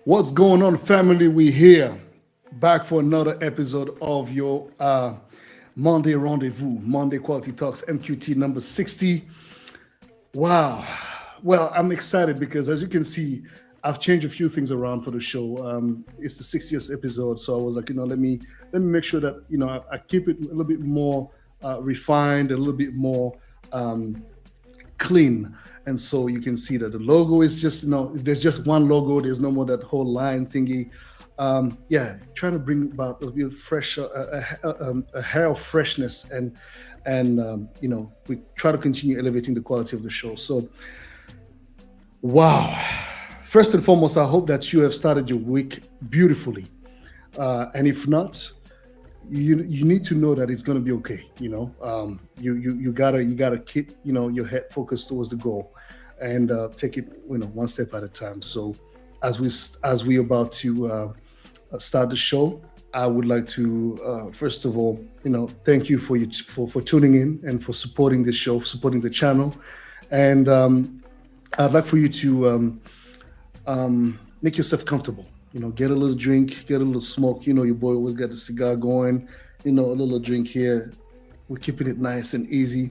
What's going on, family? We here back for another episode of your Monday Rendezvous, Monday Quality Talks, MQT number 60. Wow. Well, I'm excited because as you can see, I've changed a few things around for the show. It's the 60th episode, so I was like, let me make sure that I keep it a little bit more refined, a little bit more clean. And so you can see that the logo is just, there's just one logo. There's no more that whole line thingy. Trying to bring about a bit fresh, a hair of freshness, and we try to continue elevating the quality of the show. So, wow. First and foremost, I hope that you have started your week beautifully. And if not, you need to know that it's going to be okay. You gotta keep your head focused towards the goal, and take it one step at a time. So as we about to start the show, I would like to first of all thank you for tuning in and for supporting this show, supporting the channel, and I'd like for you to make yourself comfortable. Get a little drink, get a little smoke. Your boy always got the cigar going. A little drink here. We're keeping it nice and easy.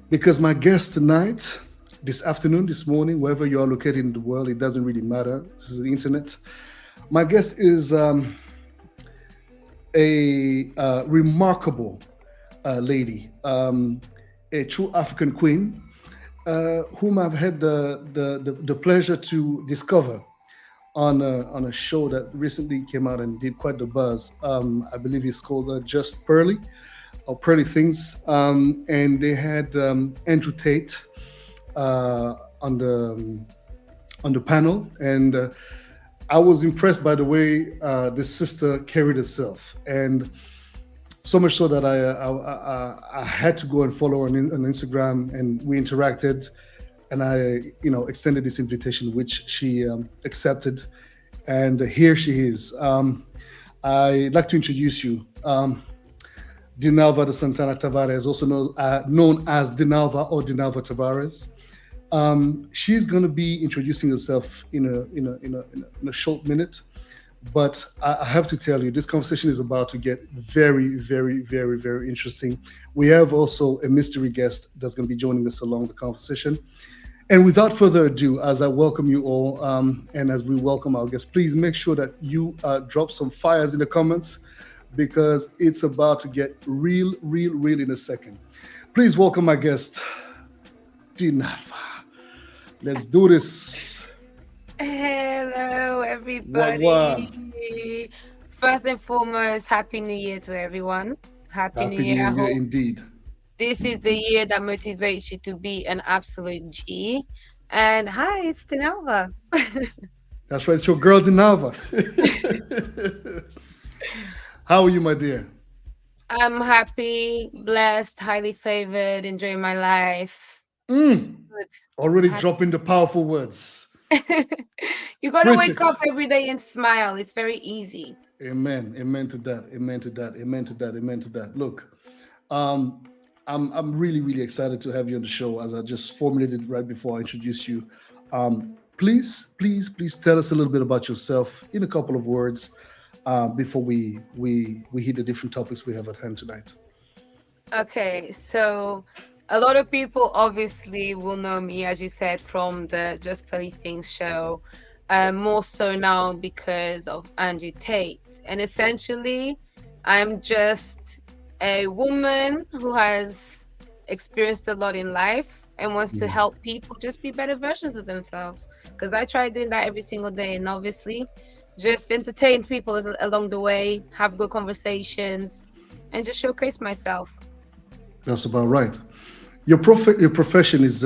Because my guest tonight, this afternoon, this morning, wherever you are located in the world, it doesn't really matter. This is the internet. My guest is a remarkable lady, a true African queen, whom I've had the pleasure to discover on a show that recently came out and did quite the buzz. I believe it's called Just Pearly or Pearly Things, and they had Andrew Tate on the panel, and I was impressed by the way this sister carried herself, and so much so that I had to go and follow her on Instagram, and we interacted. And I, extended this invitation, which she accepted, and here she is. I'd like to introduce you, Dinalva Tavares, also known as Dinalva or Dinalva Tavares. She's going to be introducing herself in a short minute, but I have to tell you, this conversation is about to get very, very, very, very interesting. We have also a mystery guest that's going to be joining us along the conversation. And without further ado, as I welcome you all, and as we welcome our guests, please make sure that you drop some fires in the comments, because it's about to get real in a second. Please welcome my guest, Dinalva. Let's do this. Hello, everybody. What? First and foremost, Happy New Year to everyone. Happy New New Year. Year indeed. This is the year that motivates you to be an absolute G. And hi, it's Dinalva. That's right, it's your girl Dinalva. How are you, my dear? I'm happy, blessed, highly favored, enjoying my life. Good. Already Happy. dropping the powerful words. You gotta Preach wake it. up every day and smile. It's very easy. Amen. Amen to that. Amen to that. Amen to that. Amen to that. Look, I'm really excited to have you on the show, as I just formulated right before I introduce you. Please tell us a little bit about yourself in a couple of words before we hit the different topics we have at hand tonight. Okay, so a lot of people obviously will know me, as you said, from the Just Pearly Things show, more so now because of Andrew Tate. And essentially, I'm just a woman who has experienced a lot in life and wants to help people just be better versions of themselves. Because I try doing that every single day, and obviously just entertain people along the way, have good conversations, and just showcase myself. That's about right. Your profession is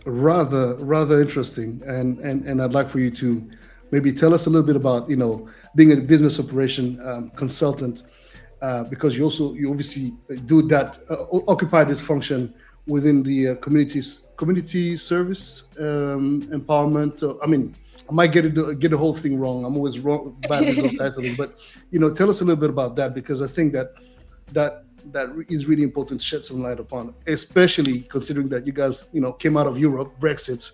rather interesting, and I'd like for you to maybe tell us a little bit about being a business operation consultant, because you obviously do that, occupy this function within the community service empowerment. I might get the whole thing wrong. I'm always bad with those titling, but tell us a little bit about that, because I think that is really important to shed some light upon, especially considering that you guys came out of Europe, Brexit.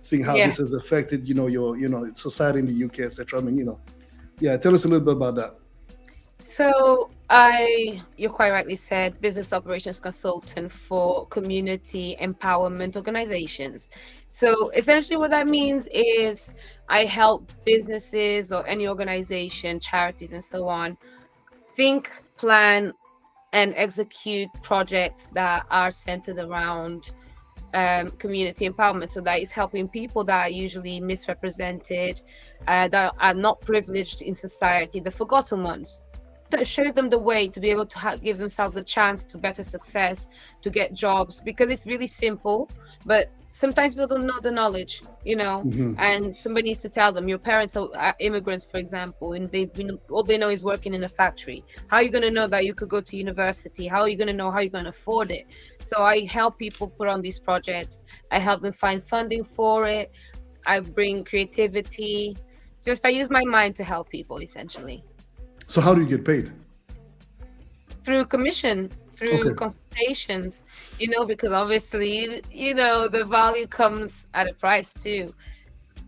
seeing how Yeah. this has affected, your, society in the UK, etc. I mean, yeah, tell us a little bit about that. So you quite rightly said, business operations consultant for community empowerment organizations. So essentially what that means is I help businesses or any organization, charities and so on, think, plan, and execute projects that are centered around community empowerment. So that is helping people that are usually misrepresented, that are not privileged in society, the forgotten ones. To show them the way to be able to give themselves a chance to better success, to get jobs, because it's really simple, but sometimes people don't know the knowledge, and somebody needs to tell them. Your parents are immigrants, for example, and all they know is working in a factory. How are you going to know that you could go to university? How are you going to know how you're going to afford it? So I help people put on these projects. I help them find funding for it. I bring creativity. Just I use my mind to help people, essentially. So how do you get paid? Through commission, through Okay, consultations, because obviously, the value comes at a price too.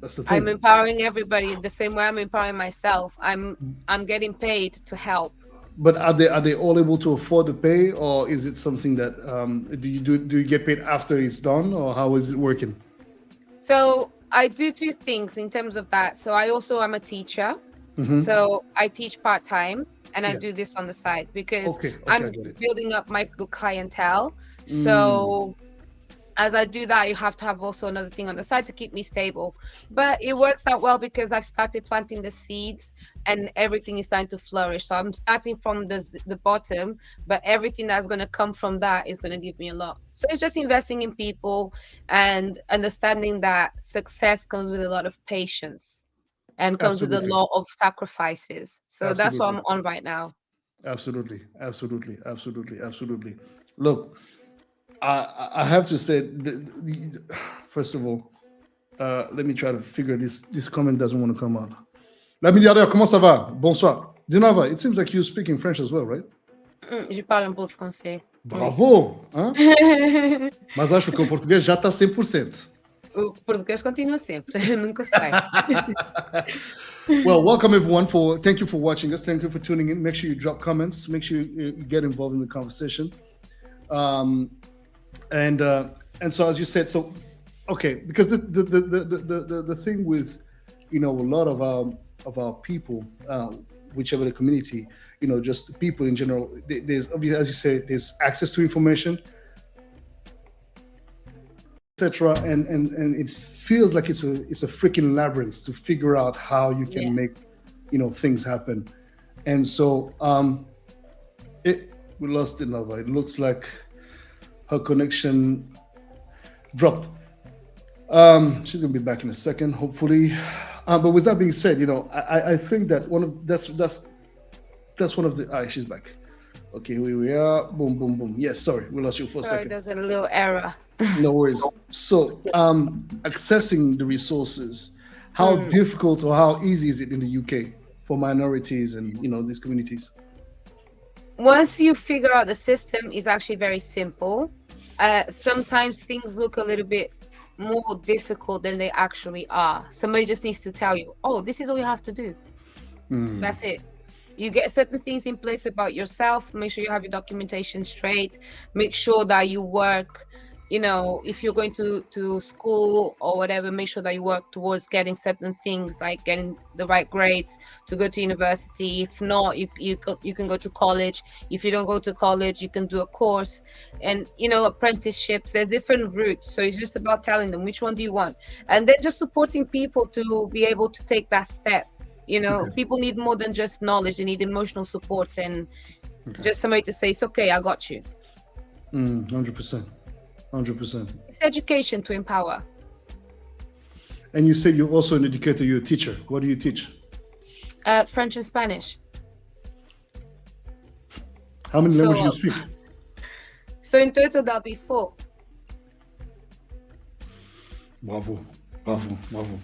that's the I'm thing. empowering everybody the same way I'm empowering myself. I'm getting paid to help. But are they all able to afford the pay, or is it something that do you get paid after it's done, or how is it working? So I do two things in terms of that. So I also am a teacher. Mm-hmm. So I teach part-time and I Yeah. do this on the side because Okay. Okay, I I'm get it. building up my clientele. Mm. So as I do that, you have to have also another thing on the side to keep me stable. But it works out well because I've started planting the seeds and everything is starting to flourish. So I'm starting from the bottom, but everything that's going to come from that is going to give me a lot. So it's just investing in people and understanding that success comes with a lot of patience and comes with a Absolutely. lot of sacrifices. So that's what Absolutely. I'm on right now. Absolutely. Absolutely. Absolutely. Absolutely. Look, I have to say, first of all, let me try to figure this. This comment doesn't want to come out. La milliardaire, comment ça va? Bonsoir. Dinalva, it seems like you speak in French as well, right? Je parle un peu de français. Oui. Bravo! Hein? Mas acho que o português já está 100%. O português continua sempre, nunca sai. Well, welcome everyone. Thank you for watching us. Thank you for tuning in. Make sure you drop comments. Make sure you get involved in the conversation. And so as you said, so okay, because the thing with a lot of our people, whichever the community, just people in general, there's obviously, as you say, there's access to information, etc. And it feels like it's a freaking labyrinth to figure out how you can make things happen. And so we lost Dinalva. It looks like her connection dropped. She's gonna be back in a second, hopefully. But with that being said, I think that that's one of the. She's back. Okay, here we are. Boom, boom, boom. Yes, sorry, we lost you for a second. There's a little error. No worries. So, accessing the resources, how difficult or how easy is it in the UK for minorities and these communities? Once you figure out the system, is actually very simple. Sometimes things look a little bit more difficult than they actually are. Somebody just needs to tell you, oh, this is all you have to do. That's it. You get certain things in place about yourself. Make sure you have your documentation straight. Make sure that you work, if you're going to school or whatever, make sure that you work towards getting certain things, like getting the right grades to go to university. If not, you can go to college. If you don't go to college, you can do a course, and apprenticeships. There's different routes, so it's just about telling them which one do you want, and then just supporting people to be able to take that step. People need more than just knowledge. They need emotional support and just somebody to say, it's okay, I got you. 100%. 100%. It's education to empower. And you say you're also an educator, you're a teacher. What do you teach? French and Spanish. How many languages do you speak? So in total, that'll be 4. Bravo. Bravo. Bravo.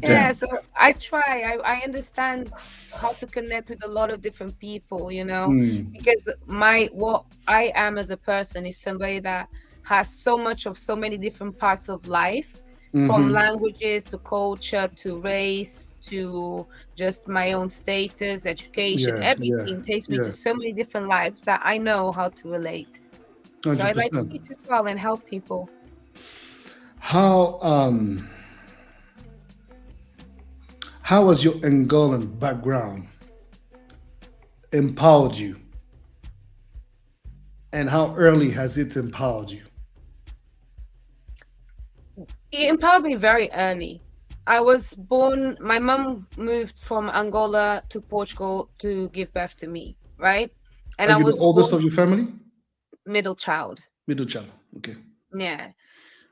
Yeah, so I try. I understand how to connect with a lot of different people, because what I am as a person is somebody that has so much of so many different parts of life, from Mm-hmm. languages to culture to race to just my own status, education, Yeah, yeah, everything takes me yeah. to so many different lives that I know how to relate. So I Hundred like to percent. teach as well and help people. How how has your Angolan background empowered you, and how early has it empowered you? It empowered me very early. I was born, my mum moved from Angola to Portugal to give birth to me, right? And Are I you the was oldest born of your family? middle child. Middle child. Okay. Yeah.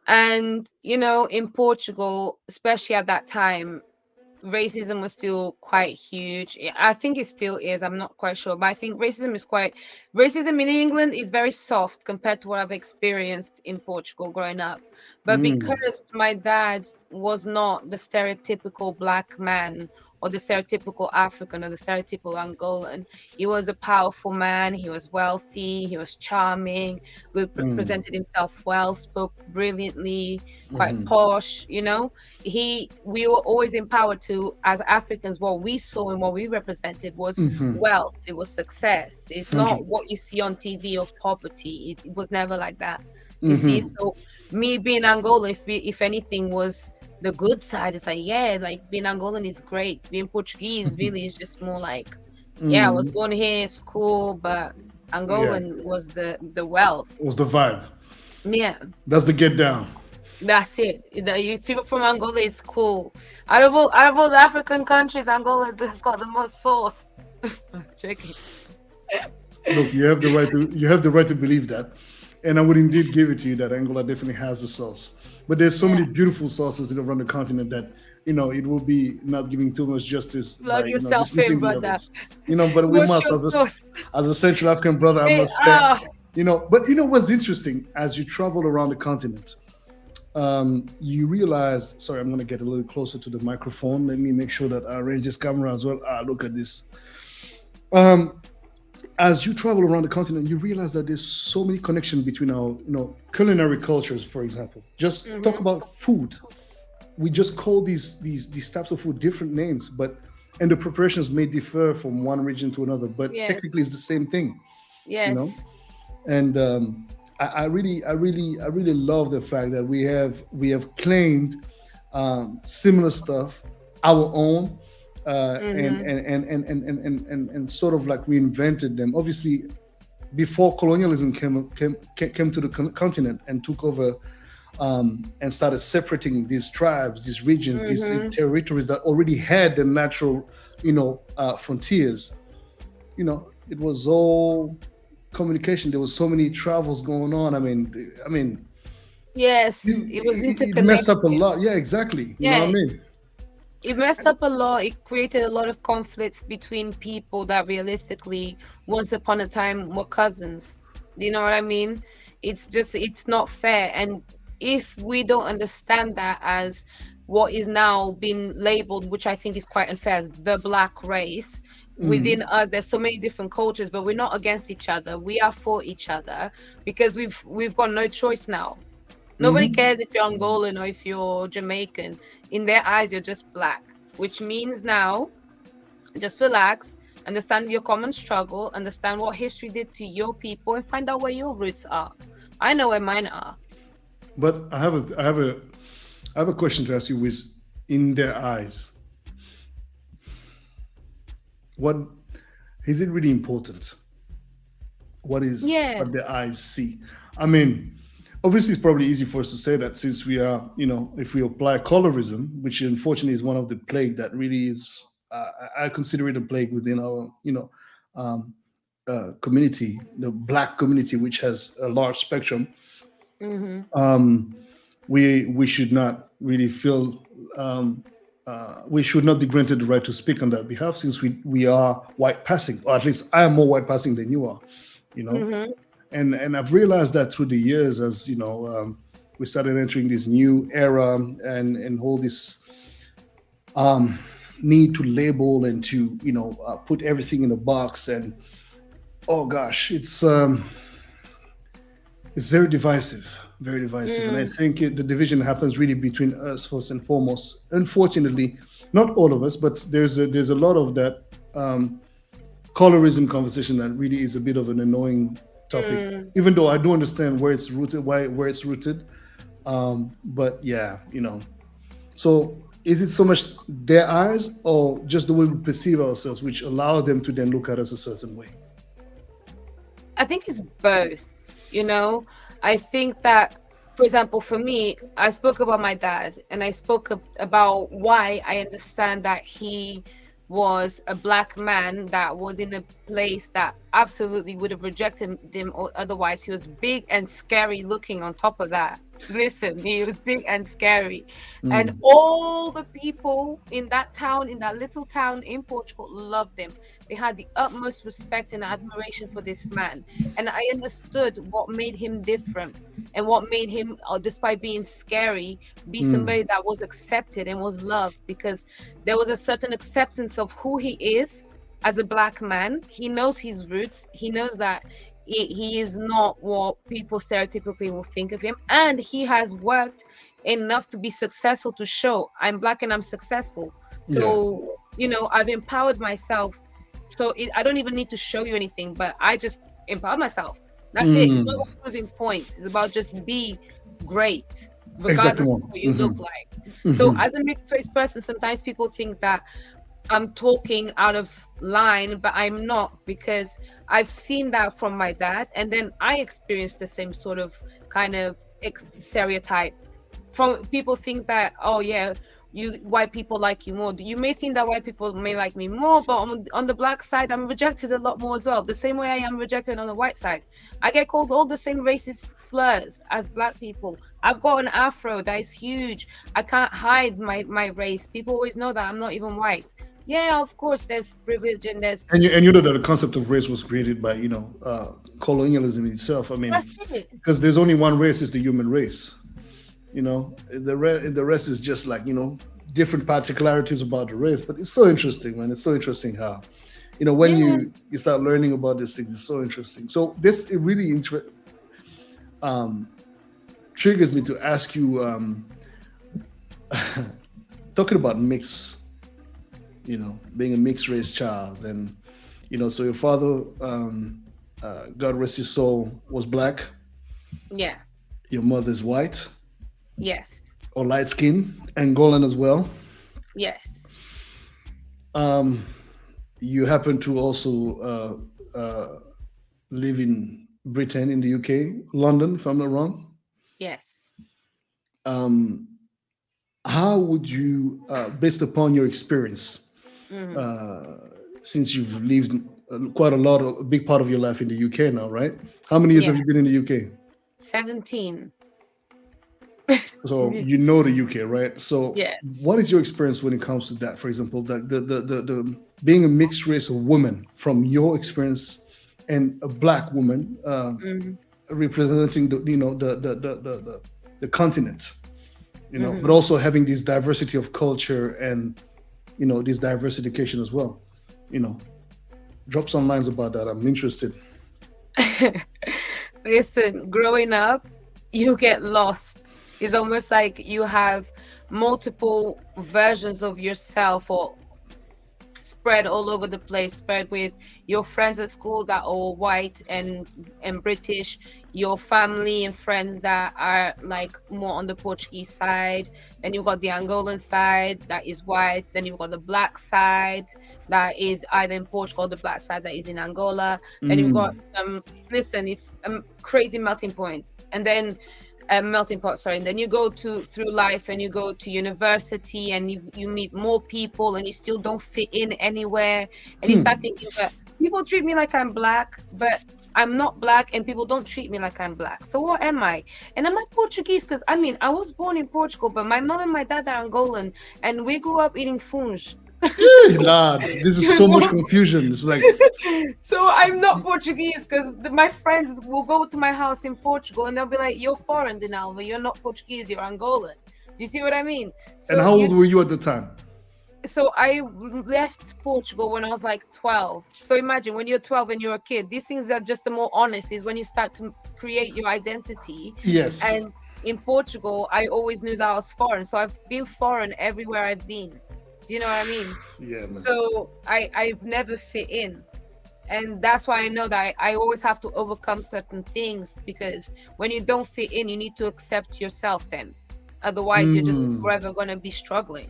And, in Portugal, especially at that time, racism was still quite huge. I think it still is. I'm not quite sure, but I think racism in England is very soft compared to what I've experienced in Portugal growing up. But Mm. because my dad was not the stereotypical black man or the stereotypical African or the stereotypical Angolan, he was a powerful man. He was wealthy. He was charming, Mm. presented himself well, spoke brilliantly, quite Mm-hmm. posh, we were always empowered to, as Africans, what we saw and what we represented was Mm-hmm. wealth, it was success. It's not 100. what you see on TV of poverty. It was never like that, you see. Mm-hmm. So me being Angola, if anything, was the good side. It's like, yeah, like being Angolan is great. Being Portuguese really is just more like, yeah, I was Mm. born here, it's cool, but Yeah. Angolan was the wealth. Was the vibe? Yeah. That's the get down. That's it. People from Angola is cool. Out of all the African countries, Angola has got the most sauce. Joking. Look, you have the right to believe that, and I would indeed give it to you that Angola definitely has the sauce. But there's so Yeah. many beautiful sauces around the continent that it will be not giving too much justice by Plug yourself in, dismissing the brother. others. But we What's must, your sauce? as a Central African brother, I Hey, must stand. But what's interesting as you travel around the continent, you realize. Sorry, I'm going to get a little closer to the microphone. Let me make sure that I arrange this camera as well. Look at this. Um, as you travel around the continent, you realize that there's so many connections between our, culinary cultures. For example, just talk hmm about food. We just call these types of food different names, but and the preparations may differ from one region to another, but Yes. technically it's the same thing. You know, Yes. and I really love the fact that we have claimed similar stuff, our own, and, hmm and, and sort of like reinvented them. Obviously, before colonialism came to the continent and took over, and started separating these tribes, these regions, these hmm territories that already had the natural, frontiers. It was all communication. There was so many travels going on. I mean, Yes. It was it messed up a interconnected. lot. Yeah, exactly. You know what I Yeah. mean? It messed up a lot. It created a lot of conflicts between people that realistically, once upon a time, were cousins. You know what I mean? It's not fair. And if we don't understand that as what is now being labeled, which I think is quite unfair, as the black race, within Mm-hmm. us, there's so many different cultures, but we're not against each other. We are for each other because we've got no choice now. Nobody Mm-hmm. cares if you're Angolan or if you're Jamaican. In their eyes, you're just black, which means now, just relax, understand your common struggle, understand what history did to your people, and find out where your roots are. I know where mine are. But I have a question to ask you. With in their eyes, what is it really important? What is Yeah. what their eyes see? I mean, obviously, it's probably easy for us to say that since we are, if we apply colorism, which unfortunately is one of the plague that really is, I consider it a plague within our, um, community, the black community, which has a large spectrum. Mm-hmm. Um, we should not really feel. We should not be granted the right to speak on that behalf, since we are white passing, or at least I am more white passing than you are. You know, Mm-hmm. and I've realized that through the years, as we started entering this new era, and all this um, need to label and to put everything in a box, and oh gosh, it's very divisive. Very divisive. And I Mm, think the division happens really between us first and foremost. Unfortunately, not all of us, but there's a lot of that colorism conversation that really is a bit of an annoying topic. mm. Even though I do understand where it's rooted, where it's rooted. But yeah, So is it so much their eyes or just the way we perceive ourselves, which allow them to then look at us a certain way? I think it's both, you know. I think that, for example, for me, I spoke about my dad and I spoke about why I understand that he was a black man that was in a place that absolutely would have rejected him or otherwise. He was big and scary looking on top of that. Listen, he was big and scary. And Mm, all the people in that town, in that little town in Portugal, loved him. They had the utmost respect and admiration for this man. And I understood what made him different and what made him, despite being scary, be mm, somebody that was accepted and was loved, because there was a certain acceptance of who he is as a black man. He knows his roots. He knows that he is not what people stereotypically will think of him. And he has worked enough to be successful to show I'm black and I'm successful. yeah. So, I've empowered myself. So I don't even need to show you anything, but I just empower myself. That's it. It's not Mm, about proving points. It's about just be great, exactly. regardless of what you look Mm-hmm, like. So mm-hmm. as a mixed race person, sometimes people think that I'm talking out of line, but I'm not, because I've seen that from my dad, and then I experienced the same sort of kind of stereotype. From people think that, oh yeah, you white people like you more. You may think that white people may like me more, but on the black side, I'm rejected a lot more as well. The same way I am rejected on the white side. I get called all the same racist slurs as black people. I've got an afro that is huge. I can't hide my race. People always know that I'm not even white. Yeah, of course, there's privilege and there's And you know that the concept of race was created by colonialism itself. I that's mean, it. because there's only one race, is the human race. The rest is just like different particularities about the race. But it's so interesting, man. It's so interesting how when Yes. you start learning about these things, it's so interesting. So this it really um, triggers me to ask you, talking about being a mixed race child, and so your father, God rest his soul, was black. Yeah. Your mother's white Yes. or light skin, Angolan as well. Yes. Um, you happen to also live in Britain, in the UK, London, if I'm not wrong. Yes. Um, how would you, based upon your experience, Mm-hmm. uh, since you've lived quite a big part of your life in the UK now, right? How many years Yeah. have you been in the UK? 17. So you know the UK, right? So what Yes. is your experience when it comes to that? For example, the being a mixed race of woman, from your experience, and a black woman Mm-hmm. representing the continent, but Mm-hmm. also having this diversity of culture and this diversification as well. You know, drop some lines about that. I'm interested. Listen, growing up, you get lost. It's almost like you have multiple versions of yourself, or spread all over the place, spread with your friends at school that are white and British, your family and friends that are like more on the Portuguese side. Then you've got the Angolan side that is white. Then you've got the black side that is either in Portugal, or the black side that is in Angola. Then you've got Mm, listen, it's a crazy melting point. And then melting pot, sorry. And then you go through life, and you go to university, and you meet more people, and you still don't fit in anywhere, and you start hmm. thinking, but people treat me like I'm black, but I'm not black, and people don't treat me like I'm black. So what am I? And am I Portuguese? Because I mean, I was born in Portugal, but my mom and my dad are Angolan, and we grew up eating funge. Eh, lad, this is You so much know? confusion. It's like, So I'm not Portuguese, because my friends will go to my house in Portugal and they'll be like, "You're foreign, Dinalva. You're not Portuguese. You're Angolan." Do you see what I mean? and So how old were you at the time? so I left Portugal when I was like 12. So imagine when you're 12 and you're a kid, these things are just the more honest is when you start to create your identity. Yes. And in Portugal, I always knew that I was foreign. So I've been foreign everywhere I've been. Do you know what I mean? Yeah, man. So I've never fit in. And that's why I know that I always have to overcome certain things, because when you don't fit in, you need to accept yourself then. Otherwise, you're just Mm. forever going to be struggling.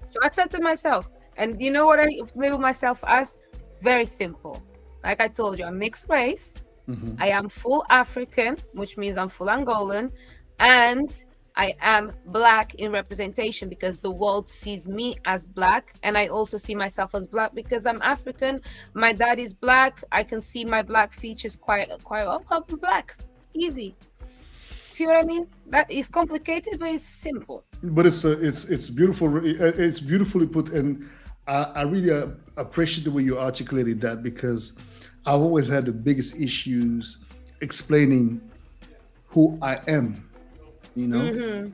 So I accepted myself. And you know what I label myself as? Very simple. Like I told you, I'm mixed race. Mhm. I am full African, which means I'm full Angolan. And I am black in representation because the world sees me as black. And I also see myself as black because I'm African. My dad is black. I can see my black features quite well. I'm black. Easy. See what I mean? That is complicated, but it's simple. But it's beautiful. It's beautifully put, and I really appreciate the way you articulated that, because I've always had the biggest issues explaining who I am, you know, Mm-hmm.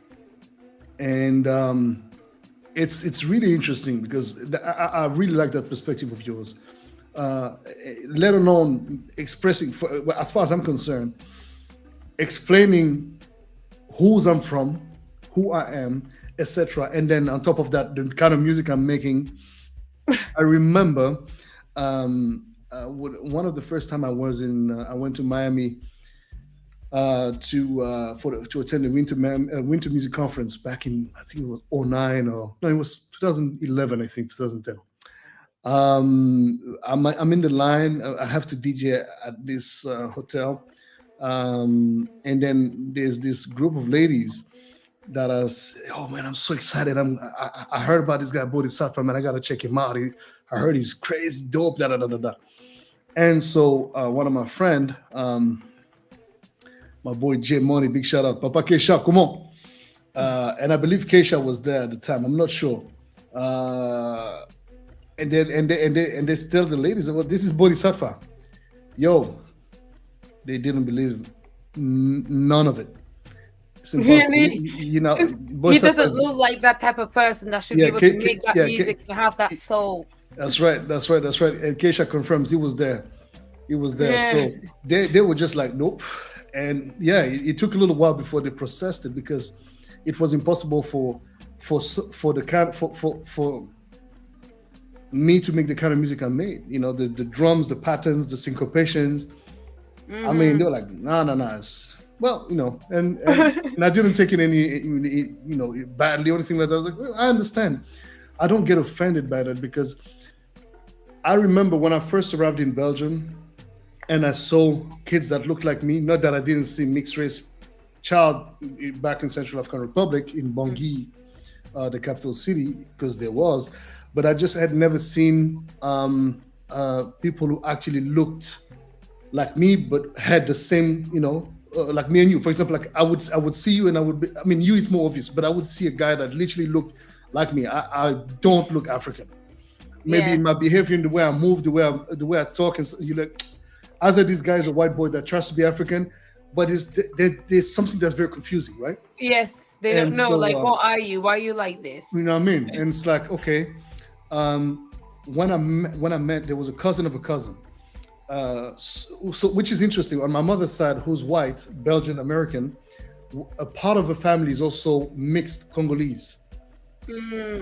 and it's really interesting because I really like that perspective of yours. Uh, Let alone expressing, well, as far as I'm concerned, explaining whose I'm from, who I am, etc. And then on top of that, the kind of music I'm making. I remember one of the first time I went to Miami to attend the Winter Music Conference back in, I think it was '09, or no, it was 2011, I think 2010. I'm in the line. I have to DJ at this hotel, and then there's this group of ladies that are, oh man, I'm so excited. I heard about this guy Boddhi Satva, man. I gotta check him out. I heard he's crazy dope. Da da da da da. And so one of my friend, my boy J Money, big shout out, Papa Keisha, come on. And I believe Keisha was there at the time. I'm not sure. Uh, and they tell the ladies, well, this is Bodhisattva. Yo, they didn't believe none of it. It's impossible. Really? You know, He Bodhisattva doesn't is, look like that type of person that should be yeah, able to make that yeah, music, to have that soul. that's right, that's right, that's right. And Keisha confirms he was there. He was there. Yeah. So they were just like, nope. And yeah, it took a little while before they processed it, because it was impossible for the kind for me to make the kind of music I made. You know, the drums, the patterns, the syncopations. I mean, they were like, nah, nah, nah. Well, you know, and I didn't take it any, you know, badly or anything like that. I was like, well, I understand. I don't get offended by that, because I remember when I first arrived in Belgium and I saw kids that looked like me. Not that I didn't see mixed race child back in Central African Republic in Bangui, the capital city, because there was, but I just had never seen people who actually looked like me, but had the same, you know, like me and you. For example, like I would see you, and I mean, you is more obvious, but I would see a guy that literally looked like me. I don't look African. Maybe Yeah. in my behavior, in the way I move, the way I talk, and you like, either this guy is a white boy that tries to be African, but there's something that's very confusing, right? Yes. They don't And know, so, like, what are you? Why are you like this? you know what I mean? And it's like, okay, when I met, there was a cousin of a cousin, so which is interesting. On my mother's side, who's white, Belgian American, a part of the family is also mixed Congolese.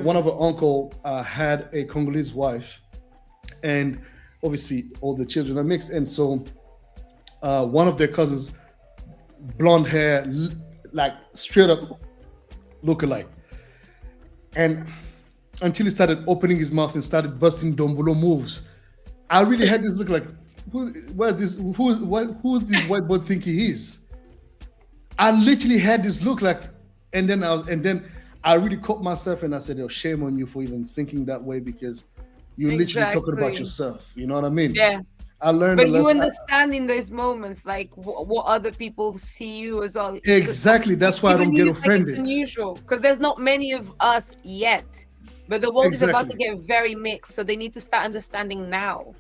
One of her uncle had a Congolese wife, and obviously all the children are mixed. And so one of their cousins, blonde hair, like straight up look alike. And until he started opening his mouth and started busting Dombolo moves, I really had this look like, who's this white boy think he is? I literally had this look like, and then I really caught myself and I said, "Oh, shame on you for even thinking that way, because you're literally talking about Exactly. yourself." You know what I mean? Yeah. I learned a But you lesson. understand in those moments, like what other people see you as well. Exactly. That's why I don't Even get you, it's like it's offended. unusual because there's not many of us yet. But the world is about to Exactly. get very mixed, so they need to start understanding now.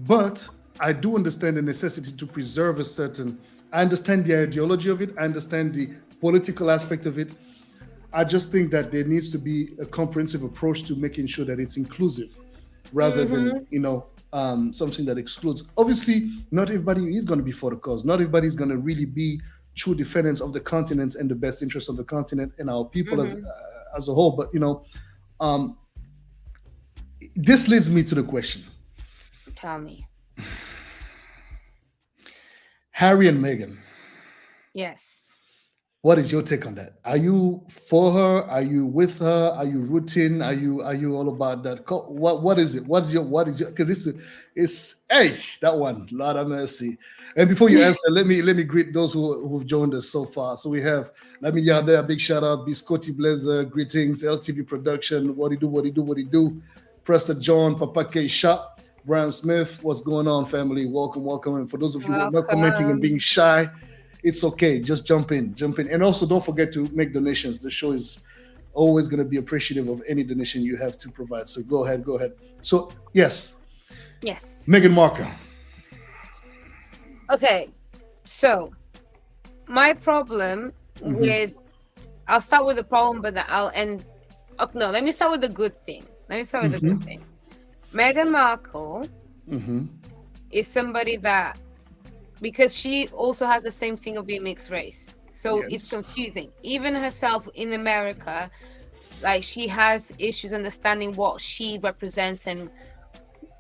But I do understand the necessity to preserve a certain. I understand the ideology of it. I understand the political aspect of it. I just think that there needs to be a comprehensive approach to making sure that it's inclusive, rather than Mm-hmm. something that excludes. Obviously, not everybody is going to be for the cause. Not everybody is going to really be true defendants of the continent and the best interests of the continent and our people Mm-hmm. as a whole. But um, this leads me to the question: Tell me. Harry and Meghan. Yes. What is your take on that? Are you for her? Are you with her? Are you rooting? Are you all about that? What is it? What is your? Because it's hey, that one, Lord have mercy. And before you answer, let me greet those who've joined us so far. So we have, let me out there, big shout out, Biscotti Blazer, greetings, LTV production, what he do. Preston John, Papa K Shop, Brian Smith, what's going on, family? Welcome, welcome. And for those of you who are not commenting and being Welcome. shy, it's okay. Just jump in. And also don't forget to make donations. The show is always going to be appreciative of any donation you have to provide. So go ahead. So yes, Yes. Meghan Markle. Okay. So my problem Mm-hmm. with I'll start with the problem, but then I'll end. Oh, no, let me start with the good thing. Let me start with the good Mm-hmm. thing. Meghan Markle Mm-hmm. is somebody that, because she also has the same thing of being mixed race. So it's Yes. confusing. Even herself in America, like she has issues understanding what she represents and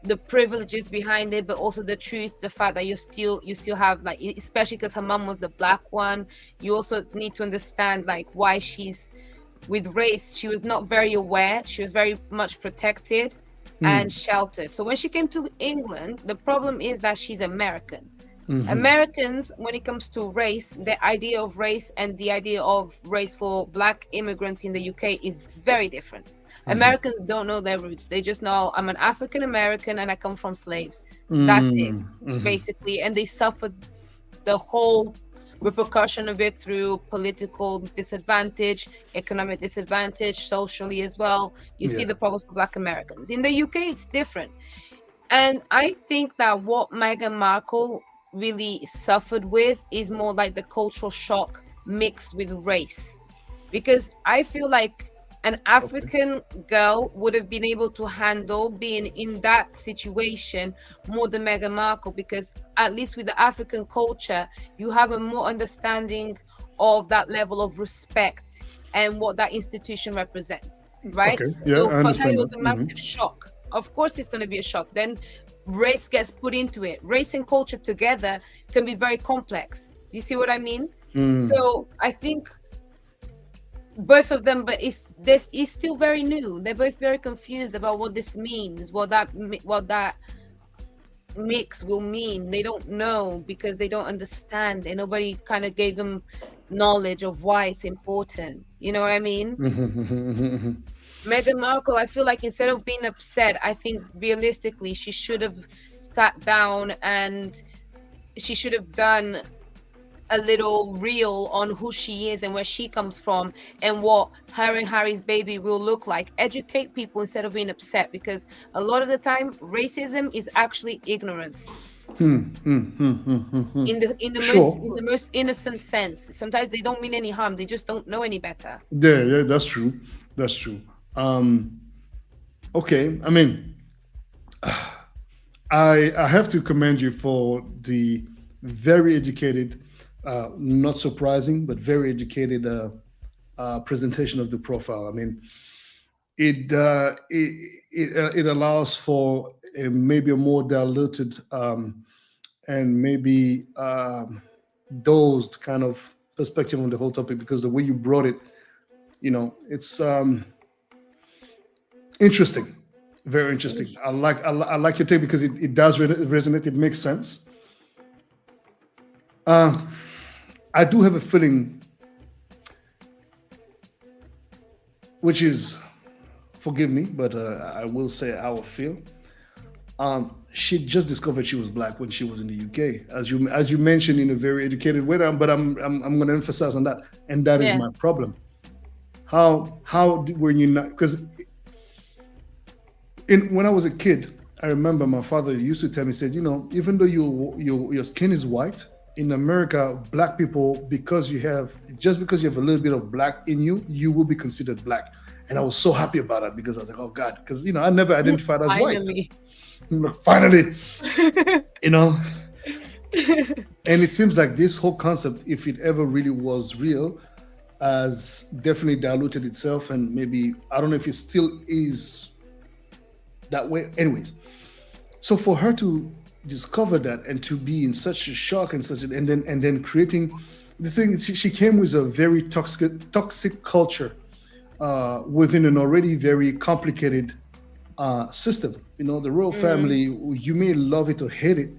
the privileges behind it, but also the truth, the fact that you still have, like, especially because her mom was the black one, you also need to understand like why she's with race. She was not very aware, she was very much protected and Mm. sheltered. So when she came to England, the problem is that she's American. Mm-hmm. Americans, when it comes to race, the idea of race and the idea of race for black immigrants in the UK is very different. Mm-hmm. Americans don't know their roots. They just know I'm an African American and I come from slaves. That's it, Mm-hmm. basically. And they suffered the whole repercussion of it through political disadvantage, economic disadvantage, socially as well. You see Yeah. the problems for black Americans. In the UK, it's different. And I think that what Meghan Markle really suffered with is more like the cultural shock mixed with race. Because I feel like an Okay. African girl would have been able to handle being in that situation more than Meghan Markle, because at least with the African culture, you have a more understanding of that level of respect and what that institution represents, right? Okay. Yeah, So I for her, it understand that. was a Mm-hmm. massive shock. Of course, it's going to be a shock. Then race gets put into it. Race and culture together can be very complex. Do you see what I mean? Mm. So I think both of them, but it's this is still very new. They're both very confused about what this means, what that mix will mean. They don't know because they don't understand, and nobody kind of gave them knowledge of why it's important. You know what I mean? Mm-hmm. Meghan Markle, I feel like instead of being upset, I think realistically she should have sat down and she should have done a little reel on who she is and where she comes from and what her and Harry's baby will look like. Educate people instead of being upset, because a lot of the time racism is actually ignorance Mm-hmm. in Sure. the most innocent sense. Sometimes they don't mean any harm. They just don't know any better. Yeah, yeah, that's true. That's true. Um, okay. I mean, I have to commend you for the very educated, not surprising, but very educated presentation of the profile. I mean, it allows for maybe a more diluted and maybe dosed kind of perspective on the whole topic, because the way you brought it, it's interesting, very interesting. I like your take because it does resonate. It makes sense. Um, I do have a feeling, which is, forgive me, but I will say how I feel. She just discovered she was black when she was in the UK, as you mentioned in a very educated way. But I'm going to emphasize on that, and that is Yeah. my problem. How were you not? Because when I was a kid, I remember my father used to tell me, said, even though your skin is white, in America, black people, because you have a little bit of black in you, you will be considered black. And I was so happy about that because I was like, oh God, because I never identified as white. Finally. Like, finally, you know. And it seems like this whole concept, if it ever really was real, has definitely diluted itself, and maybe I don't know if it still is that way. Anyways, so for her to discover that and to be in such a shock and and then creating the thing, she came with a very toxic culture within an already very complicated system. The royal family, you may love it or hate it,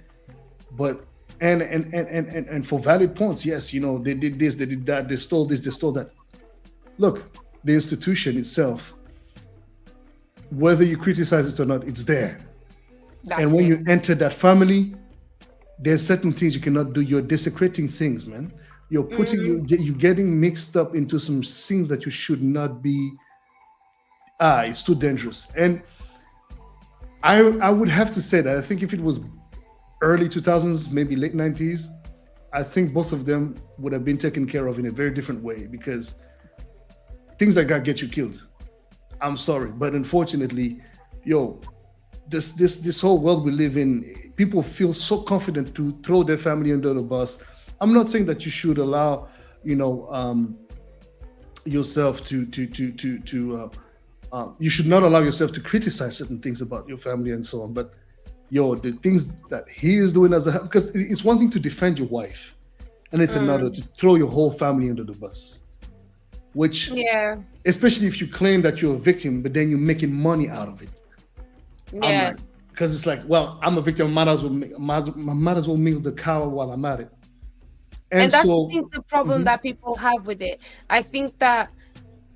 but and for valid points, yes, they did this, they did that, they stole this, they stole that. Look, the institution itself, whether you criticize it or not, it's there. That's And when it. you enter that family, there's certain things you cannot do. You're desecrating things, man. You're putting you're getting mixed up into some things that you should not be. It's too dangerous. And I would have to say that I think if it was early 2000s, maybe late 90s, I think both of them would have been taken care of in a very different way, because things like that get you killed. I'm sorry, but unfortunately, this whole world we live in, people feel so confident to throw their family under the bus. I'm not saying that you should allow, yourself you should not allow yourself to criticize certain things about your family and so on. But the things that he is doing because it's one thing to defend your wife, and it's another to throw your whole family under the bus. Which, Yeah. especially if you claim that you're a victim, but then you're making money out of it. Yes. Because it's like, well, I'm a victim. I might as well milk the cow while I'm at it. And that's so, I think the problem that people have with it. I think that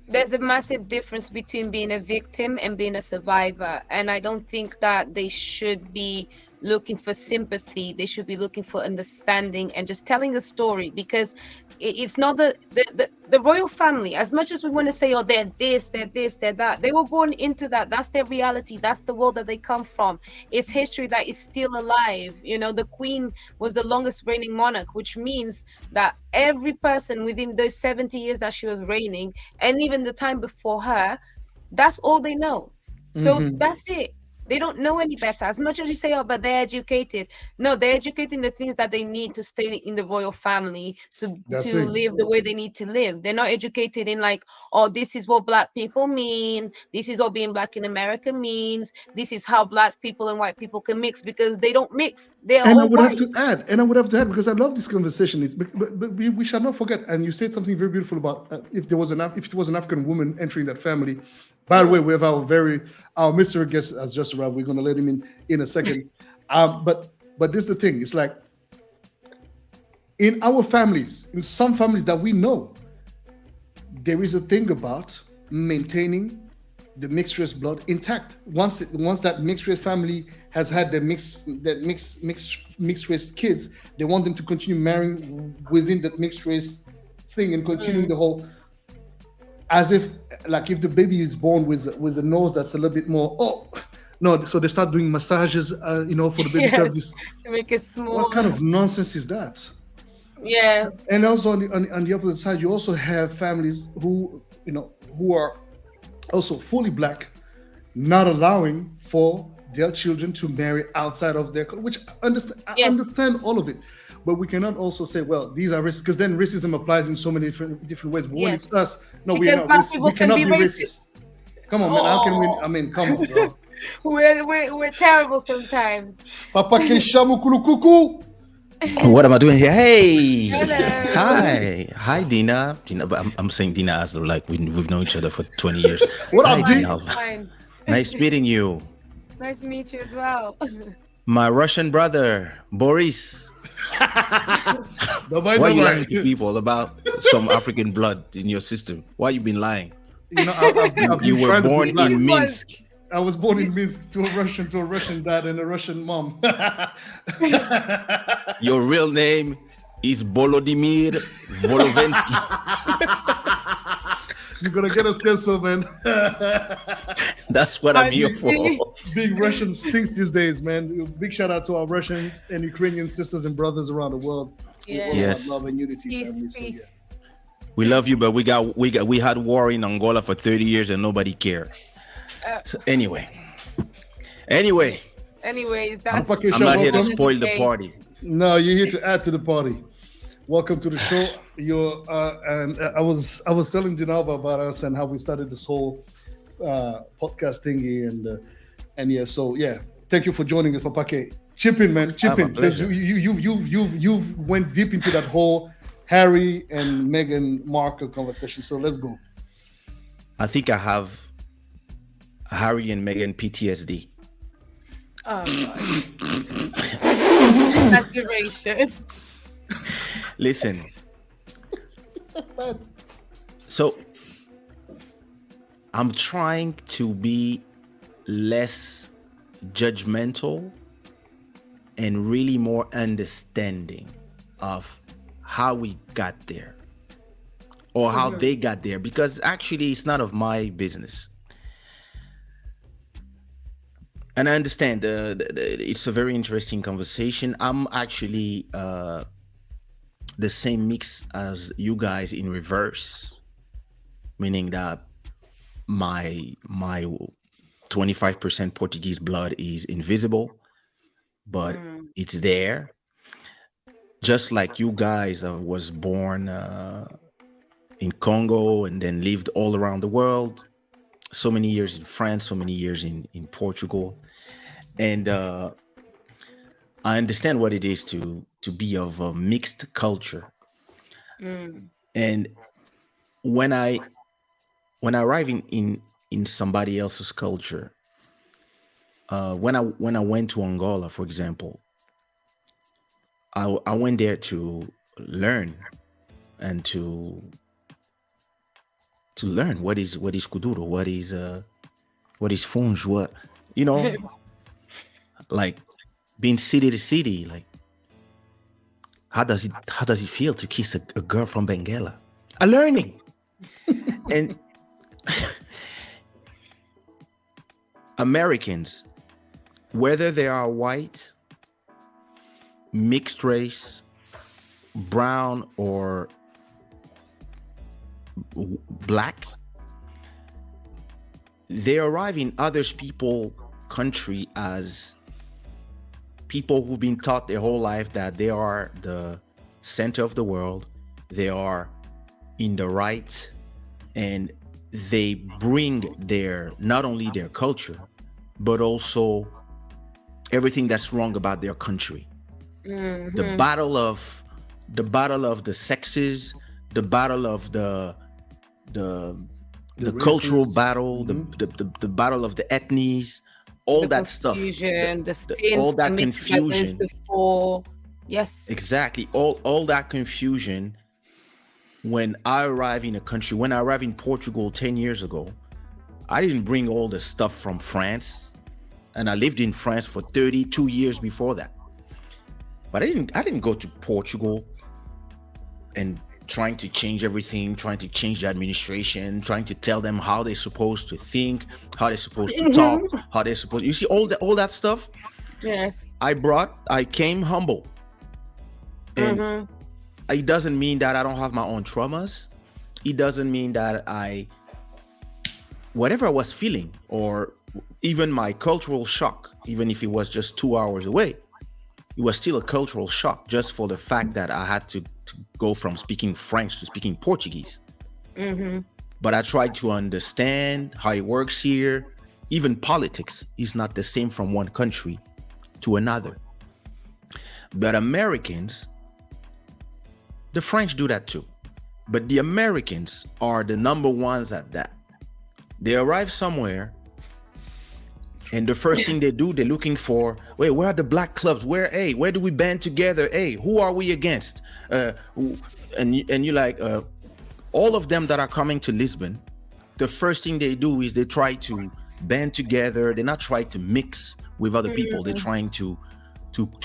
there's a massive difference between being a victim and being a survivor. And I don't think that they should be looking for sympathy. They should be looking for understanding and just telling a story, because it's not the royal family. As much as we want to say, oh, they're this, they're that, they were born into that. That's their reality. That's the world that they come from. It's history that is still alive. The queen was the longest reigning monarch, which means that every person within those 70 years that she was reigning, and even the time before her, that's all they know. So that's it. They don't know any better. As much as you say, oh, but they're educated. No, they're educating the things that they need to stay in the royal family, to live the way they need to live. They're not educated in like, oh, this is what black people mean. This is what being black in America means. This is how black people and white people can mix, because they don't mix. They are and I all would white. have to add, because I love this conversation. But we shall not forget. And you said something very beautiful about if it was an African woman entering that family. By the way, we have our mystery guest has just arrived. We're going to let him in a second. But this is the thing. It's like in our families, in some families that we know, there is a thing about maintaining the mixed race blood intact. Once that mixed race family has had their mixed race kids, they want them to continue marrying within that mixed race thing and continuing the whole, as if like if the baby is born with a nose that's a little bit more so they start doing massages for the baby to have this, to make it small. what kind of nonsense is that? Yeah. And also on the opposite side, you also have families who are also fully black, not allowing for their children to marry outside of their culture, which I understand all of it. But we cannot also say, well, these are racist, because then racism applies in so many different ways. But when it's us, no, we are not racist. We cannot be racist. Come on, man. How can we? I mean, come on, bro. We're terrible sometimes. Papa Keshamu Kulukuku. What am I doing here? Hey. Hello. Hi, Dina. But I'm saying Dina as like we've known each other for 20 years. What Hi, up, Dina? Fine. Nice meeting you. Nice to meet you as well. My Russian brother, Boris. Why are you lying to people about some African blood in your system? Why you been lying? You were born in Minsk. I was born in Minsk to a Russian dad and a Russian mom. Your real name is Volodymyr Volovensky. You're gonna get us there, so man. That's what I'm here for. Big Russian stinks these days, man. Big shout out to our Russians and Ukrainian sisters and brothers around the world. We're all Yes. about love and unity, Peace, family. So peace. We love you, but we had war in Angola for 30 years and nobody cared. So anyway, Anyways, I'm that's not here to welcome. spoil the party. No, you're here to add to the party. Welcome to the show. You're and I was telling Dinalva about us and how we started this whole podcast thingy and yeah. So yeah, thank you for joining us, Papake. Chip in, man. Chip in. Because you've went deep into that whole Harry and Meghan Markle conversation. So let's go. I think I have Harry and Meghan PTSD. oh gosh. Saturation. Listen. So I'm trying to be less judgmental and really more understanding of how we got there or how they got there, because actually it's none of my business. And I understand it's a very interesting conversation. I'm actually the same mix as you guys in reverse, meaning that my 25% Portuguese blood is invisible, but it's there. Just like you guys, was born in Congo and then lived all around the world. So many years in France, so many years in Portugal. And I understand what it is to be of a mixed culture. And when I arrive in somebody else's culture, when I went to Angola, for example, I went there to learn and to learn what is kuduro, what is funge, what, you know, like being city to city, like how does it feel to kiss a girl from Benguela? I'm learning. And Americans, whether they are white, mixed race, brown, or black, they arrive in others people's country as people who've been taught their whole life that they are the center of the world, they are in the right, and they bring not only their culture, but also everything that's wrong about their country. The battle of the sexes, the battle of the cultural battle, the battle of the ethnies, all that stuff, all that confusion before. Yes, exactly, all that confusion. When I arrive in a country, when I arrived in Portugal 10 years ago, I didn't bring all the stuff from France, and I lived in France for 32 years before that. But I didn't go to Portugal and trying to change everything, trying to change the administration, trying to tell them how they're supposed to think, how they're supposed to talk, how they're supposed. You see all that stuff. Yes. I came humble, and it doesn't mean that I don't have my own traumas. It doesn't mean that whatever I was feeling, or even my cultural shock, even if it was just 2 hours away, it was still a cultural shock just for the fact that I had to go from speaking French to speaking Portuguese. But I tried to understand how it works here. Even politics is not the same from one country to another. But Americans, the French do that too. But the Americans are the number ones at that. They arrive somewhere, and the first thing they do, they're looking for, wait, where are the black clubs? Where do we band together? Hey, who are we against? And you like, all of them that are coming to Lisbon, the first thing they do is they try to band together. They're not trying to mix with other people. They're trying to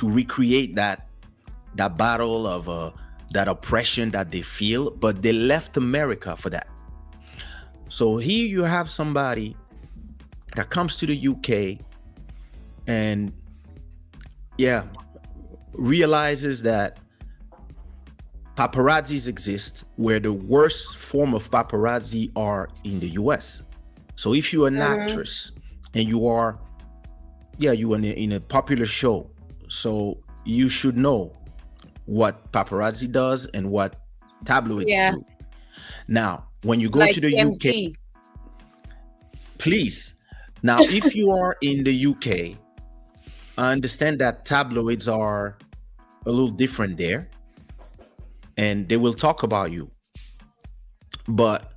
recreate that battle of that oppression that they feel, but they left America for that. So here you have somebody that comes to the UK and realizes that paparazzis exist, where the worst form of paparazzi are in the US. So if you're an actress and you are in a popular show, so you should know what paparazzi does and what tabloids do. Now, when you go to the UK, please. Now, if you are in the UK, I understand that tabloids are a little different there, and they will talk about you. But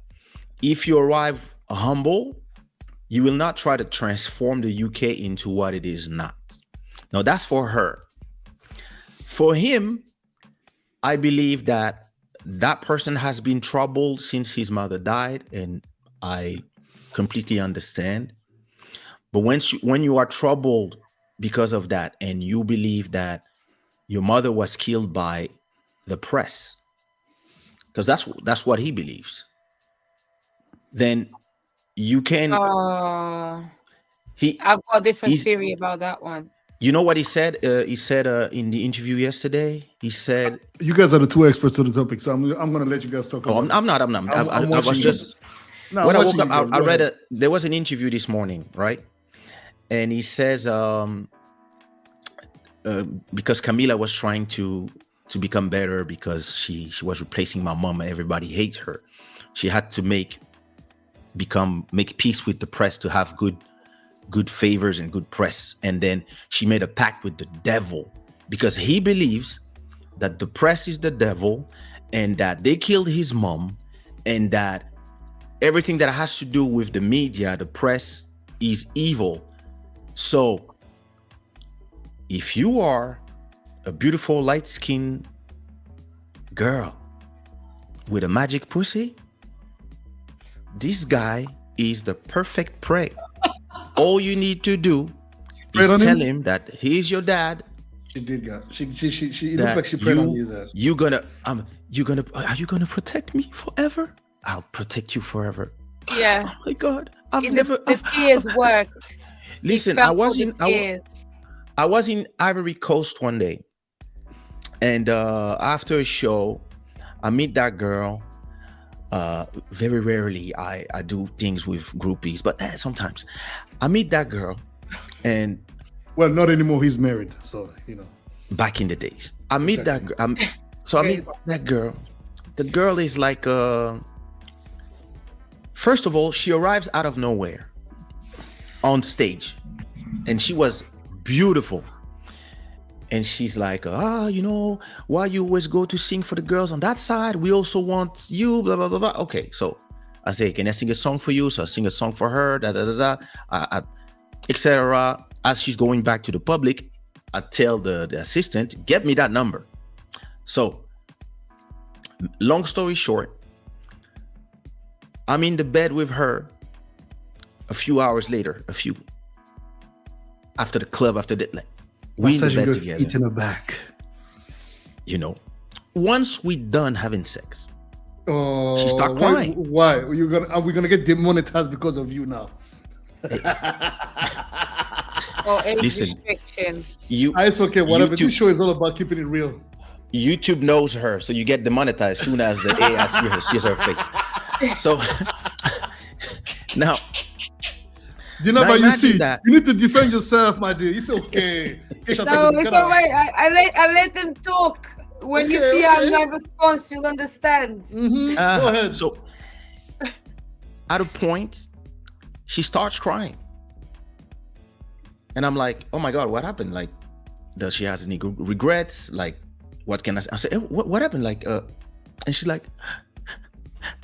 if you arrive humble, you will not try to transform the UK into what it is not. Now, that's for her. For him, I believe that person has been troubled since his mother died, and I completely understand. But when you are troubled because of that, and you believe that your mother was killed by the press, because that's what he believes, then you can. I've got a different theory about that one. You know what he said? He said in the interview yesterday. He said, "You guys are the two experts to the topic, so I'm going to let you guys talk." I'm not. I was just. When I woke up, I read there was an interview this morning, right? And he says, because Camila was trying to become better because she was replacing my mom. Everybody hates her. She had to make peace with the press to have good favors and good press. And then she made a pact with the devil because he believes that the press is the devil and that they killed his mom and that everything that has to do with the media, the press, is evil. So if you are a beautiful light-skinned girl with a magic pussy, this guy is the perfect prey. All you need to do is tell him that he's your dad. She did, God. She looked like she prayed on his ass. Are you gonna protect me forever? I'll protect you forever. Yeah. Oh my God. The tears worked. Listen, I was in Ivory Coast one day, and after a show, I meet that girl. Very rarely I do things with groupies, but sometimes I meet that girl, and well, not anymore. He's married, so Back in the days, I meet that girl. I meet that girl. The girl is like, first of all, she arrives out of nowhere on stage, and she was beautiful. And she's like, why you always go to sing for the girls on that side? We also want you, blah, blah, blah, blah. Okay, so I say, can I sing a song for you? So I sing a song for her, etc. As she's going back to the public, I tell the assistant, get me that number. So, long story short, I'm in the bed with her a few hours later, after the club, we in the bed together. Eating her back. Once we done having sex, she start crying. Why? Are we gonna get demonetized because of you now? Age restriction. It's okay. Whatever. This show is all about keeping it real. YouTube knows her, so you get demonetized soon as the AI sees her face. So now. Dinalva, you see, you need to defend yourself, my dear. It's okay. No, it's all right. I let them talk. When you see my response, you'll understand. Mm-hmm. Go ahead. So, at a point, she starts crying. And I'm like, oh my God, what happened? Like, does she have any regrets? Like, what can I say? I say, what happened? Like, and she's like,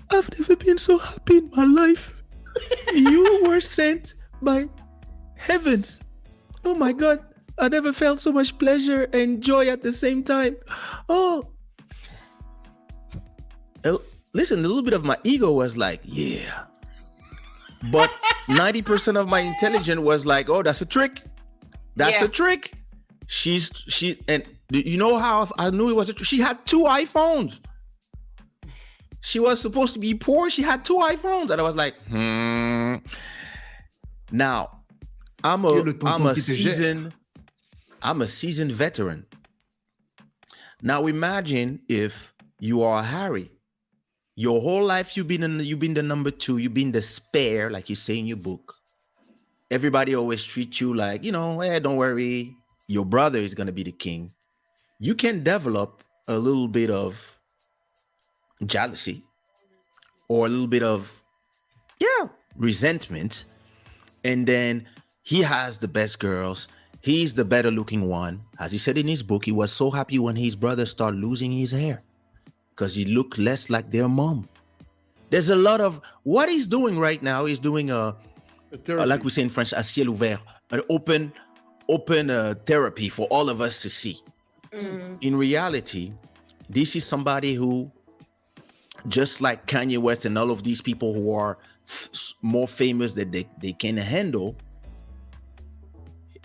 I've never been so happy in my life. You were sent by heavens. Oh my God, I never felt so much pleasure and joy at the same time. Oh, listen, a little bit of my ego was like, yeah. But 90% of my intelligence was like, oh, that's a trick. That's a trick. And you know how I knew it was a trick? She had 2 iPhones. She was supposed to be poor. She had 2 iPhones. And I was like, Now, I'm a seasoned veteran. Now imagine if You are Harry. Your whole life you've been the number two. You've been the spare, like you say in your book. Everybody always treats you like, don't worry, your brother is gonna be the king. You can develop a little bit of jealousy or a little bit of resentment, and then he has the best girls. He's the better looking one. As he said in his book, he was so happy when his brother started losing his hair because he looked less like their mom. There's a lot of what he's doing right now. He's doing like we say in French, a ciel ouvert, an open therapy for all of us to see. In reality, this is somebody who, just like Kanye West and all of these people who are more famous that they can handle,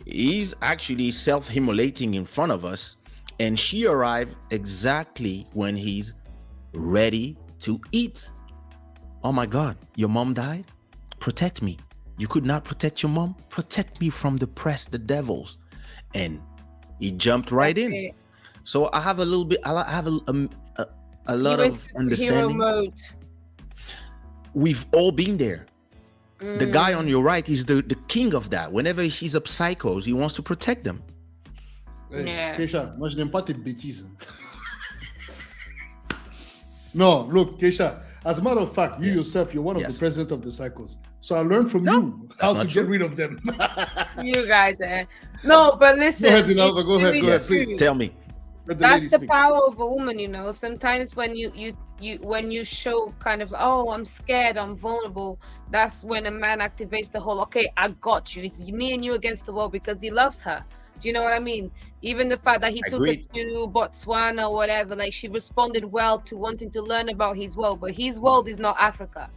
he's actually self-immolating in front of us, and she arrived exactly when he's ready to eat. Oh my God, your mom died? Protect me. You could not protect your mom? Protect me from the press, the devils. And he jumped right in. So I have a little bit, I have a lot of understanding. Hero mode. We've all been there. The guy on your right is the king of that. Whenever he sees a psychos, he wants to protect them. Hey, Keisha, moi je n'aime pas tes bêtises. No, look, Keisha, as a matter of fact, you yourself, you're one of the president of the psychos. So I learned from you how to get rid of them. You guys, no, but listen. Go ahead, Dinalva, go ahead, please. Tell me. That's the power of a woman, Sometimes when you show kind of, oh, I'm scared, I'm vulnerable, that's when a man activates the whole, okay, I got you. It's me and you against the world, because he loves her. Do you know what I mean? Even the fact that he took her to Botswana or whatever, like, she responded well to wanting to learn about his world, but his world is not Africa.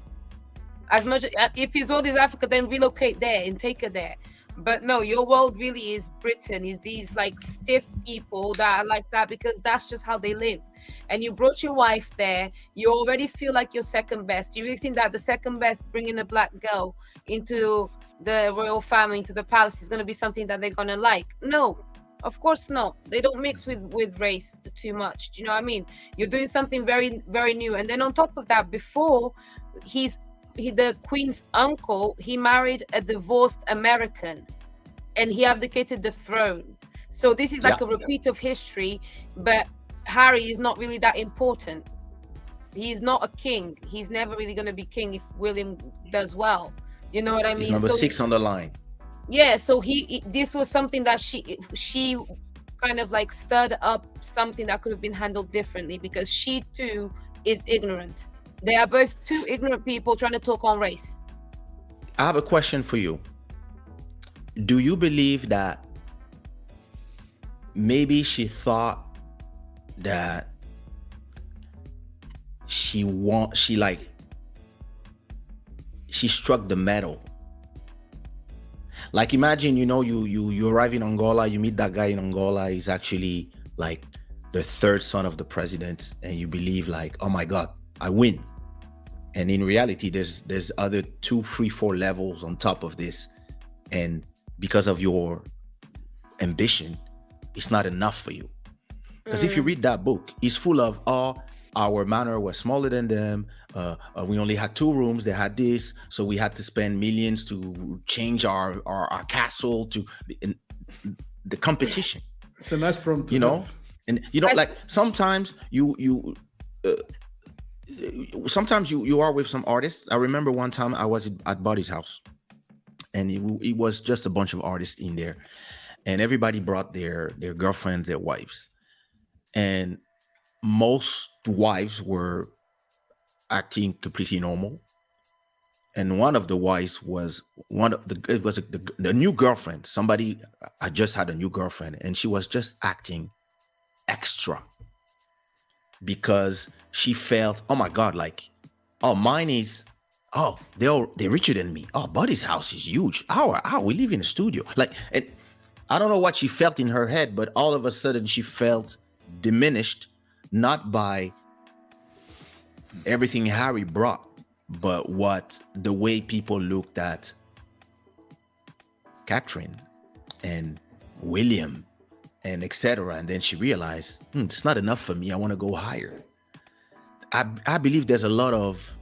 As much, if his world is Africa, then relocate there and take her there. But no, your world really is Britain, is these like stiff people that are like that, because that's just how they live. And you brought your wife there, you already feel like you're second best. Do you really think that the second best, bringing a black girl into the royal family, into the palace, is going to be something that they're going to like? No, of course not. They don't mix with race too much. Do you know what I mean? You're doing something very, very new. And then on top of that, before the Queen's uncle, he married a divorced American and he abdicated the throne. So this is like a repeat of history, but Harry is not really that important. He's not a king. He's never really going to be king if William does well. You know what I mean? He's number 6 on the line. Yeah, so this was something that she kind of like stirred up something that could have been handled differently, because she too is ignorant. They are both two ignorant people trying to talk on race. I have a question for you. Do you believe that maybe she thought that she struck the metal? Like, imagine, you arrive in Angola, you meet that guy in Angola, he's actually like the third son of the president, and you believe like, oh my God, I win. And in reality, there's other 2, 3, 4 levels on top of this. And because of your ambition, it's not enough for you. Because if you read that book, it's full of, our manor was smaller than them. We only had 2 rooms. They had this. So we had to spend millions to change our castle to the competition. It's a nice problem to have. And like sometimes sometimes you are with some artists. I remember one time I was at Boddhi's house, and it was just a bunch of artists in there, and everybody brought their girlfriends, their wives, and most wives were acting completely normal, and one of the wives was the new girlfriend. Somebody I just had a new girlfriend, and she was just acting extra because she felt, oh my God, like, oh, mine is, oh, they're richer than me. Oh, Boddhi's house is huge. We live in a studio. Like, and I don't know what she felt in her head, but all of a sudden she felt diminished, not by everything Harry brought, but the way people looked at Catherine and William and etc. And then she realized, it's not enough for me. I want to go higher. I believe there's a lot of.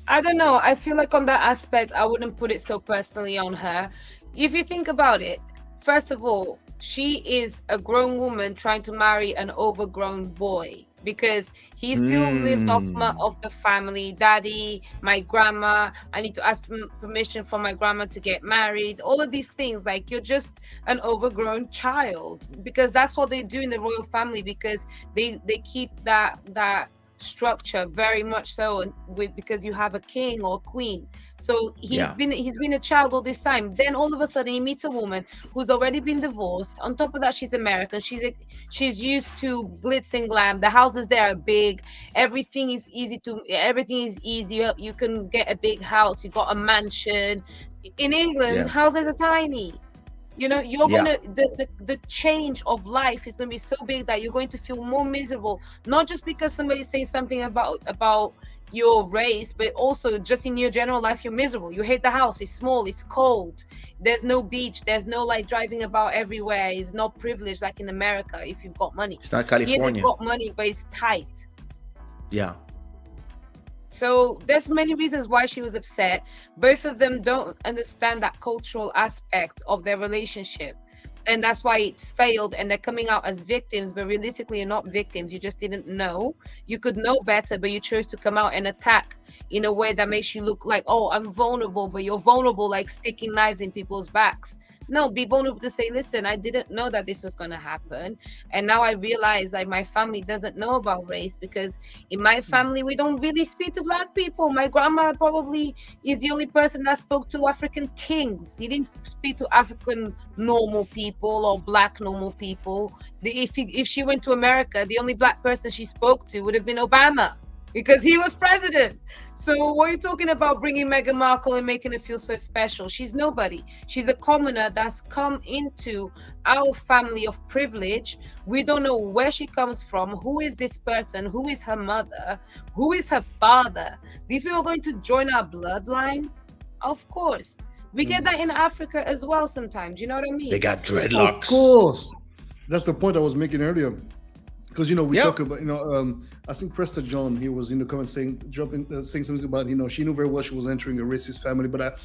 I don't know. I feel like on that aspect, I wouldn't put it so personally on her. If you think about it, first of all, she is a grown woman trying to marry an overgrown boy because he still lived off of the family. Daddy, my grandma, I need to ask permission from my grandma to get married. All of these things, like you're just an overgrown child, because that's what they do in the royal family, because they keep that structure very much so with, because you have a king or queen. So he's been a child all this time. Then all of a sudden he meets a woman who's already been divorced. On top of that, she's American. She's used to glitz and glam. The houses there are big. Everything is easy. You can get a big house. You got a mansion. In England, houses are tiny. You know, you're gonna the change of life is gonna be so big that you're going to feel more miserable, not just because somebody's saying something about your race, but also just in your general life, you're miserable. You hate the house, it's small, it's cold, there's no beach, there's no like driving about everywhere, it's not privileged like in America if you've got money. It's not California. Here they've got money, but it's tight. Yeah. So there's many reasons why she was upset. Both of them don't understand that cultural aspect of their relationship, and that's why it's failed, and they're coming out as victims, but realistically you're not victims. You just didn't know. You could know better, but you chose to come out and attack in a way that makes you look like, oh, I'm vulnerable, but you're vulnerable like sticking knives in people's backs. No, be vulnerable to say, listen, I didn't know that this was going to happen. And now I realize like my family doesn't know about race, because in my family, we don't really speak to Black people. My grandma probably is the only person that spoke to African kings. He didn't speak to African normal people or Black normal people. If she went to America, the only Black person she spoke to would have been Obama, because he was president. So what are you talking about bringing Meghan Markle and making her feel so special? She's nobody. She's a commoner that's come into our family of privilege. We don't know where she comes from. Who is this person? Who is her mother? Who is her father? These people are going to join our bloodline? Of course. We get that in Africa as well sometimes. You know what I mean? They got dreadlocks. Of course. That's the point I was making earlier. Because, you know, we talk about, you know, I think Prester John, he was in the comments saying something about, you know, she knew very well she was entering a racist family. But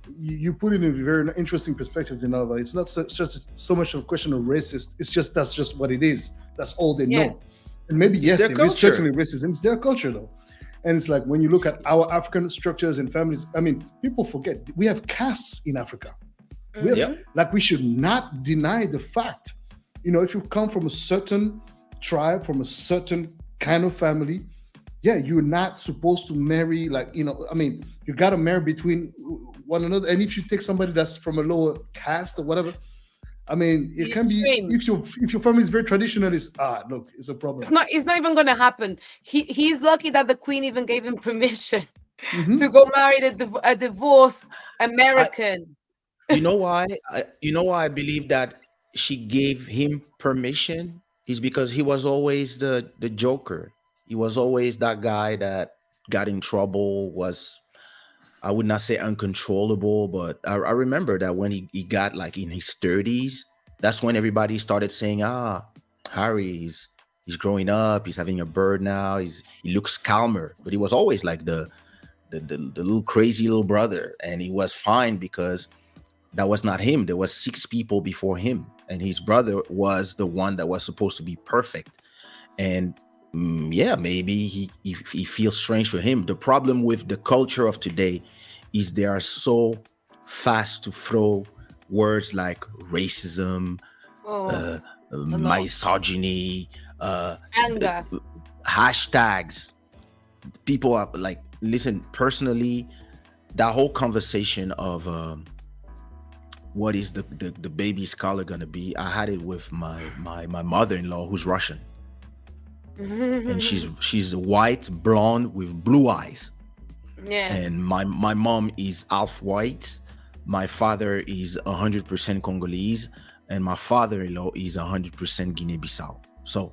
you put it in a very interesting perspective, Dinalva. It's not so much a question of racist. It's just, that's just what it is. That's all they know. And maybe, yes, there is certainly racism. It's their culture, though. And it's like, when you look at our African structures and families, I mean, people forget, we have castes in Africa. Like, we should not deny the fact. You know, if you come from a certain tribe, from a certain kind of family, you're not supposed to marry, like, you know, I mean, you got to marry between one another. And if you take somebody that's from a lower caste or whatever, I mean, it can be, if your family is very traditionalist, look, it's a problem. It's not even going to happen. He's lucky that the Queen even gave him permission to go marry a divorced American. You know why? I believe that she gave him permission is because he was always the joker. He was always that guy that got in trouble, was, I would not say uncontrollable, but I remember that when he got like in his 30s, that's when everybody started saying, Harry, he's growing up, he's having a bird now, he looks calmer. But he was always like the little crazy little brother, and he was fine because that was not him. There was 6 people before him, and his brother was the one that was supposed to be perfect. And maybe he feels strange for him. The problem with the culture of today is they are so fast to throw words like racism, misogyny, anger, hashtags. People are like, listen, personally, that whole conversation of what is the baby's color gonna be, I had it with my mother-in-law, who's Russian. And she's white, blonde with blue eyes. And my mom is half white, my father is 100% Congolese, and my father-in-law is 100% Guinea-Bissau. So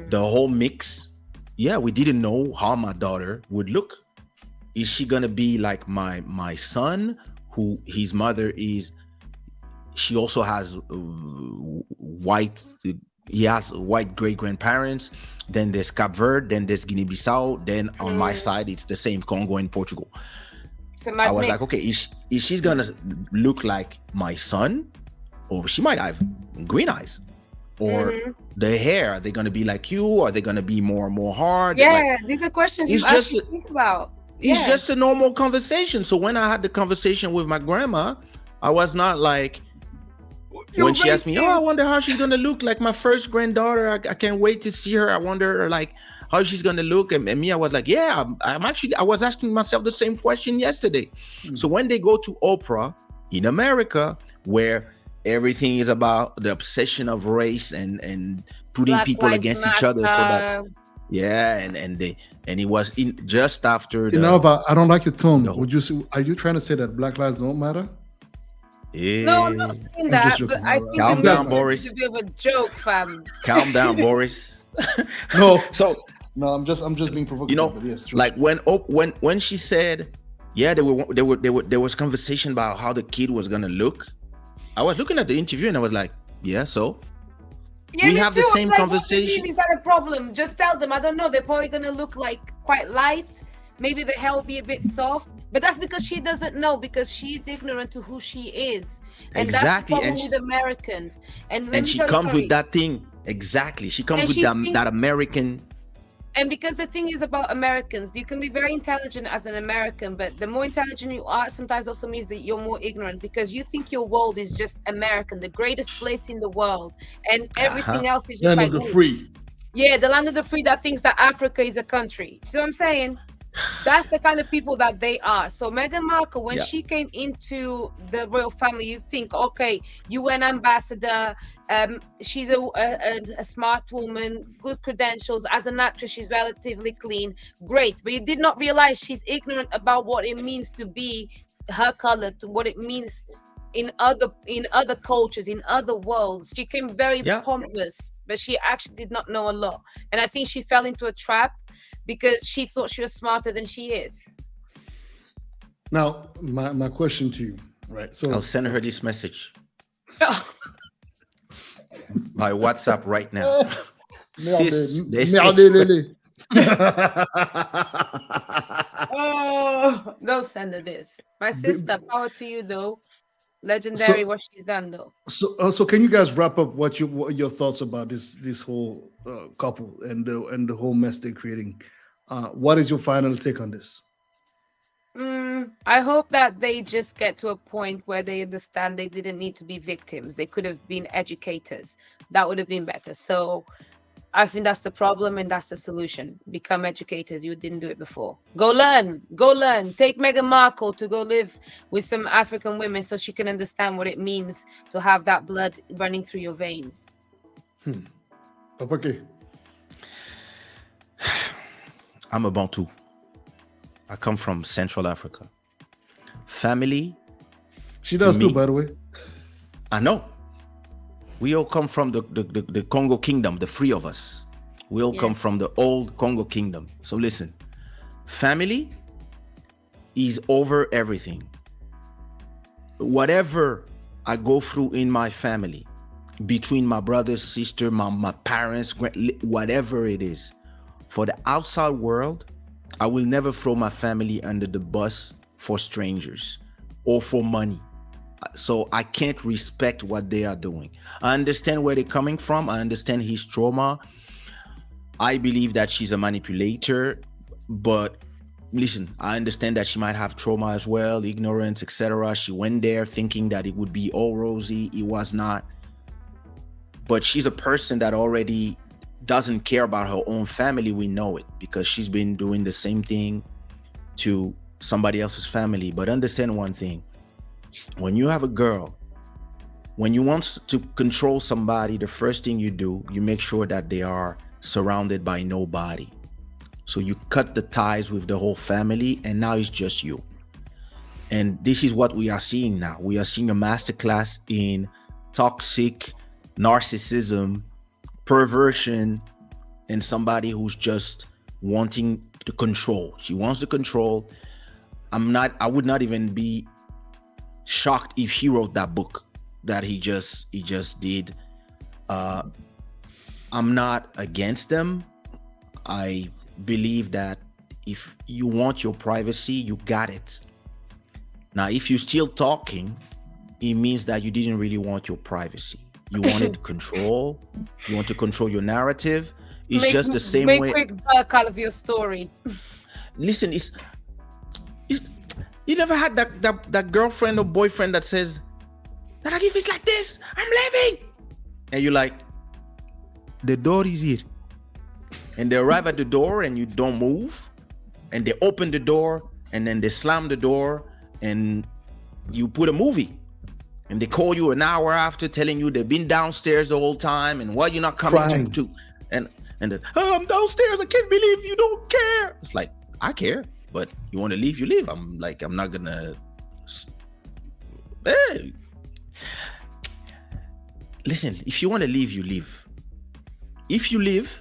the whole mix, we didn't know how my daughter would look. Is she gonna be like my son, who his mother is, she also has white he has white great grandparents. Then there's Cape Verde, then there's Guinea-Bissau. Then on my side, it's the same, Congo and Portugal. So I was like, okay, is she gonna look like my son, or she might have green eyes, or the hair? Are they gonna be like you? Or are they gonna be more hard? Yeah, like, these are questions you actually think about. It's just a normal conversation. So when I had the conversation with my grandma, I was not like, when she asked me, I wonder how she's gonna look like my first granddaughter. I can't wait to see her. I wonder like how she's gonna look. And me, I was like, yeah, I was asking myself the same question yesterday. So when they go to Oprah in America, where everything is about the obsession of race and putting Black people Lives against each other, so that and it was just after Dinalva, I don't like your tone. Are you trying to say that Black lives don't matter? No, I'm not saying that, but I think calm down, Boris. It's a bit of a joke, fam. Calm down, Boris. No, so I'm just being provocative. You know, but yes, like when she said, yeah, there was conversation about how the kid was gonna look. I was looking at the interview and I was like, yeah, so yeah, we have the same conversation. Is that a problem? Just tell them. I don't know. They're probably gonna look like quite light. Maybe the hair will be a bit soft, but that's because she doesn't know, because she's ignorant to who she is. And exactly. That's the problem with Americans. And she comes with that thing. Exactly. She comes with that American. And because the thing is about Americans, you can be very intelligent as an American, but the more intelligent you are, sometimes also means that you're more ignorant, because you think your world is just American, the greatest place in the world, and everything else is just land of the free. Yeah, the land of the free that thinks that Africa is a country. See what I'm saying? That's the kind of people that they are. So Meghan Markle, when she came into the royal family, you think, okay, UN ambassador, she's a smart woman, good credentials. As an actress, she's relatively clean, great. But you did not realize she's ignorant about what it means to be her color, to what it means in other cultures, in other worlds. She came very pompous, but she actually did not know a lot. And I think she fell into a trap because she thought she was smarter than she is. Now, my question to you, right? So I'll send her this message by WhatsApp right now. Oh, don't send her this. My sister, power to you though. Legendary what she's done though. So can you guys wrap up what your thoughts about this whole couple and the whole mess they're creating? What is your final take on this? I hope that they just get to a point where they understand they didn't need to be victims. They could have been educators. That would have been better. So I think that's the problem and that's the solution. Become educators. You didn't do it before. Go learn. Take Meghan Markle to go live with some African women so she can understand what it means to have that blood running through your veins. Okay. I'm a Bantu. I come from Central Africa. Family. She does too, by the way. I know. We all come from the Congo Kingdom, the three of us. We all come from the old Congo Kingdom. So listen, family is over everything. Whatever I go through in my family, between my brothers, sister, my parents, whatever it is, for the outside world, I will never throw my family under the bus for strangers or for money. So I can't respect what they are doing. I understand where they're coming from. I understand his trauma. I believe that she's a manipulator, but listen, I understand that she might have trauma as well, ignorance, etc. She went there thinking that it would be all rosy. It was not. But she's a person that already doesn't care about her own family. We know it because she's been doing the same thing to somebody else's family. But understand one thing. When you have a girl, when you want to control somebody, the first thing you do, you make sure that they are surrounded by nobody. So you cut the ties with the whole family, and now it's just you. And this is what we are seeing now. We are seeing a masterclass in toxic narcissism, perversion, and somebody who's just wanting to control. She wants to control. I would not even be shocked if he wrote that book that he just did I'm not against them. I believe that if you want your privacy, you got it. Now, if you're still talking, it means that you didn't really want your privacy. You wanted control. You want to control your narrative. It's just the same way. Make quick buck out of your story. Listen, it's you never had that girlfriend or boyfriend that says that if it's like this, I'm leaving, and you're like, the door is here, and they arrive at the door and you don't move, and they open the door and then they slam the door and you put a movie, and they call you an hour after telling you they've been downstairs the whole time and why you're not coming to and then, oh, I'm downstairs, I can't believe you don't care. It's like, I care, but you want to leave, you leave. I'm not gonna. Hey. Listen, if you want to leave, you leave. If you leave,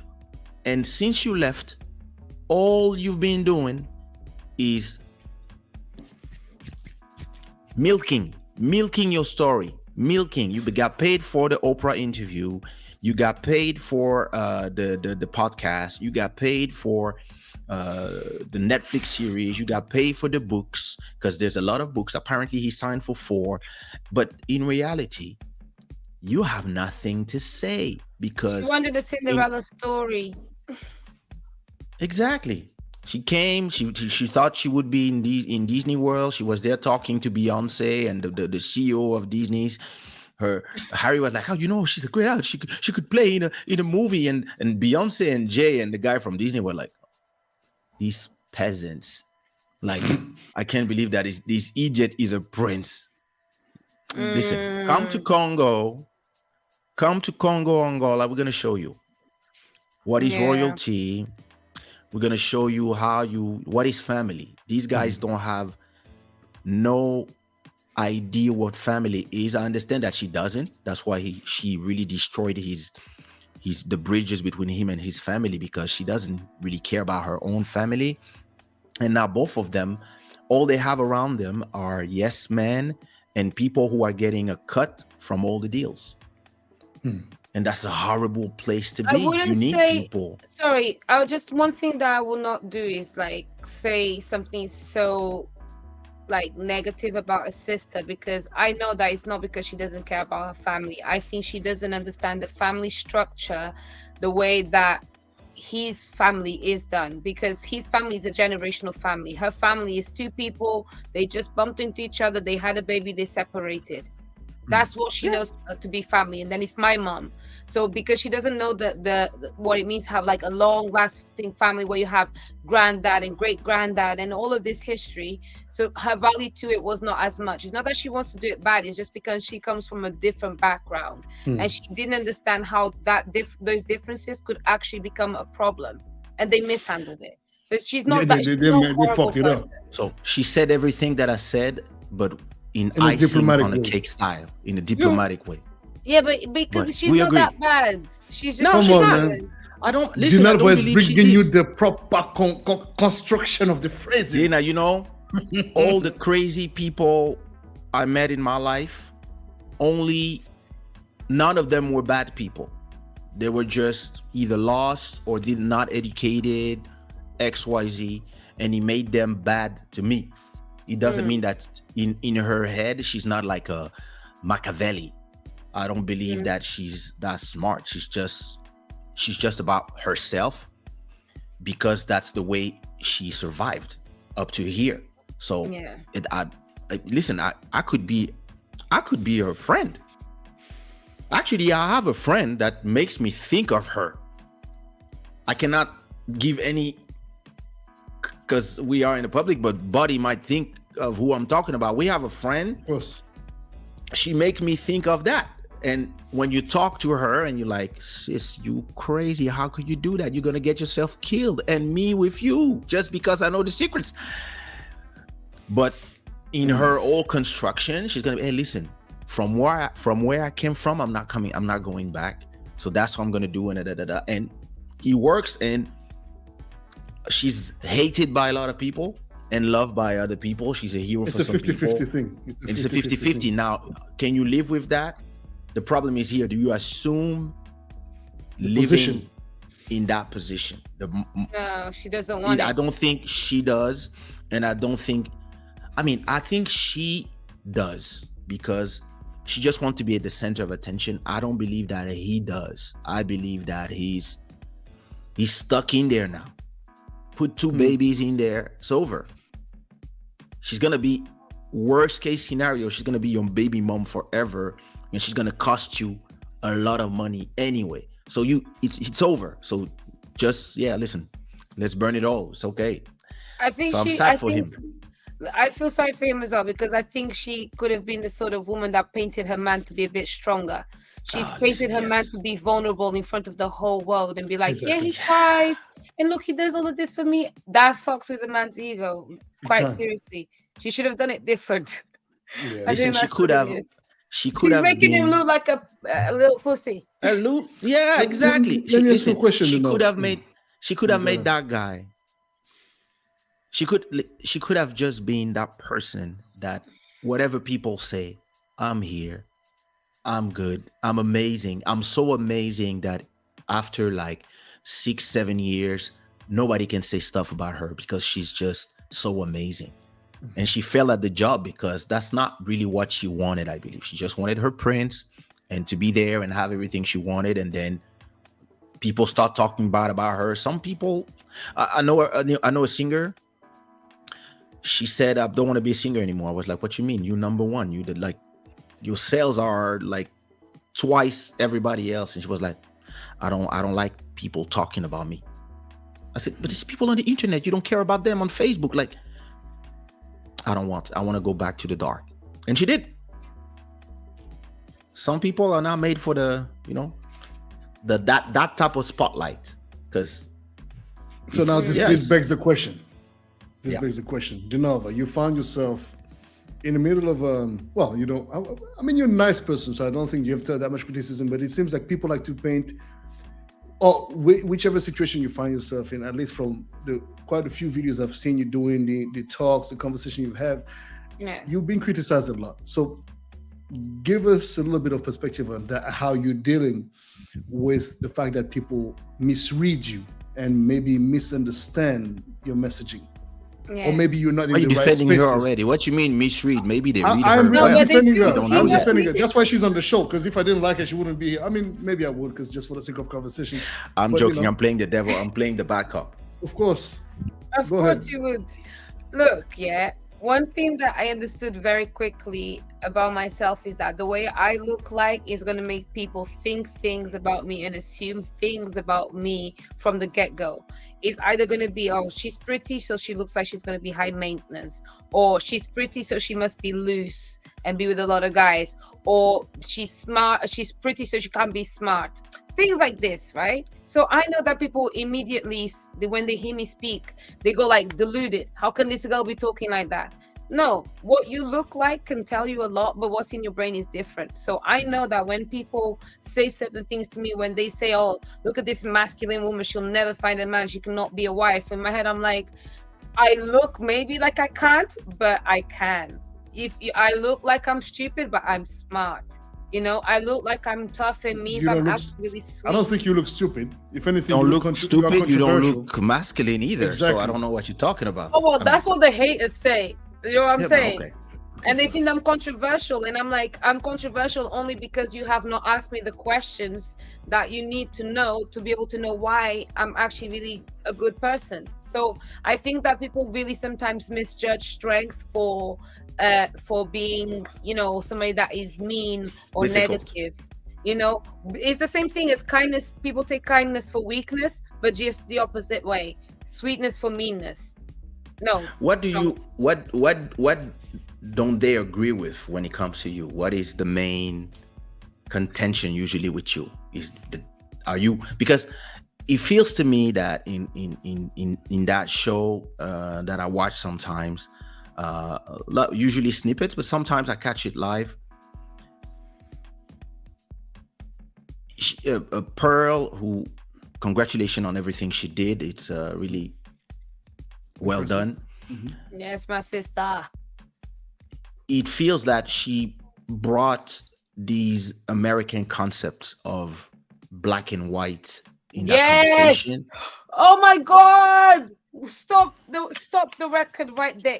and since you left, all you've been doing is milking your story. You got paid for the Oprah interview. You got paid for the podcast. You got paid for the Netflix series. You got paid for the books, because there's a lot of books. Apparently he signed for 4, but in reality you have nothing to say because you wanted a Cinderella story. Exactly. She came, she thought she would be in Disney World. She was there talking to Beyonce and the CEO of Disney's. Harry was like, oh, she's a great actress. She could play in a movie. And Beyonce and Jay and the guy from Disney were like, these peasants. Like, I can't believe that this idiot is a prince. Listen, come to Congo, Angola. We're gonna show you what is royalty. We're gonna show you what is family. These guys don't have no idea what family is. I understand that she doesn't. That's why she really destroyed the bridges between him and his family, because she doesn't really care about her own family. And now both of them, all they have around them are yes men and people who are getting a cut from all the deals. And that's a horrible place to be. You need people. Sorry, one thing that I will not do is like say something so like negative about a sister, because I know that it's not because she doesn't care about her family. I think she doesn't understand the family structure the way that his family is done, because his family is a generational family. Her family is 2 people, they just bumped into each other, they had a baby, they separated. That's what she knows to be family. And then it's my mom. So because she doesn't know the what it means to have like a long lasting family where you have granddad and great granddad and all of this history, so her value to it was not as much. It's not that she wants to do it bad, it's just because she comes from a different background and she didn't understand how those differences could actually become a problem, and they mishandled it. So she's not they fucked it up. So she said everything that I said, but in icing on a cake style, in a diplomatic way. Yeah, but because she's not that bad. She's just she's not. Man. I don't listen. Dinalva is bringing you the proper construction of the phrases. Dina, all the crazy people I met in my life, none of them were bad people. They were just either lost or not educated, XYZ, and he made them bad to me. It doesn't mean that in her head she's not like a Machiavelli. I don't believe that she's that smart. She's just about herself, because that's the way she survived up to here. So listen, I could be her friend. Actually, I have a friend that makes me think of her. I cannot give any, because we are in the public, but Boddhi might think of who I'm talking about. We have a friend. Of course. She makes me think of that. And when you talk to her and you're like, sis, you crazy, how could you do that? You're gonna get yourself killed, and me with you, just because I know the secrets. But in her old construction, she's gonna be, hey, listen, from where I came from, I'm not going back. So that's what I'm gonna do, and it works. And she's hated by a lot of people and loved by other people. She's a hero for some people. It's a 50-50 thing. It's a 50-50. Now, can you live with that? The problem is here. Do you assume living in that position. No, she doesn't want it. I don't think she does, and I don't think. I think she does because she just wants to be at the center of attention. I don't believe that he does. I believe that he's stuck in there now. Put two babies in there, it's over. She's gonna be, worst case scenario, she's gonna be your baby mom forever, and she's gonna cost you a lot of money anyway. So it's over. So just listen, let's burn it all. It's okay. I think so I'm sad for him. I feel sorry for him as well, because I think she could have been the sort of woman that painted her man to be a bit stronger. She's painted her man to be vulnerable in front of the whole world and be like, yeah, he cries, and look, he does all of this for me. That fucks with the man's ego. Quite seriously, she should have done it different. Yeah. Listen, she could have. She's making him look like a little pussy. Yeah, exactly. Let me ask you a question. She could have made. She could have made that guy. She could have just been that person that whatever people say, I'm here, I'm good, I'm amazing, I'm so amazing that after like 6-7 years, nobody can say stuff about her because she's just so amazing. And she failed at the job because that's not really what she wanted, I believe. She just wanted her prince and to be there and have everything she wanted. And then people start talking bad about her. Some people, I know a singer. She said, I don't want to be a singer anymore. I was like, what you mean? You number one. You did like, your sales are like twice everybody else. And she was like, I don't like people talking about me. I said, but it's people on the internet. You don't care about them on Facebook. Like, I want to go back to the dark. And she did. Some people are not made for the, that type of spotlight. Because so now this begs the question. This begs the question. Dinalva, you found yourself in the middle of you're a nice person, so I don't think you have that much criticism, but it seems like people like to paint, or whichever situation you find yourself in, at least from the quite a few videos I've seen you doing, the talks, the conversation you have, you've been criticized a lot. So give us a little bit of perspective on that, how you're dealing with the fact that people misread you and maybe misunderstand your messaging. Yes. Or maybe you're not in the right spaces. Are you defending her already? What you mean misread? Maybe they read her. I'm defending her. I'm defending her. That's why she's on the show, because if I didn't like her, she wouldn't be here. I mean, maybe I would, because just for the sake of conversation. I'm joking. I'm playing the devil. I'm playing the bad cop. Of course. Of course you would. Look, one thing that I understood very quickly about myself is that the way I look like is going to make people think things about me and assume things about me from the get-go. It's either going to be, oh, she's pretty, so she looks like she's going to be high maintenance, or she's pretty, so she must be loose and be with a lot of guys, or she's smart, she's pretty, so she can't be smart. Things like this, right? So I know that people immediately, when they hear me speak, they go like, deluded. How can this girl be talking like that? No, what you look like can tell you a lot, but what's in your brain is different. So I know that when people say certain things to me, when they say, oh, look at this masculine woman, she'll never find a man, she cannot be a wife. In my head, I'm like, I look maybe like I can't, but I can. I look like I'm stupid, but I'm smart. I look like I'm tough and mean, but I'm actually really sweet. I don't think you look stupid. If anything, you don't look stupid, you don't look masculine either. Exactly. So I don't know what you're talking about. Oh, well, that's what the haters say. You know what I'm saying? Okay. And they think I'm controversial, and I'm like, I'm controversial only because you have not asked me the questions that you need to know to be able to know why I'm actually really a good person. So I think that people really sometimes misjudge strength for being, somebody that is mean or negative. It's the same thing as kindness. People take kindness for weakness, but just the opposite way. Sweetness for meanness. No. What don't they agree with when it comes to you? What is the main contention usually with you? Because it feels to me that in that show that I watch sometimes, usually snippets, but sometimes I catch it live. Pearl, who, congratulations on everything she did. It's really well done. Mm-hmm. Yes, my sister. It feels that she brought these American concepts of black and white in that Yes. conversation. Oh my God! Stop the record right there.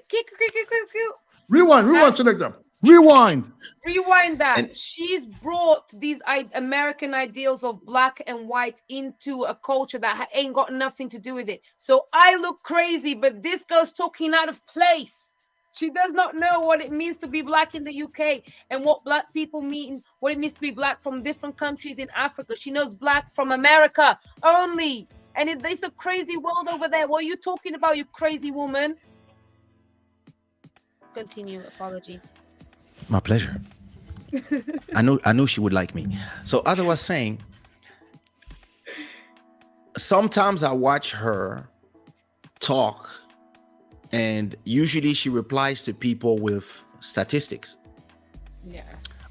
Rewind, selector. Rewind. Rewind that. And- She's brought these American ideals of black and white into a culture that ain't got nothing to do with it. So I look crazy, but this girl's talking out of place. She does not know what it means to be black in the UK and what black people mean, what it means to be black from different countries in Africa. She knows black from America only. And it's a crazy world over there. What are you talking about, you crazy woman? Continue. Apologies. My pleasure. I knew she would like me. So as I was saying, sometimes I watch her talk, and usually she replies to people with statistics. Yes.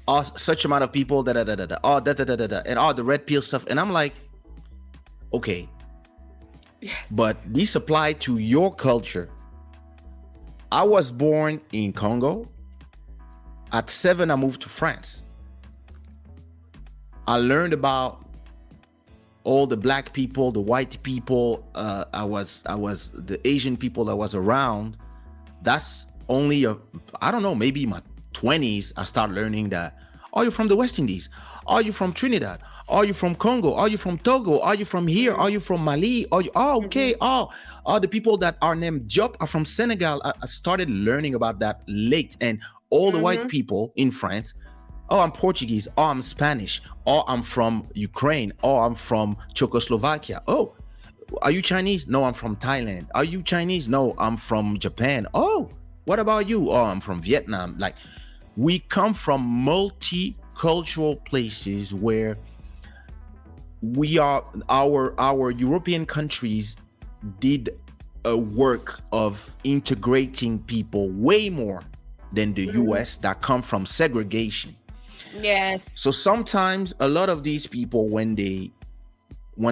Oh, such amount of people, and all the red pill stuff. And I'm like, okay, Yes. but these apply to your culture. I was born in Congo. At 7, I moved to France. I learned about all the black people, the white people. I was the Asian people that was around. That's only I don't know, maybe my 20s. I start learning that. Are you from the West Indies? Are you from Trinidad? Are you from Congo? Are you from Togo? Are you from here? Are you from Mali? Okay. The people that are named Diop are from Senegal. I started learning about that late, and all the white people in France. Oh, I'm Portuguese. Oh, I'm Spanish. Oh, I'm from Ukraine. Oh, I'm from Czechoslovakia. Oh, are you Chinese? No, I'm from Thailand. Are you Chinese? No, I'm from Japan. Oh, what about you? Oh, I'm from Vietnam. Like, we come from multicultural places where we are, our European countries did a work of integrating people way more than the US that come from segregation. Yes. So sometimes a lot of these people, when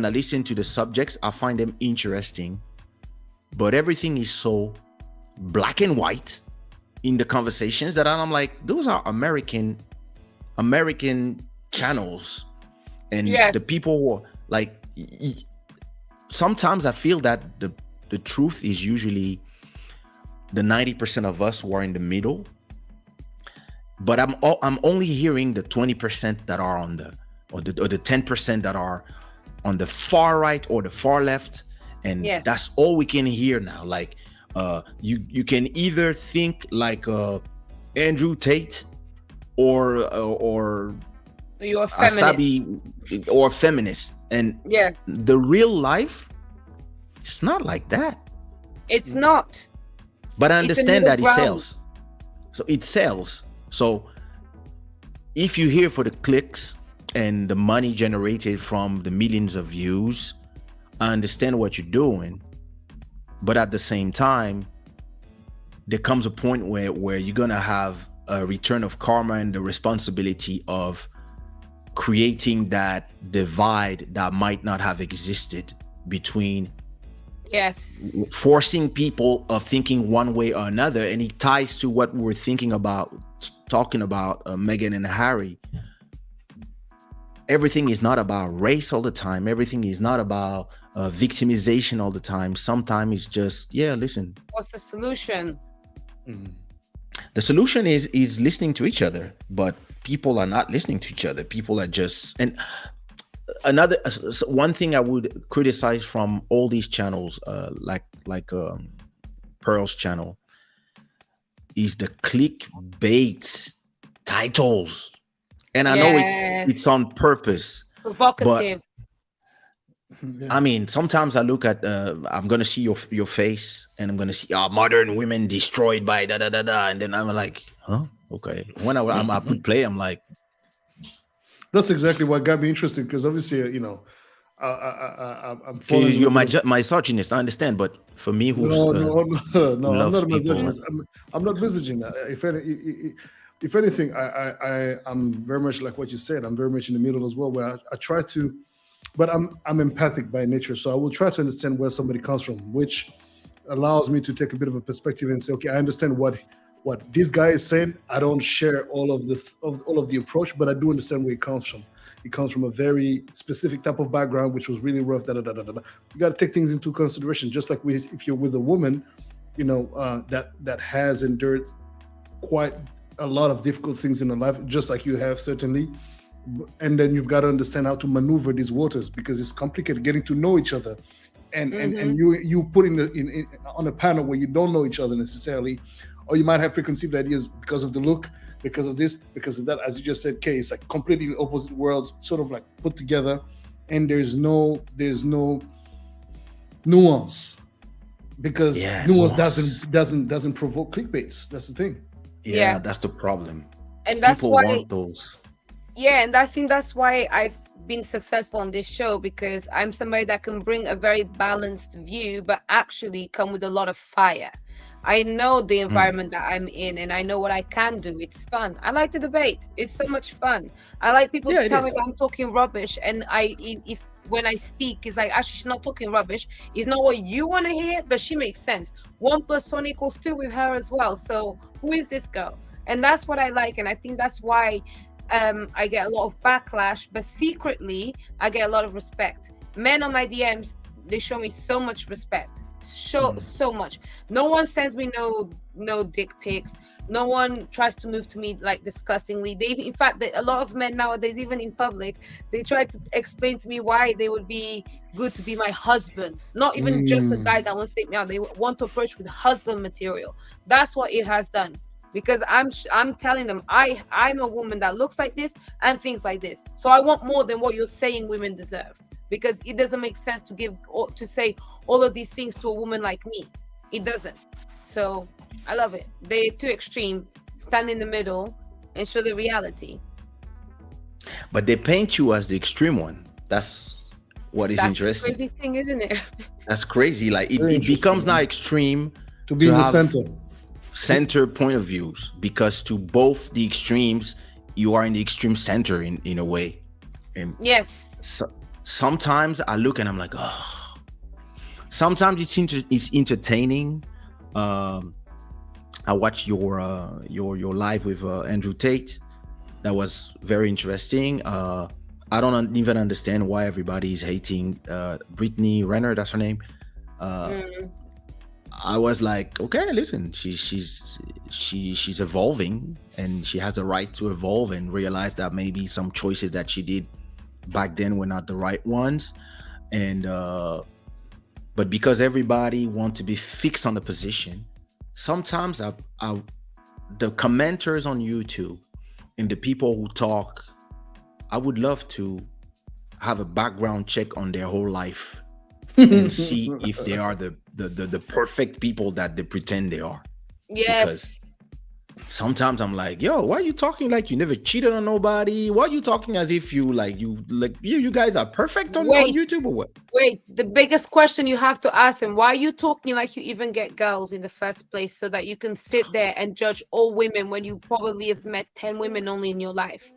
I listen to the subjects, I find them interesting, but everything is so black and white in the conversations that I'm like, those are American channels. And Yes. the people who are like, sometimes I feel that the truth is usually the 90% of us who are in the middle, but I'm only hearing the 20% that are on the 10% that are on the far right or the far left, and Yes. that's all we can hear now. Like, you can either think like Andrew Tate or You're a feminist. Asabi or feminist, and Yeah. the real life, it's not like that. It's not. But I It's a understand middle that it ground. sells. So it sells. So if you're here for the clicks and the money generated from the millions of views, I understand what you're doing. But at the same time, there comes a point where you're gonna have a return of karma and the responsibility of creating that divide that might not have existed between, Yes. forcing people of thinking one way or another. And it ties to what we were talking about Meghan and Harry. Everything is not about race all the time. Everything is not about victimization all the time. Sometimes it's just, listen. What's the solution? The solution is listening to each other, but people are not listening to each other. People are just, and one thing I would criticize from all these channels, like Pearl's channel, is the clickbait titles. And I know it's on purpose, Provocative. I mean, sometimes I look at, I'm going to see your face, and I'm going to see modern women destroyed by da da da da. And then I'm like, huh? Okay. When I put play, I'm like. That's exactly what got me interested, because obviously, I'm following. You're misogynist, I understand. But for me, who's. No, I'm not a misogynist. People, I'm not misogynist. If anything, I'm very much like what you said. I'm very much in the middle as well, where I try to. But I'm empathic by nature, so I will try to understand where somebody comes from, which allows me to take a bit of a perspective and say, okay, I understand what this guy is saying. I don't share all of the approach, but I do understand where he comes from. He comes from a very specific type of background, which was really rough. Da, da, da, da, da. You got to take things into consideration. Just like if you're with a woman, that has endured quite a lot of difficult things in her life, just like you have, certainly. And then you've got to understand how to maneuver these waters, because it's complicated getting to know each other. And you put in on a panel where you don't know each other necessarily, or you might have preconceived ideas because of the look, because of this, because of that. As you just said, Kay, it's like completely opposite worlds, sort of like put together, and there's no nuance, because nuance doesn't provoke clickbaits. That's the thing. Yeah, that's the problem. And that's people why want those. Yeah, and I think that's why I've been successful on this show, because I'm somebody that can bring a very balanced view, but actually come with a lot of fire. I know the environment that I'm in, and I know what I can do. It's fun. I like to debate. It's so much fun. I like people to tell me that I'm talking rubbish, and if when I speak, it's like, actually, she's not talking rubbish. It's not what you want to hear, but she makes sense. 1 + 1 = 2 with her as well. So who is this girl? And that's what I like, and I think that's why I get a lot of backlash, but secretly I get a lot of respect. Men on my DMs, they show me so much respect. So much. No one sends me no dick pics. No one tries to move to me like disgustingly. In fact, a lot of men nowadays, even in public, they try to explain to me why they would be good to be my husband. Not even just a guy that wants to take me out. They want to approach with husband material. That's what it has done. Because I'm telling them I'm a woman that looks like this and thinks like this. So I want more than what you're saying women deserve. Because it doesn't make sense to say all of these things to a woman like me. It doesn't. So I love it. They're too extreme. Stand in the middle and show the reality. But they paint you as the extreme one. That's what is interesting. That's the crazy thing, isn't it? That's crazy. Like it becomes now extreme to be in the center point of views, because to both the extremes, you are in the extreme center in a way. And yes. Sometimes I look and I'm like, oh. Sometimes it's entertaining. I watched your live with Andrew Tate. That was very interesting. I don't even understand why everybody is hating Brittany Renner. That's her name. I was like, okay, listen, she's evolving, and she has the right to evolve and realize that maybe some choices that she did back then were not the right ones. And but because everybody wants to be fixed on the position, sometimes the commenters on YouTube and the people who talk, I would love to have a background check on their whole life and see if they are the perfect people that they pretend they are. Yes. Because sometimes I'm like, yo, why are you talking like you never cheated on nobody? Why are you talking as if you guys are perfect on YouTube or what? Wait, the biggest question you have to ask them, why are you talking like you even get girls in the first place, so that you can sit there and judge all women when you probably have met 10 women only in your life?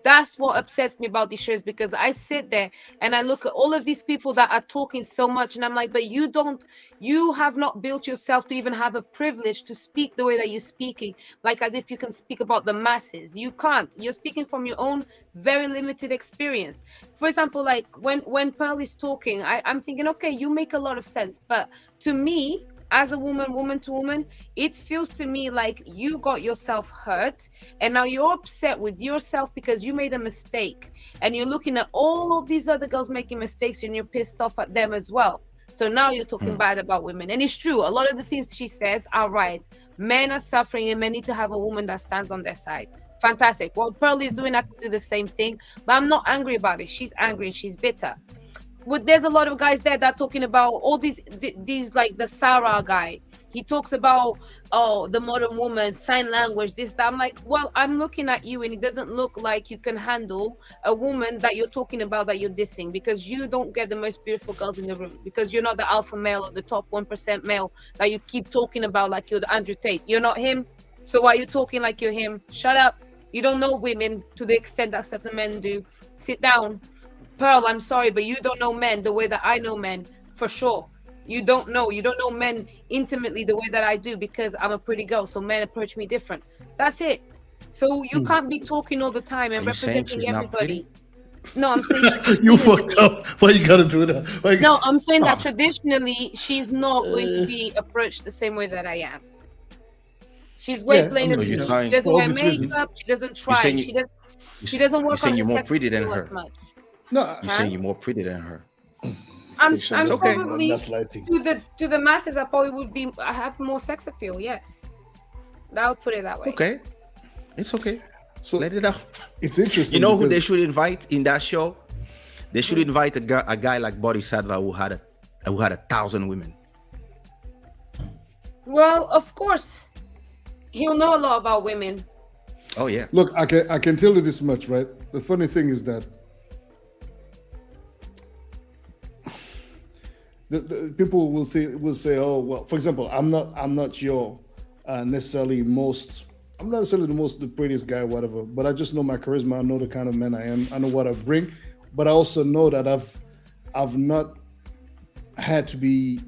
That's what upsets me about these shows, because I sit there and I look at all of these people that are talking so much, and I'm like, but you have not built yourself to even have a privilege to speak the way that you're speaking, like as if you can speak about the masses. You can't. You're speaking from your own very limited experience. For example, like when Pearl is talking, I'm thinking, okay, you make a lot of sense, but to me, as a woman to woman, it feels to me like you got yourself hurt, and now you're upset with yourself because you made a mistake, and you're looking at all of these other girls making mistakes, and you're pissed off at them as well. So now you're talking bad about women. And it's true, a lot of the things she says are right. Men are suffering, and men need to have a woman that stands on their side. Fantastic. What Pearl is doing, I could do the same thing, but I'm not angry about it. She's angry and she's bitter. There's a lot of guys there that are talking about all these like the Sarah guy. He talks about, the modern woman, sign language, this, that. I'm like, well, I'm looking at you and it doesn't look like you can handle a woman that you're talking about, that you're dissing, because you don't get the most beautiful girls in the room, because you're not the alpha male or the top 1% male that you keep talking about like you're the Andrew Tate. You're not him. So why are you talking like you're him? Shut up. You don't know women to the extent that certain men do. Sit down. Pearl, I'm sorry, but you don't know men the way that I know men, for sure. You don't know men intimately the way that I do, because I'm a pretty girl, so men approach me different. That's it. So you can't be talking all the time and representing everybody. No, I'm saying You fucked up. Why you gotta do that? No, I'm saying that traditionally she's not going to be approached the same way that I am. She's way plainer. She doesn't wear makeup. She doesn't try. She doesn't work on you're more sex pretty than appeal her. as much. No, you're saying you're more pretty than her. I'm probably to the masses. I probably would be. I have more sex appeal. Yes, I would put it that way. Okay, it's okay. So let it out. It's interesting. You know who they should invite in that show? They should invite a guy like Boddhi Satva who had 1,000 women. Well, of course, he'll know a lot about women. Oh yeah. Look, I can tell you this much, right? The funny thing is that the people will say, oh well. For example, I'm not your necessarily most. I'm not necessarily the prettiest guy, whatever. But I just know my charisma. I know the kind of man I am. I know what I bring. But I also know that I've not had to be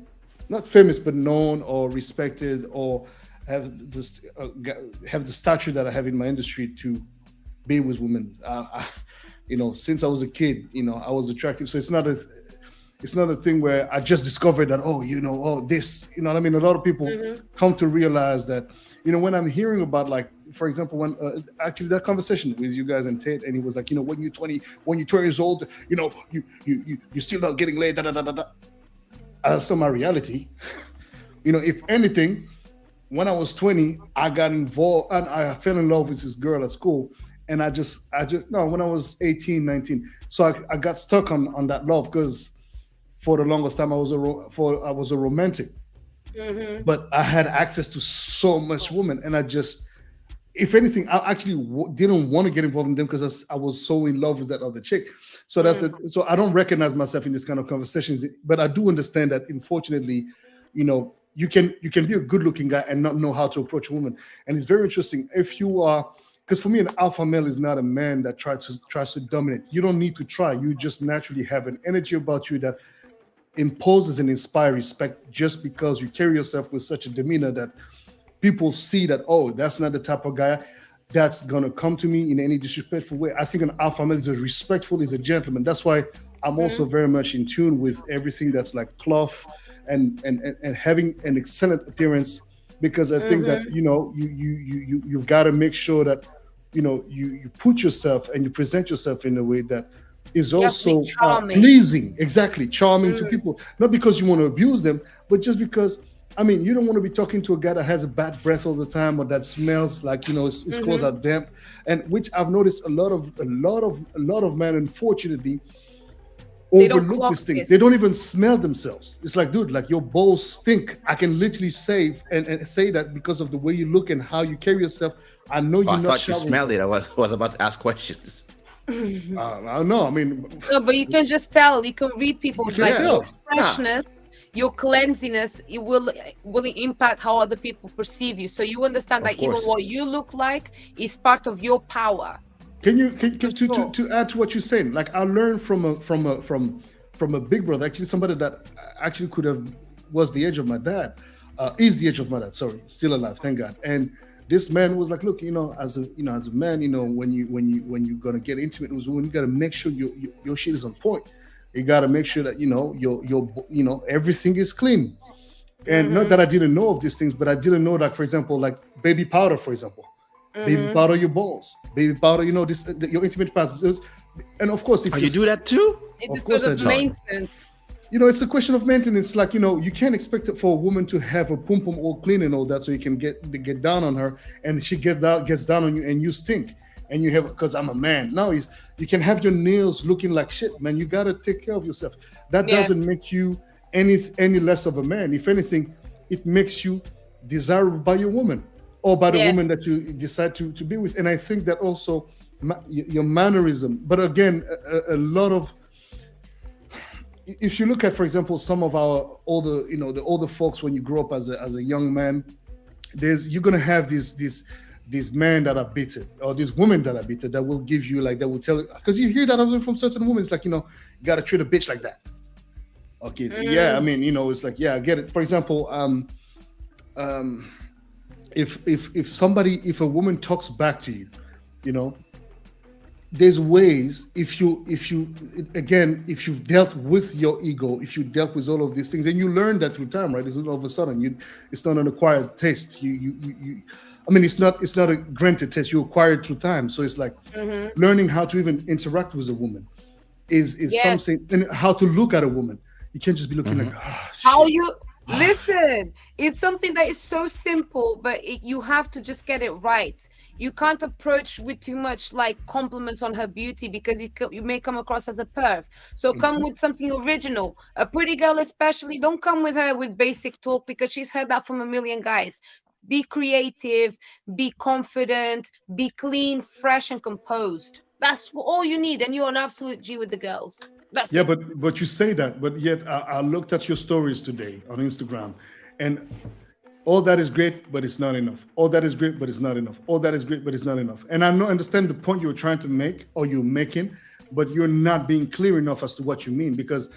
not famous, but known or respected or have the stature that I have in my industry to be with women. Since I was a kid, I was attractive. So it's not a thing where I just discovered that, this, you know what I mean? A lot of people come to realize that, when I'm hearing about, like, for example, when actually that conversation with you guys and Tate, and he was like, when you're 20 years old, you're still not getting laid, That's not my reality. If anything, when I was 20, I got involved and I fell in love with this girl at school. And when I was 18, 19. So I got stuck on that love because for the longest time I was a romantic. Mm-hmm. But I had access to so much women, and if anything, I actually didn't want to get involved in them because I was so in love with that other chick. So so I don't recognize myself in this kind of conversations, but I do understand that, unfortunately, you can be a good-looking guy and not know how to approach a woman. And it's very interesting if you are, because for me, an alpha male is not a man that tries to dominate. You don't need to try. You just naturally have an energy about you that imposes and inspires respect just because you carry yourself with such a demeanor that people see that, oh, that's not the type of guy that's going to come to me in any disrespectful way. I think an alpha male is respectful, is a gentleman. That's why I'm also very much in tune with everything that's like cloth and having an excellent appearance, because I think that, you've got to make sure that, you put yourself and you present yourself in a way that is also pleasing, charming to people, not because you want to abuse them, but just because, you don't want to be talking to a guy that has a bad breath all the time or that smells like, his clothes are damp, and which I've noticed a lot of men, unfortunately, overlook these things. They don't even smell themselves. It's like, dude, like your balls stink. I can literally say and say that because of the way you look and how you carry yourself. I know you're not. I thought you smelled it. I was about to ask questions. I don't know. No, but you can just tell. You can read people. Like your freshness, your cleanliness, it will impact how other people perceive you. So you understand that even what you look like is part of your power. Can to add to what you're saying? Like, I learned from a big brother, actually somebody that actually was the age of my dad, is the age of my dad. Sorry, still alive, thank God. And this man was like, look, as a man, when you're gonna get intimate with women, you gotta make sure your shit is on point. You gotta make sure that your everything is clean. And not that I didn't know of these things, but I didn't know that, for example, like baby powder, for example. Baby powder your balls, baby powder, your intimate parts. And of course, if you do that too, of course, it's maintenance. It's a question of maintenance. Like, you can't expect it for a woman to have a pum pum all clean and all that, so you can get down on her, and she gets down on you, and you stink, and you have, because I'm a man. Now you can have your nails looking like shit, man. You gotta take care of yourself. That doesn't make you any less of a man. If anything, it makes you desirable by your woman, or by the woman that you decide to be with. And I think that also your mannerism, but again, a lot of, if you look at, for example, some of our older, the older folks, when you grow up as a young man, you're gonna have these men that are bitter, or these women that are bitter, that will give you, like, that will tell, because you hear that from certain women. It's like, you gotta treat a bitch like that. Okay, it's like, I get it. For example, if a woman talks back to you, there's ways, if you again, if you've dealt with your ego, if you dealt with all of these things, and you learn that through time, right? It's not all of a sudden it's not an acquired taste. I mean, it's not a granted taste. You acquire it through time. So it's like learning how to even interact with a woman is something, and how to look at a woman. You can't just be looking like, how you listen. It's something that is so simple, but you have to just get it right. You can't approach with too much like compliments on her beauty, because you may come across as a perv. So come with something original. A pretty girl especially, don't come with her with basic talk, because she's heard that from a million guys. Be creative, be confident, be clean, fresh, and composed. That's all you need, and you're an absolute G with the girls. That's yeah, it. but you say that, but yet I looked at your stories today on Instagram, and all that is great, but it's not enough. All that is great, but it's not enough. All that is great, but it's not enough. And I understand the point you're trying to make, or you're making, but you're not being clear enough as to what you mean, because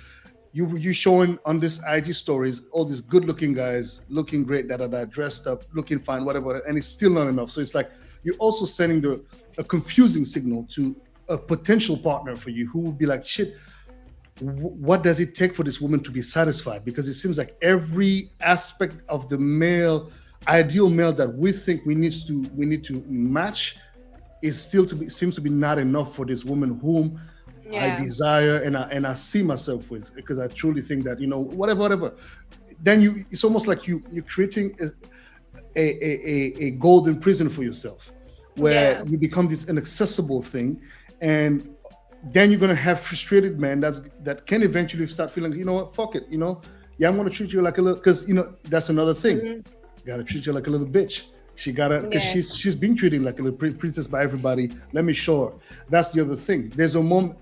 you showing on this IG stories all these good-looking guys looking great, dressed up, looking fine, whatever, and it's still not enough. So it's like you're also sending a confusing signal to a potential partner for you, who will be like, shit, what does it take for this woman to be satisfied? Because it seems like every aspect of the ideal male that we think we need to match seems to be not enough for this woman whom I desire and I see myself with, because I truly think that, whatever. Then it's almost like you're creating a golden prison for yourself, where you become this inaccessible thing, and then you're gonna have frustrated men that can eventually start feeling, you know what, fuck it, I'm gonna treat you like a little, because that's another thing. Gotta treat you like a little bitch. Because she's being treated like a little princess by everybody. Let me show her. That's the other thing. There's a moment,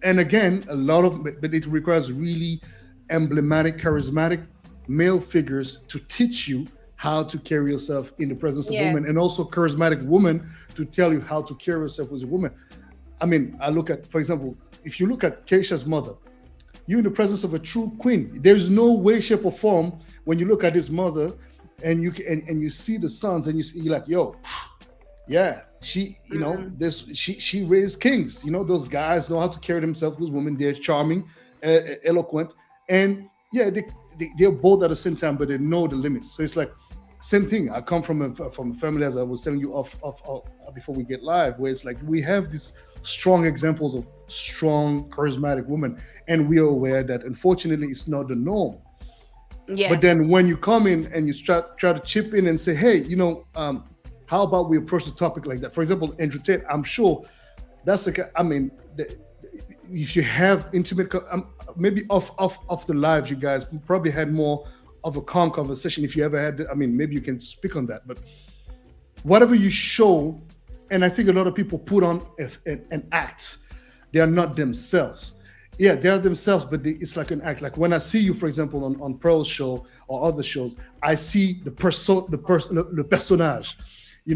and again, but it requires really emblematic, charismatic male figures to teach you how to carry yourself in the presence of women, and also charismatic women to tell you how to carry yourself as a woman. I mean, I look at, for example, if you look at Keisha's mother, you're in the presence of a true queen. There's no way, shape, or form when you look at his mother and you see the sons, and you're like, yo, yeah, she, she raised kings. Those guys know how to carry themselves with women. They're charming, eloquent, and they're both at the same time, but they know the limits. So it's like same thing. I come from a family, as I was telling you off before we get live, where it's like we have these strong examples of strong, charismatic women, and we are aware that unfortunately it's not the norm. Yes. But then when you come in and you try to chip in and say, hey, how about we approach the topic like that? For example, Andrew Tate, I'm sure that's if you have intimate, maybe off the live, you guys probably had more of a calm conversation. If you ever had, maybe you can speak on that. But whatever you show, and I think a lot of people put on an act, they are not themselves. Yeah, they are themselves, but it's like an act. Like when I see you, for example, on Pearl's show or other shows, I see the personnage.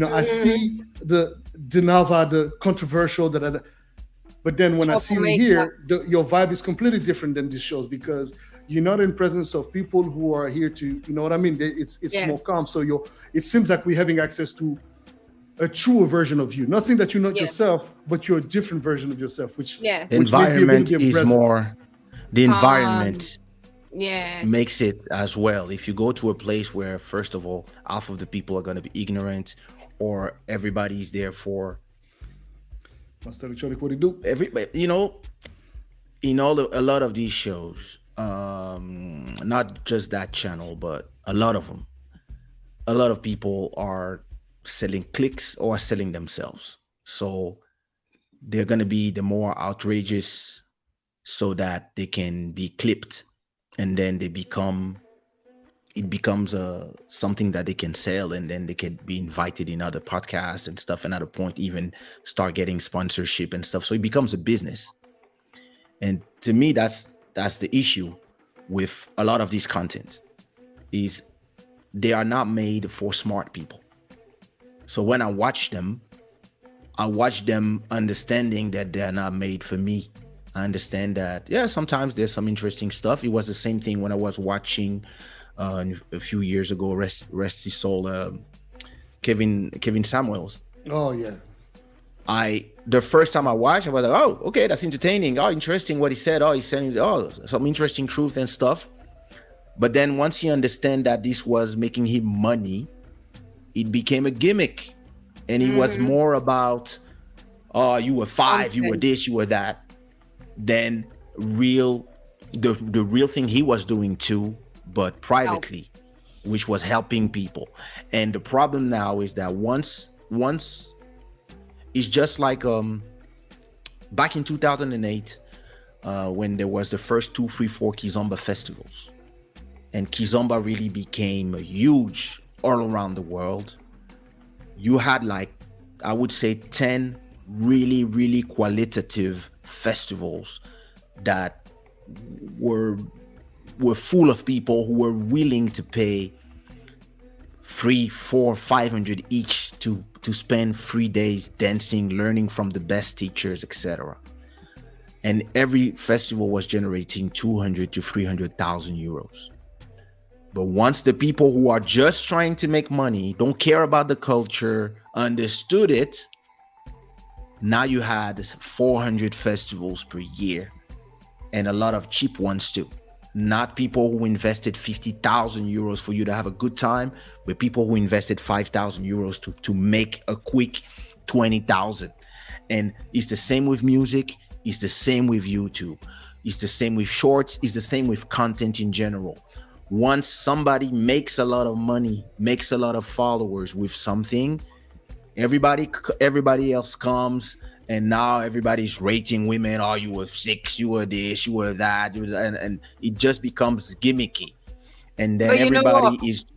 I see the Dinalva, the controversial, but then when I see you here, your vibe is completely different than these shows, because you're not in presence of people who are here to, you know what I mean? It's more calm. So it seems like we're having access to a truer version of you. Not saying that you're not yourself, but you're a different version of yourself, which the environment is more. The environment makes it as well. If you go to a place where, first of all, half of the people are going to be ignorant, or everybody's there for what do. Everybody, in a lot of these shows, not just that channel, but a lot of them, a lot of people are selling clicks or selling themselves. So they're going to be the more outrageous so that they can be clipped, and then it becomes something that they can sell, and then they can be invited in other podcasts and stuff, and at a point even start getting sponsorship and stuff. So it becomes a business. And to me, that's the issue with a lot of these content, is they are not made for smart people. So when I watch them understanding that they're not made for me. I understand that, sometimes there's some interesting stuff. It was the same thing when I was watching a few years ago, rest his soul, Kevin Samuels. Oh, yeah. The first time I watched, I was like, oh, okay, that's entertaining. Oh, interesting what he said. Oh, he's saying, oh, some interesting truth and stuff. But then once you understand that this was making him money, it became a gimmick. And it was more about, oh, you were five, you were this, you were that. Then the real thing he was doing too, but privately, which was helping people. And the problem now is that once it's just like back in 2008, when there was the first 2, 3, 4 Kizomba festivals, and Kizomba really became huge all around the world. You had like, I would say 10 really, really qualitative festivals that were full of people who were willing to pay 300, 400, 500 each to spend 3 days dancing, learning from the best teachers, etc. And every festival was generating 200 to 300,000 euros. But once the people who are just trying to make money, don't care about the culture, understood it, now you had 400 festivals per year, and a lot of cheap ones too. Not people who invested 50,000 euros for you to have a good time, but people who invested 5,000 euros to make a quick 20,000. And it's the same with music. It's the same with YouTube. It's the same with shorts. It's the same with content in general. Once somebody makes a lot of money, makes a lot of followers with something, everybody else comes, and now everybody's rating women. Oh, you were 6, you were this, you were that, and it just becomes gimmicky. And then everybody is,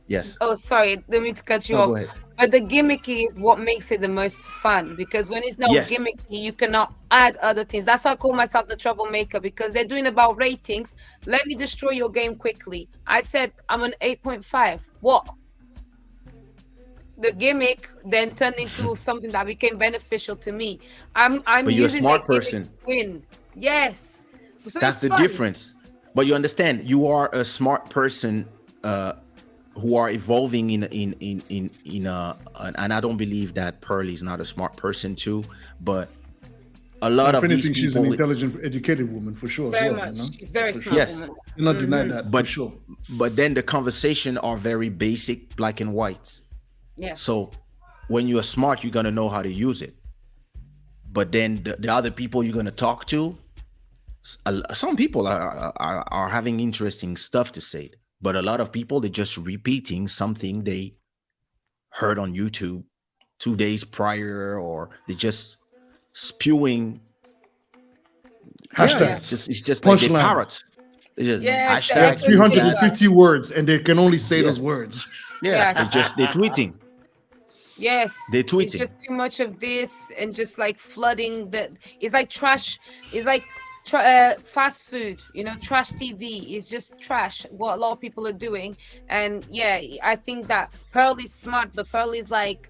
yes. Oh, sorry, let me cut you No, off. go ahead. But the gimmicky is what makes it the most fun, because when it's not gimmicky, you cannot add other things. That's why I call myself the troublemaker, because they're doing about ratings. Let me destroy your game quickly. I said I'm an 8.5. What? The gimmick then turned into something that became beneficial to me. I'm but you're a using smart the gimmick person. to win. Yes. So that's the difference. But you understand, you are a smart person who are evolving in and I don't believe that Pearl is not a smart person too, but a lot of these people, she's an intelligent, educated woman for sure. Very as well, much. You know? She's very for smart. Yes. Woman. Do not deny that, but for sure. But then the conversation are very basic, black and white. Yeah. So when you are smart, you're gonna know how to use it. But then the other people you're gonna talk to, some people are having interesting stuff to say, but a lot of people, they're just repeating something they heard on YouTube 2 days prior, or they're just spewing hashtags. It's just like they parrots. It's just hashtags. 350 words, and they can only say those words. Yeah, it's just they're tweeting. Yes, they're tweeting. It's just too much of this, and just like flooding the. It's like trash. It's like fast food. You know, trash TV is just trash. What a lot of people are doing, and yeah, I think that Pearl is smart, but Pearl is like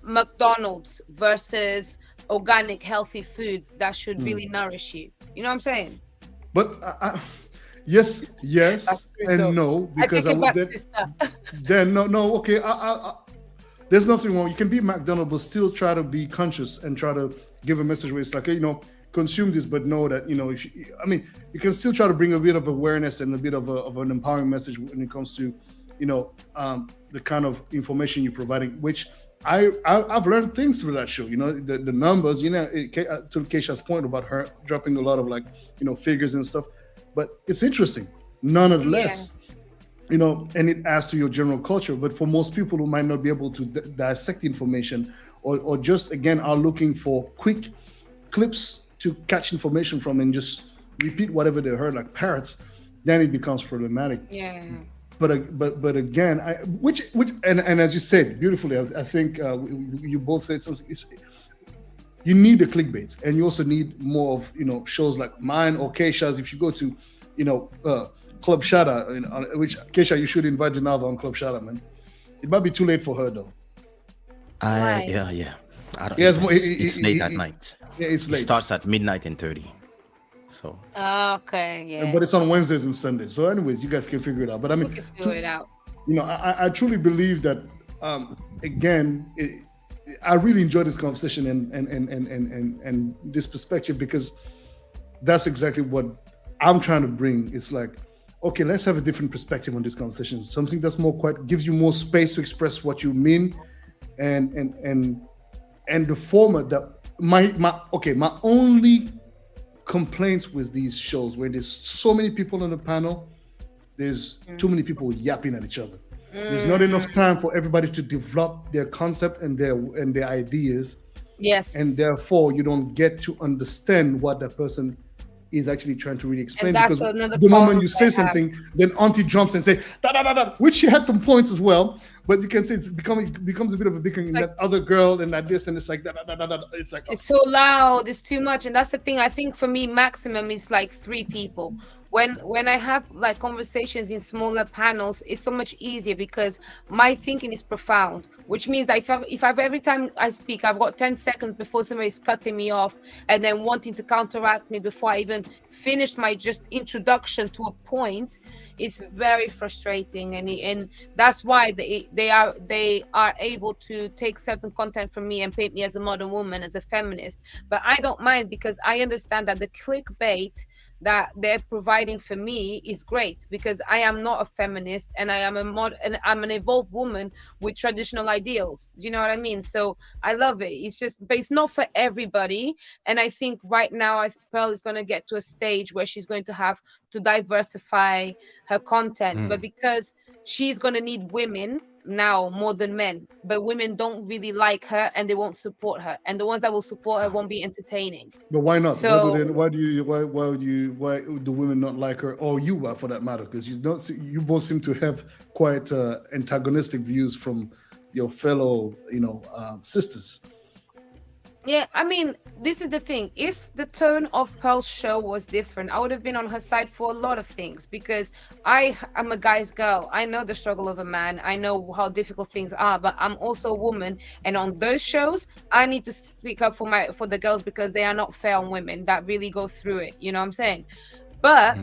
McDonald's versus organic, healthy food that should really nourish you. You know what I'm saying? But yes, and no, because I would then no. Okay, there's nothing wrong. You can be McDonald's, but still try to be conscious and try to give a message where it's like, consume this, but know that, you can still try to bring a bit of awareness and a bit of an empowering message when it comes to, the kind of information you're providing, which I've learned things through that show. The numbers, to Keisha's point about her dropping a lot of figures and stuff, but it's interesting nonetheless. And it adds to your general culture. But for most people who might not be able to dissect information, or just again are looking for quick clips to catch information from and just repeat whatever they heard like parrots, then it becomes problematic. Yeah. But again, which and as you said beautifully, I think you both said something. You need the clickbaits, and you also need more of shows like mine or Keisha's. If you go to Club Shada, which Keisha, you should invite Dinalva on Club Shada, man. It might be too late for her though. Yeah. I don't. Yes, it's late at night. Yeah, it's late. It starts at midnight and 30. So. Okay, yeah. But it's on Wednesdays and Sundays. So, anyways, you guys can figure it out. But I mean, we can figure it out. I truly believe that again, I really enjoy this conversation and this perspective, because that's exactly what I'm trying to bring. It's like, okay, let's have a different perspective on this conversation. Something that's more quite gives you more space to express what you mean, and the format that my only complaints with these shows where there's so many people on the panel, there's too many people yapping at each other. There's not enough time for everybody to develop their concept and their ideas. Yes. And therefore you don't get to understand what that person is actually trying to really explain. Because the moment you say something, then Auntie jumps and say da da da da, which she had some points as well. But you can say it becomes a bit of a bickering. Like, that other girl and that this, and it's like da da da da da. It's like, it's so loud, it's too much. And that's the thing. I think for me, maximum is like 3 people. When I have like conversations in smaller panels, it's so much easier because my thinking is profound, which means that if I've every time I speak, I've got 10 seconds before somebody's cutting me off and then wanting to counteract me before I even finish my just introduction to a point, it's very frustrating. And that's why they are able to take certain content from me and paint me as a modern woman, as a feminist. But I don't mind, because I understand that the clickbait that they're providing for me is great, because I am not a feminist and I am I'm an evolved woman with traditional ideals. Do you know what I mean? So I love it. It's just, but it's not for everybody. And I think right now Pearl is going to get to a stage where she's going to have to diversify her content, but because she's going to need women now more than men, but women don't really like her and they won't support her, and the ones that will support her won't be entertaining. But why not? So, why do women not like her, or you, for that matter? Because you both seem to have quite antagonistic views from your fellow sisters. Yeah, I mean, this is the thing. If the tone of Pearl's show was different, I would have been on her side for a lot of things, because I am a guy's girl. I know the struggle of a man. I know how difficult things are, but I'm also a woman. And on those shows, I need to speak up for the girls, because they are not fair on women that really go through it. You know what I'm saying? But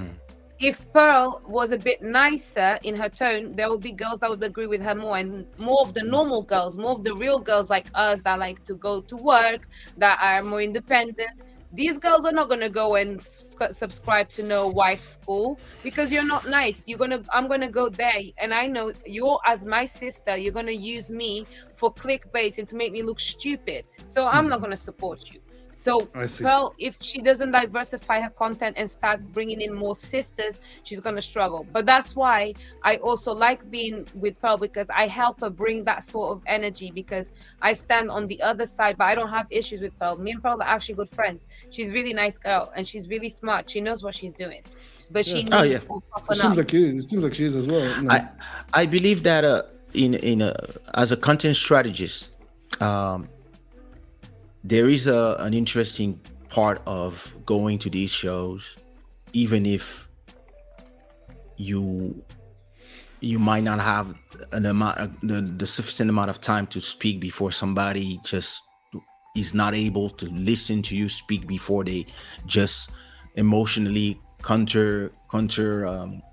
if Pearl was a bit nicer in her tone, there will be girls that would agree with her more, and more of the normal girls, more of the real girls like us that like to go to work, that are more independent. These girls are not going to go and subscribe to No Wife School, because you're not nice. I'm going to go there, and I know you're, as my sister, you're going to use me for clickbait and to make me look stupid. So I'm not going to support you. So Pearl, if she doesn't diversify her content and start bringing in more sisters, she's going to struggle. But that's why I also like being with Pearl, because I help her bring that sort of energy, because I stand on the other side, but I don't have issues with Pearl. Me and Pearl are actually good friends. She's a really nice girl, and she's really smart. She knows what she's doing, but she needs to toughen up. It seems like she is as well. I believe that as a content strategist, there is an interesting part of going to these shows, even if you might not have the sufficient amount of time to speak before somebody just is not able to listen to you speak, before they just emotionally counter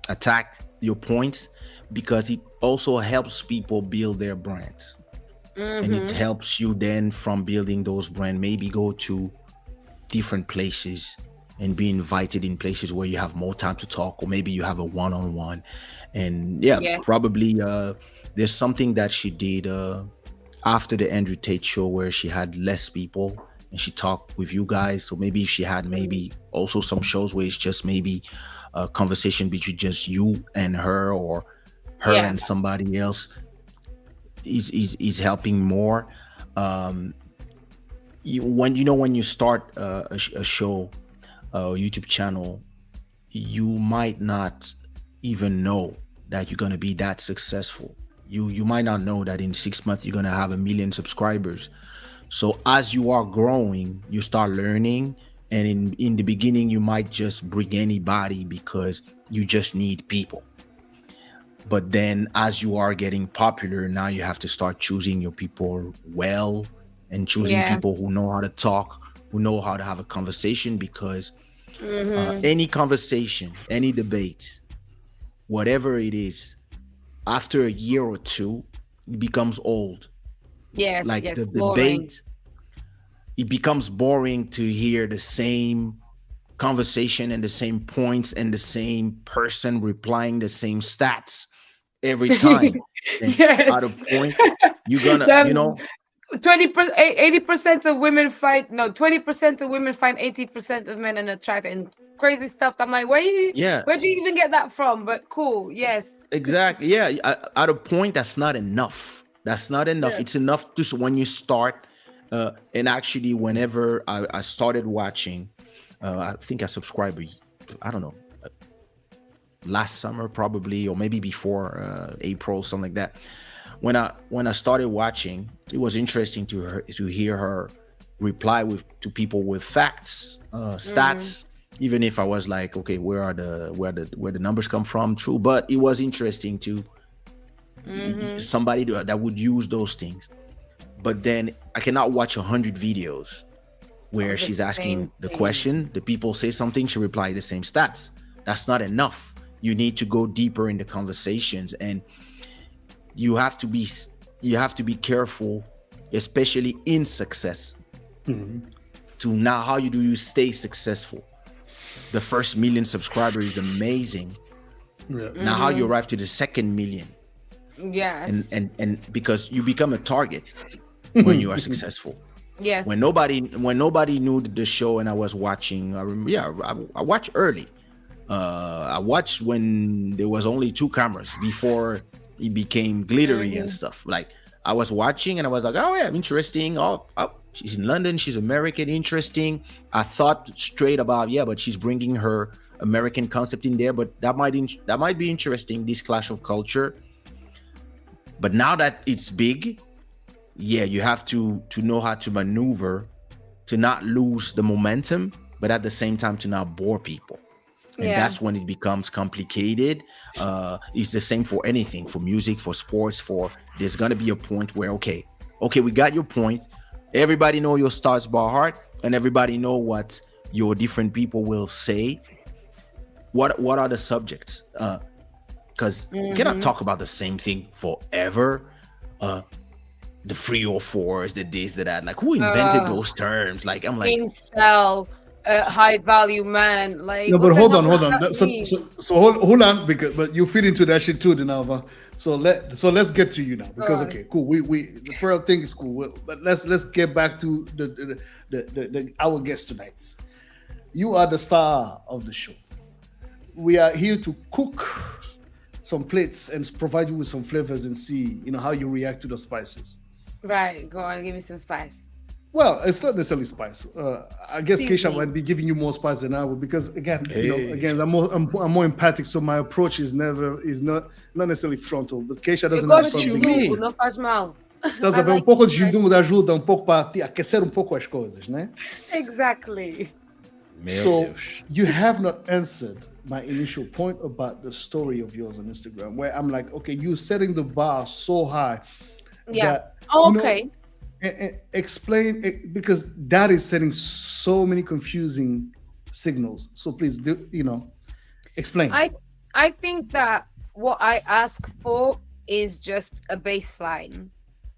attack your points, because it also helps people build their brands. And it helps you then, from building those brands, maybe go to different places and be invited in places where you have more time to talk, or maybe you have a one-on-one. And probably there's something that she did after the Andrew Tate show, where she had less people and she talked with you guys. So maybe she had maybe also some shows where it's just maybe a conversation between just you and her, or her and somebody else. Is helping more. When you start a show, a YouTube channel, you might not even know that you're gonna be that successful. You might not know that in 6 months you're gonna have 1 million subscribers. So as you are growing, you start learning, and in the beginning you might just bring anybody because you just need people. But then as you are getting popular, now you have to start choosing your people well, and choosing people who know how to talk, who know how to have a conversation, because any conversation, any debate, whatever it is, after a year or two, it becomes old. Yes, Like yes, the boring. debate, it becomes boring to hear the same conversation and the same points and the same person replying the same stats every time. Then at a Yes. point, you're gonna, Them 20%, 80% of women find, no, 20% of women find 80% of men unattractive and crazy stuff. I'm like, yeah, where'd you even get that from? But cool, yes. exactly. Yeah, at a point, that's not enough. That's not enough. Yeah. It's enough to when you start. And actually, whenever I started watching, I think I subscribed. I don't know, last summer probably, or maybe before April, something like that. When I started watching, it was interesting to hear her reply to people with facts, stats. Even if I was like, okay, where the numbers come from? True, but it was interesting to somebody that would use those things. But then I cannot watch 100 videos where The she's same asking the thing. question, the people say something, she reply the same stats. That's not enough. You need to go deeper in the conversations, and you have to be careful, especially in success. To now, how do you stay successful? The first million subscribers is amazing. Yeah. Now, how you arrive to the second million, Yes. and because you become a target when you are successful. Yes. When nobody knew the show and I was watching, I remember, I watched early. I watched when there was only 2 cameras before it became glittery and stuff. Like, I was watching and I was like, oh yeah, interesting. Oh, she's in London, she's American, interesting. I thought straight about, yeah, but she's bringing her American concept in there, but that might be interesting, this clash of culture. But now that it's big, yeah, you have to know how to maneuver to not lose the momentum, but at the same time to not bore people. And that's when it becomes complicated. It's the same for anything, for music, for sports, there's gonna be a point where, okay, we got your point. Everybody know your starts by heart, and everybody know what your different people will say. What are the subjects? Because you cannot talk about the same thing forever. The 304s, the this, the that. Like, who invented those terms? Like, I'm like, incel, high value man. Like, No, what but the hold hell on, hold does on. that So, mean? hold on, but you fit into that shit too, Dinalva. So let's get to you now, because Right. okay, cool. We the pearl thing is cool, but let's get back to the our guest tonight. You are the star of the show. We are here to cook some plates and provide you with some flavors and see how you react to the spices. Right, go on, give me some spice. Well, it's not necessarily spice. I guess Keisha Seasoning. might be giving you more spice than I would, because again, Hey. I'm more empathic, so my approach is not necessarily frontal. But Keisha Eu doesn't have gosto de you something. mean? tudo, não faz mal. Estás a I ver? like Pouco de spice. jejum ajuda um pouco para aquecer um pouco as coisas, né? Exactly. Meu So Deus. you have not answered my initial point about the story of yours on Instagram, where I'm like, okay, you're setting the bar so high Yeah. that Okay. explain it, because that is setting so many confusing signals. So please explain. I think that what I ask for is just a baseline.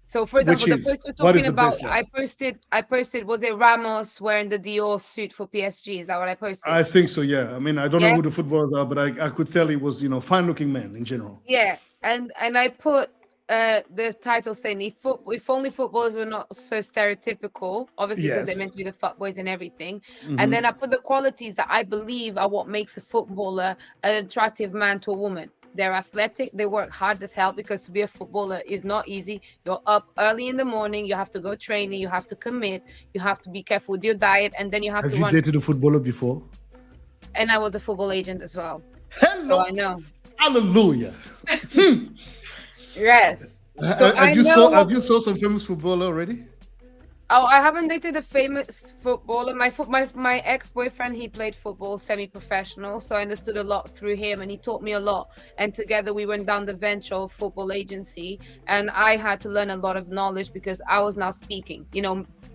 So, for example, Which the is, post you're what is talking the about, baseline? I posted, was it Ramos wearing the Dior suit for PSG? Is that what I posted? I think so, yeah. I mean, I don't know Yeah. who the footballers are, but I could tell he was, fine-looking man in general. Yeah, and I put the title saying if only footballers were not so stereotypical, obviously because they're Yes. meant to be the fuckboys and everything. Mhm. And then I put the qualities that I believe are what makes a footballer an attractive man to a woman. They're athletic, they work hard as hell, because to be a footballer is not easy. You're up early in the morning, you have to go training, you have to commit, you have to be careful with your diet, and then you have Have to you run. dated a footballer before? And I was a football agent as well, Hello. so I know. Hallelujah. Yes. So Have you saw some famous footballer already? Oh, I haven't dated a famous footballer. My ex-boyfriend, he played football semi-professional, so I understood a lot through him, and he taught me a lot. And together we went down the venture of football agency, and I had to learn a lot of knowledge because I was now speaking.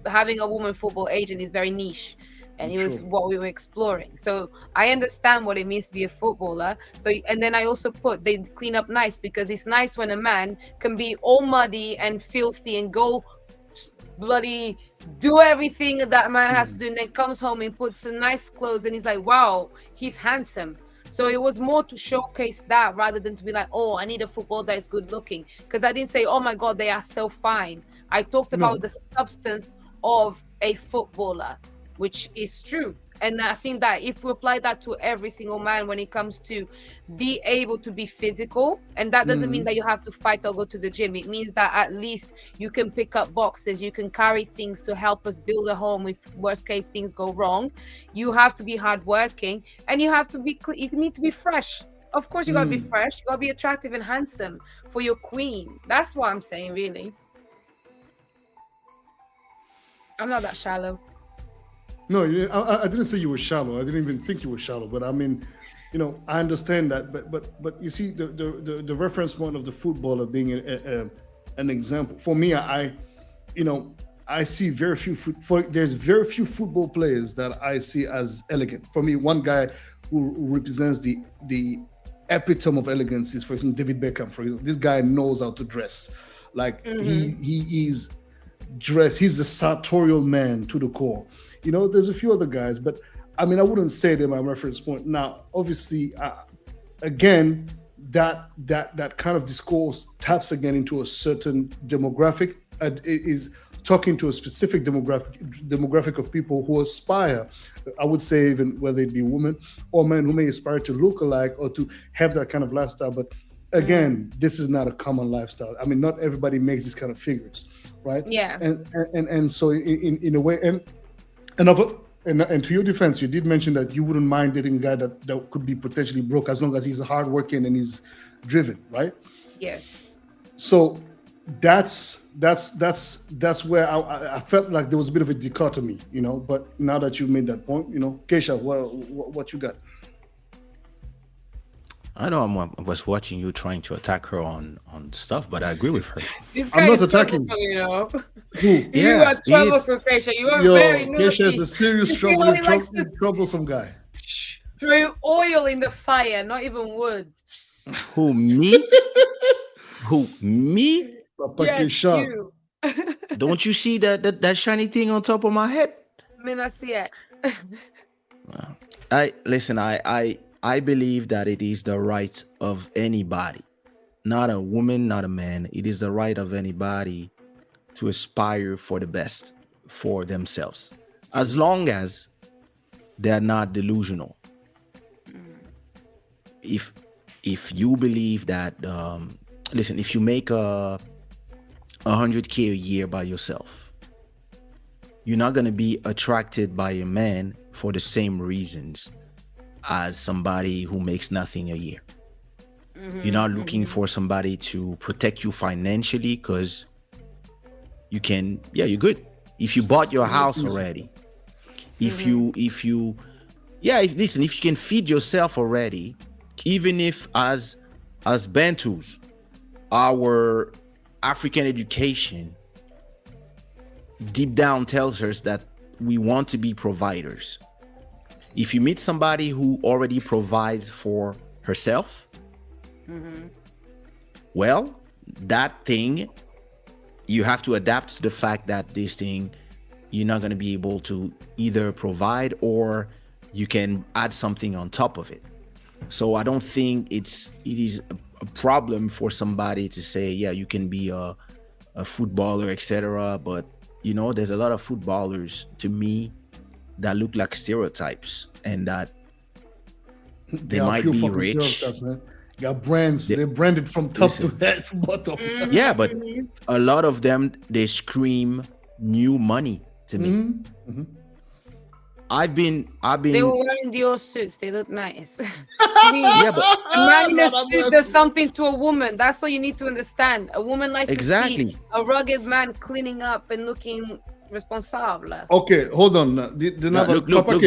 Having a woman football agent is very niche. and it was what we were exploring. So I understand what it means to be a footballer. So, and then I also put they clean up nice, because it's nice when a man can be all muddy and filthy and go bloody do everything that man has to do, and then comes home and puts some nice clothes and he's like, wow, he's handsome. So it was more to showcase that rather than to be like, oh, I need a footballer that is good looking. Because I didn't say, oh my God, they are so fine. I talked about the substance of a footballer, which is true. And I think that if we apply that to every single man when it comes to be able to be physical, and that doesn't mean that you have to fight or go to the gym. It means that at least you can pick up boxes, you can carry things to help us build a home if worst case things go wrong. You have to be hardworking, and you have to be, you need to be fresh. Of course, you gotta be fresh, you gotta be attractive and handsome for your queen. That's what I'm saying, really. I'm not that shallow. No, I didn't say you were shallow. I didn't even think you were shallow. But I mean, I understand that. But you see, the reference point of the footballer being an example for me. I see very few there's very few football players that I see as elegant. For me, one guy who represents the epitome of elegance is, for example, David Beckham. For example, this guy knows how to dress. Like he is dressed. He's a sartorial man to the core. There's a few other guys, but I mean, I wouldn't say they're my reference point. Now, obviously, again, that kind of discourse taps again into a certain demographic. It is talking to a specific demographic of people who aspire. I would say, even whether it be women or men who may aspire to look alike or to have that kind of lifestyle. But again, this is not a common lifestyle. I mean, not everybody makes these kind of figures, right? Yeah. And so in a way, and to your defense, you did mention that you wouldn't mind dating a guy that could be potentially broke as long as he's hardworking and he's driven, right? Yes. So that's where I felt like there was a bit of a dichotomy, But now that you made that point, Keisha, what you got? I know I was watching you trying to attack her on stuff, but I agree with her. This guy I'm not is attacking. Who? You are troublesome, Keisha. You are very naughty. Keisha is a serious troublesome guy. Throw oil in the fire, not even wood. Who, me? Who, me? Papa yes, Keisha. you. Don't you see that shiny thing on top of my head? I mean, I see it. I believe that it is the right of anybody, not a woman, not a man. It is the right of anybody to aspire for the best for themselves, as long as they're not delusional. If you believe that, listen, if you make 100K a year by yourself, you're not going to be attracted by a man for the same reasons as somebody who makes nothing a year. You're not looking for somebody to protect you financially because you can, you're good. If you bought your house already, if you can feed yourself already, even if as Bantus, our African education deep down tells us that we want to be providers. If you meet somebody who already provides for herself, well, that thing, you have to adapt to the fact that this thing, you're not going to be able to either provide or you can add something on top of it. So I don't think it is a problem for somebody to say, yeah, you can be a footballer, etc. But, there's a lot of footballers, to me, that look like stereotypes, and that they might be rich. Man. Got brands. They're branded from top to head to bottom. Yeah, but a lot of them, they scream new money to me. I've been. They were wearing Dior suits. They look nice. Yeah, but a man in a suit does something to a woman. That's what you need to understand. A woman likes to see a rugged man cleaning up and looking responsible. Okay, hold on. Look,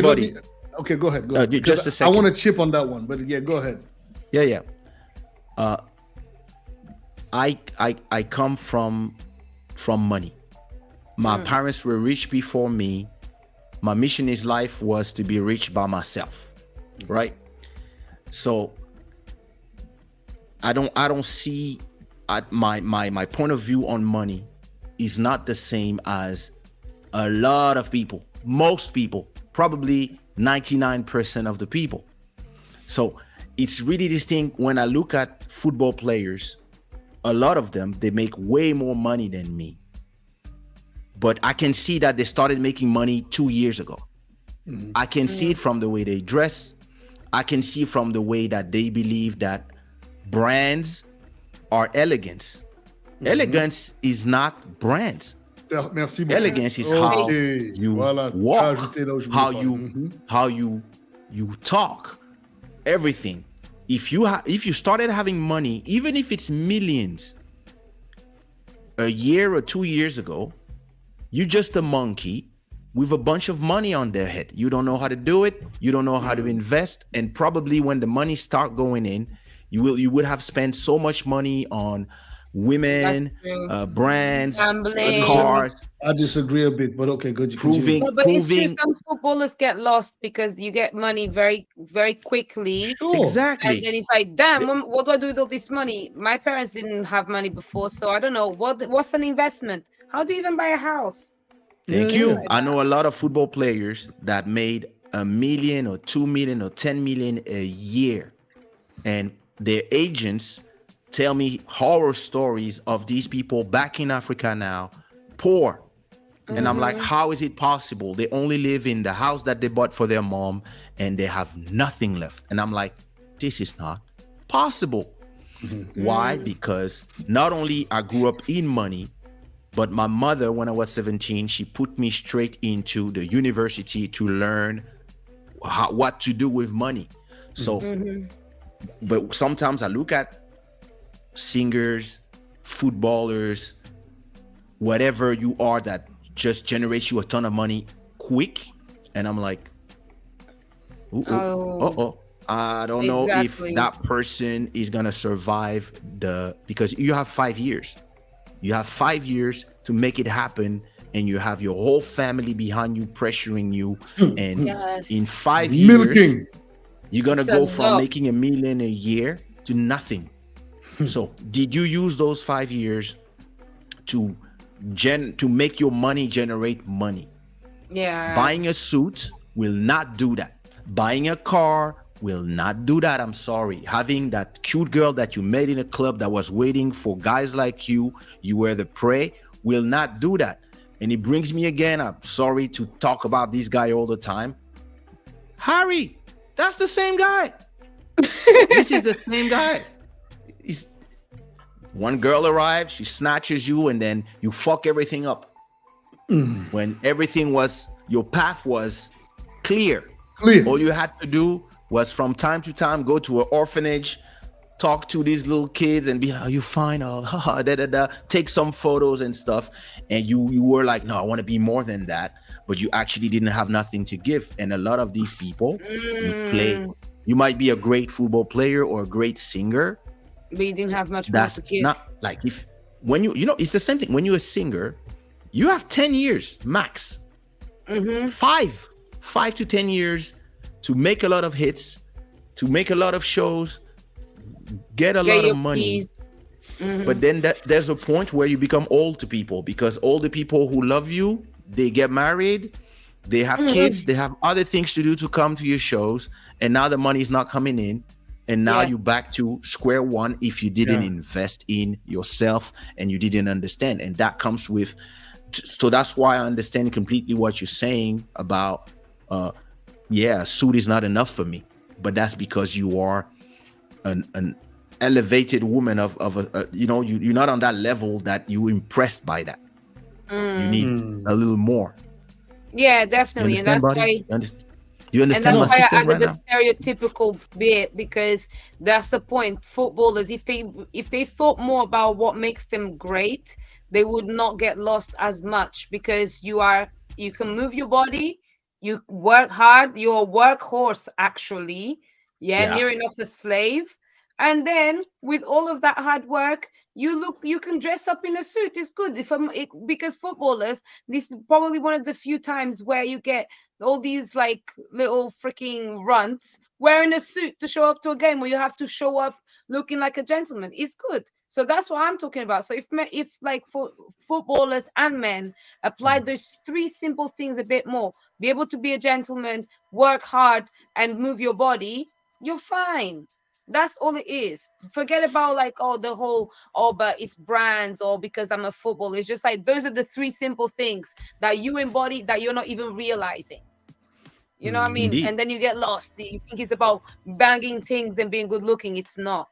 buddy. Okay, go ahead. Just a second. I want to chip on that one, but yeah, go ahead. Yeah. I come from money. My parents were rich before me. My mission in life was to be rich by myself, right? So I don't see my point of view on money is not the same as a lot of people, most people, probably 99% of the people. So it's really distinct. When I look at football players, a lot of them, they make way more money than me. But I can see that they started making money 2 years ago. I can see it from the way they dress. I can see from the way that they believe that brands are elegance. Elegance is not brands. Merci beaucoup. Elegance is how you walk, how you talk, everything. If you started having money, even if it's millions, a year or 2 years ago, you're just a monkey with a bunch of money on their head. You don't know how to do it. You don't know how to invest. And probably when the money start going in, you would have spent so much money on women, brands, cars. I disagree a bit, but okay, good. But it's true. Some footballers get lost because you get money very, very quickly. Sure. Exactly. And then it's like, damn, what do I do with all this money? My parents didn't have money before, so I don't know. What's an investment? How do you even buy a house? Thank you. I know a lot of football players that made $1 million or 2 million or 10 million a year. And their agents tell me horror stories of these people back in Africa now, poor. And I'm like, how is it possible? They only live in the house that they bought for their mom and they have nothing left. And I'm like, this is not possible. Why? Because not only I grew up in money, but my mother, when I was 17, she put me straight into the university to learn what to do with money. So, but sometimes I look at singers, footballers, whatever you are that just generates you a ton of money quick, and I'm like, I don't know if that person is gonna survive because you have 5 years. You have 5 years to make it happen, and you have your whole family behind you pressuring you, and in 5 years you're gonna go from making $1 million a year to nothing. So did you use those 5 years to make your money generate money? Yeah. Buying a suit will not do that. Buying a car will not do that. I'm sorry. Having that cute girl that you met in a club that was waiting for guys like you were the prey, will not do that. And it brings me again, I'm sorry to talk about this guy all the time. Harry, that's the same guy. This is the same guy. One girl arrives, she snatches you, and then you fuck everything up. When everything was, your path was clear. All you had to do was from time to time go to an orphanage, talk to these little kids and be like, are you fine? Take some photos and stuff. And you were like, no, I want to be more than that. But you actually didn't have nothing to give. And a lot of these people, you might be a great football player or a great singer, but you didn't have much more to give. Not like when it's the same thing. When you're a singer, you have 10 years max. 5 to 10 years to make a lot of hits, to make a lot of shows, get a lot of money. But then there's a point where you become old to people, because all the people who love you, they get married, they have kids, they have other things to do to come to your shows, and now the money is not coming in. And now you're back to square one if you didn't invest in yourself and you didn't understand. And that comes with, so that's why I understand completely what you're saying about, a suit is not enough for me. But that's because you are an elevated woman you're not on that level that you're impressed by that. You need a little more. Yeah, definitely. And that's why... You understand? And that's why I added the stereotypical bit, because that's the point. Footballers, if they thought more about what makes them great, they would not get lost as much, because you can move your body, you work hard, you're a workhorse actually, near enough a slave. And then with all of that hard work, you can dress up in a suit. It's good because footballers, this is probably one of the few times where you get all these like little freaking runts wearing a suit to show up to a game where you have to show up looking like a gentleman. It's good. So that's what I'm talking about. So if like for footballers and men apply those three simple things a bit more, be able to be a gentleman, work hard, and move your body, you're fine. That's all it is. Forget about like, but it's brands or because I'm a footballer. It's just like those are the three simple things that you embody that you're not even realizing. You know what I mean? Indeed. And then you get lost. You think it's about banging things and being good looking. It's not.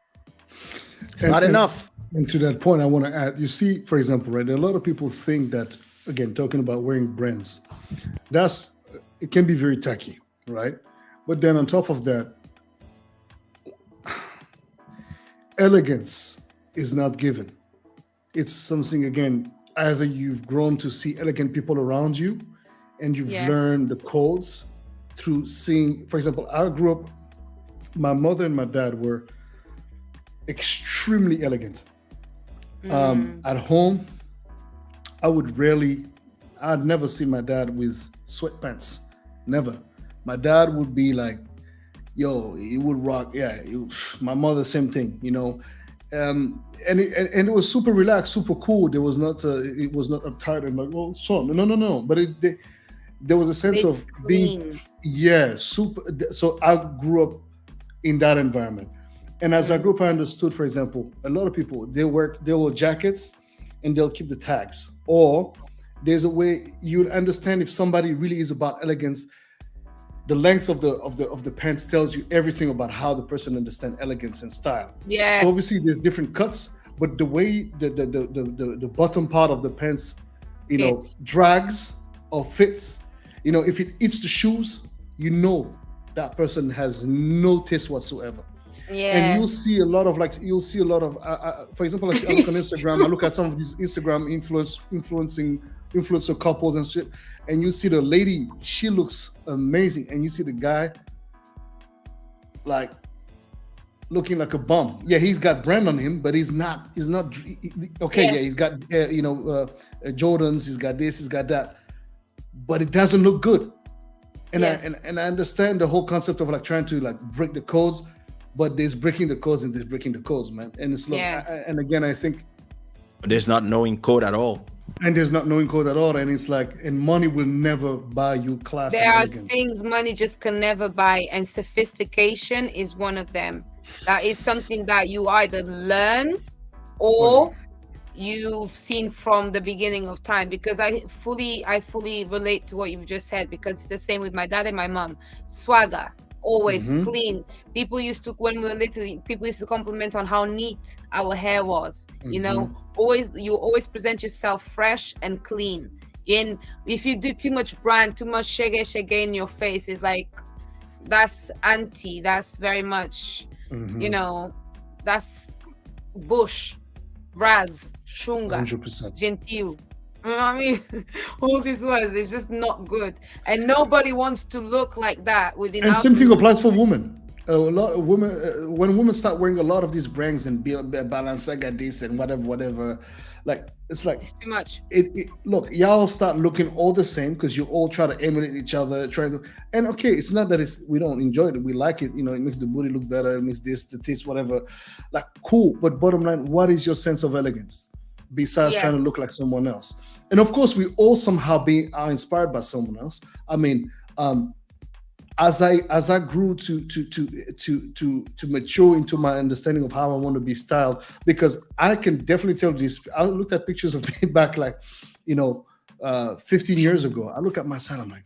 It's not enough. And to that point, I want to add, you see, for example, right, a lot of people think that, again, talking about wearing brands, it can be very tacky, right? But then on top of that, elegance is not given. It's something, again, either you've grown to see elegant people around you and you've learned the codes through seeing, for example, I grew up, my mother and my dad were extremely elegant. At home, I'd never see my dad with sweatpants. Never. My dad would be like, he would rock. My mother, same thing, and it was super relaxed, super cool. It was not uptight and like, well, son, no. But there was a sense of being, super. So I grew up in that environment. And as I grew up, I understood, for example, a lot of people, they wear jackets and they'll keep the tags. Or there's a way you'll understand if somebody really is about elegance. The length of the pants tells you everything about how the person understands elegance and style. Yes. So obviously there's different cuts, but the way the bottom part of the pants, drags or fits, if it eats the shoes, that person has no taste whatsoever. Yeah. And you'll see a lot of for example, I look on Instagram, I look at some of these Instagram influencer couples and shit, and you see the lady, she looks amazing, and you see the guy like looking like a bum. Yeah, he's got brand on him, but he's not okay. Yes. Yeah, he's got Jordans, he's got this, he's got that, but it doesn't look good. And I understand the whole concept of like trying to like break the codes, but there's breaking the codes and there's breaking the codes, man. And it's and again, I think there's not knowing code at all. And there's not knowing code at all. And it's like, and money will never buy you class. There are things money just can never buy, and sophistication is one of them. That is something that you either learn or you've seen from the beginning of time. Because I fully relate to what you've just said, because it's the same with my dad and my mom. Swagger. Always clean. When we were little, people used to compliment on how neat our hair was. You always present yourself fresh and clean. And if you do too much brand, too much shege in your face, it's like, that's anti. That's very much, that's bush, raz, shunga, 100%. gentile. You know what I mean? All these words, it's just not good, and nobody wants to look like that within. And same thing applies for women. A lot of women, when women start wearing a lot of these brands and Balenciaga this and whatever, like it's too much. Look, y'all start looking all the same because you all try to emulate each other, and okay, it's not that we don't enjoy it, we like it. It makes the booty look better, it makes the taste, whatever. Like cool, but bottom line, what is your sense of elegance besides trying to look like someone else? And of course, we all somehow are inspired by someone else. I mean, as I grew to mature into my understanding of how I want to be styled, because I can definitely tell this. I looked at pictures of me back 15 years ago. I look at myself, I'm like,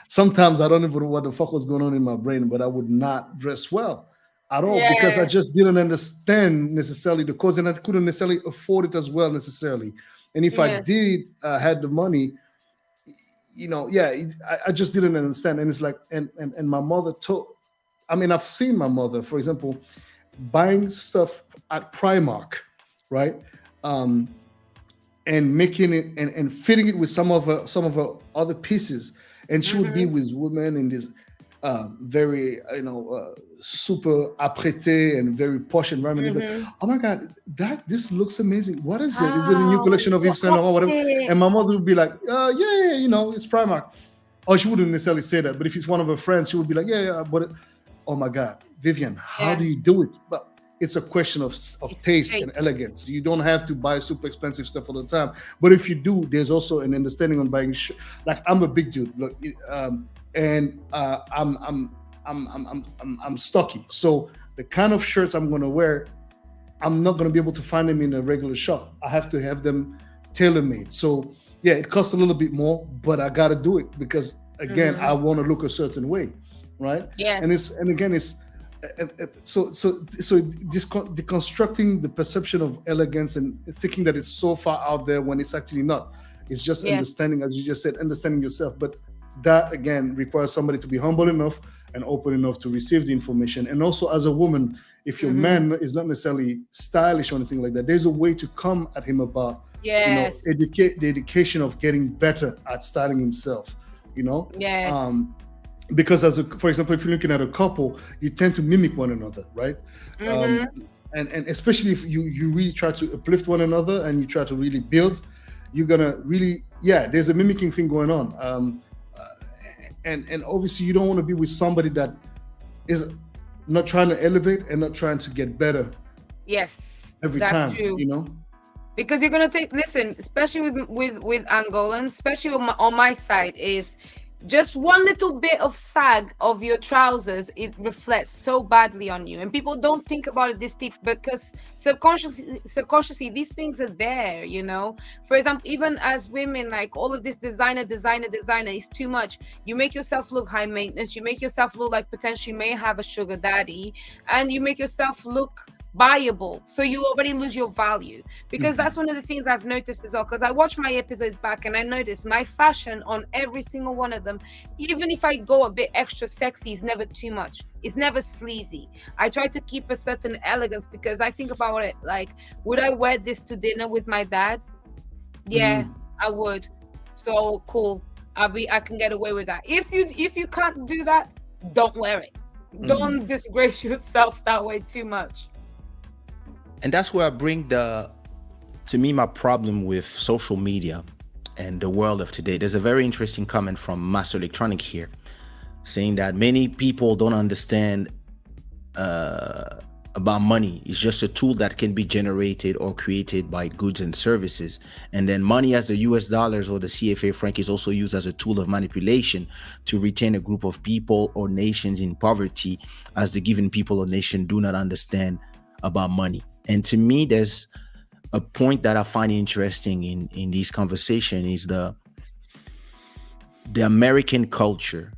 sometimes I don't even know what the fuck was going on in my brain, but I would not dress well at all because I just didn't understand necessarily the codes, and I couldn't necessarily afford it as well necessarily. And if I did had the money, I just didn't understand. And it's like, and my mother I've seen my mother, for example, buying stuff at Primark, right? And making it and fitting it with some of her other pieces. And she would be with women in this. very super apprêté and very posh environment. But, oh my God, this looks amazing. What is it? Is it a new collection of Yves Saint Laurent or whatever? And my mother would be like, yeah, it's Primark. Or she wouldn't necessarily say that, but if it's one of her friends, she would be like, yeah, but oh my God, Vivian, how do you do it? But it's a question of taste and elegance. You don't have to buy super expensive stuff all the time. But if you do, there's also an understanding on buying. Like I'm a big dude, look, and I'm stocky. So the kind of shirts I'm going to wear, I'm not going to be able to find them in a regular shop. I have to have them tailor-made. So yeah, it costs a little bit more, but I got to do it because again, I want to look a certain way, right? Yeah. And again, it's so deconstructing the perception of elegance and thinking that it's so far out there when it's actually not. It's just understanding, as you just said, understanding yourself. But that again requires somebody to be humble enough and open enough to receive the information. And also as a woman, if your man is not necessarily stylish or anything like that, there's a way to come at him about the education of getting better at styling himself, because for example, if you're looking at a couple, you tend to mimic one another, right? And especially if you really try to uplift one another and you try to really build, you're gonna really there's a mimicking thing going on. And obviously you don't want to be with somebody that is not trying to elevate and not trying to get better. Yes, every that's time, true. Because you're gonna listen, especially with Angolans, especially on my side, is just one little bit of sag of your trousers, it reflects so badly on you, and people don't think about it this deep because subconsciously these things are there. For example, even as women, like all of this designer is too much. You make yourself look high maintenance, you make yourself look like potentially may have a sugar daddy, and you make yourself look buyable, so you already lose your value. Because that's one of the things I've noticed as well, because I watch my episodes back and I notice my fashion on every single one of them, even if I go a bit extra sexy, is never too much, it's never sleazy. I try to keep a certain elegance because I think about it like, would I wear this to dinner with my dad? I would. So cool, I can get away with that. If you can't do that, don't wear it. Don't disgrace yourself that way too much. And that's where I bring my problem with social media and the world of today. There's a very interesting comment from Master Electronic here, saying that many people don't understand about money. It's just a tool that can be generated or created by goods and services. And then money as the US dollars or the CFA franc is also used as a tool of manipulation to retain a group of people or nations in poverty, as the given people or nation do not understand about money. And to me, there's a point that I find interesting in this conversation is the American culture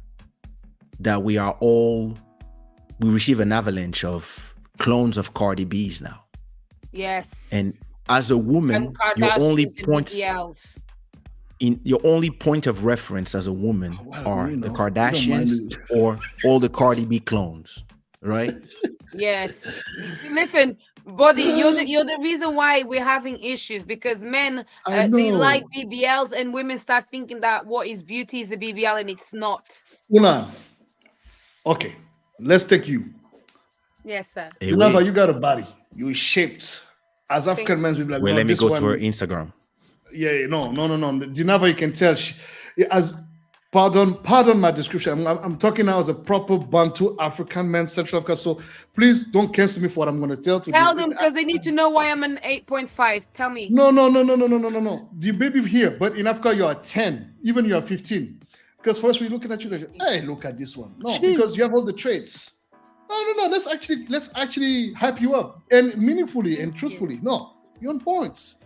that we receive an avalanche of clones of Cardi B's now. Yes. And as a woman, your only point of reference as a woman are the Kardashians or all the Cardi B clones, right? Yes. Listen, Boddhi, you're the reason why we're having issues, because men they like BBLs and women start thinking that what is beauty is a BBL and it's not. Una, okay, let's take you. Yes, sir. Hey, Dinalva, you got a body. You're shaped. As African men, we be like, let me go to her Instagram. Yeah, no. Dinalva, you can tell Pardon my description. I'm talking now as a proper Bantu African man, Central Africa. So please don't cancel me for what I'm going to tell to Tell them, because they need to know why I'm an 8.5. Tell me. No. The baby here, but in Africa you are 10, even you are 15. Because first we're looking at you like, hey, look at this one. No, because you have all the traits. No. Let's actually hype you up and meaningfully and truthfully. No, you're on points.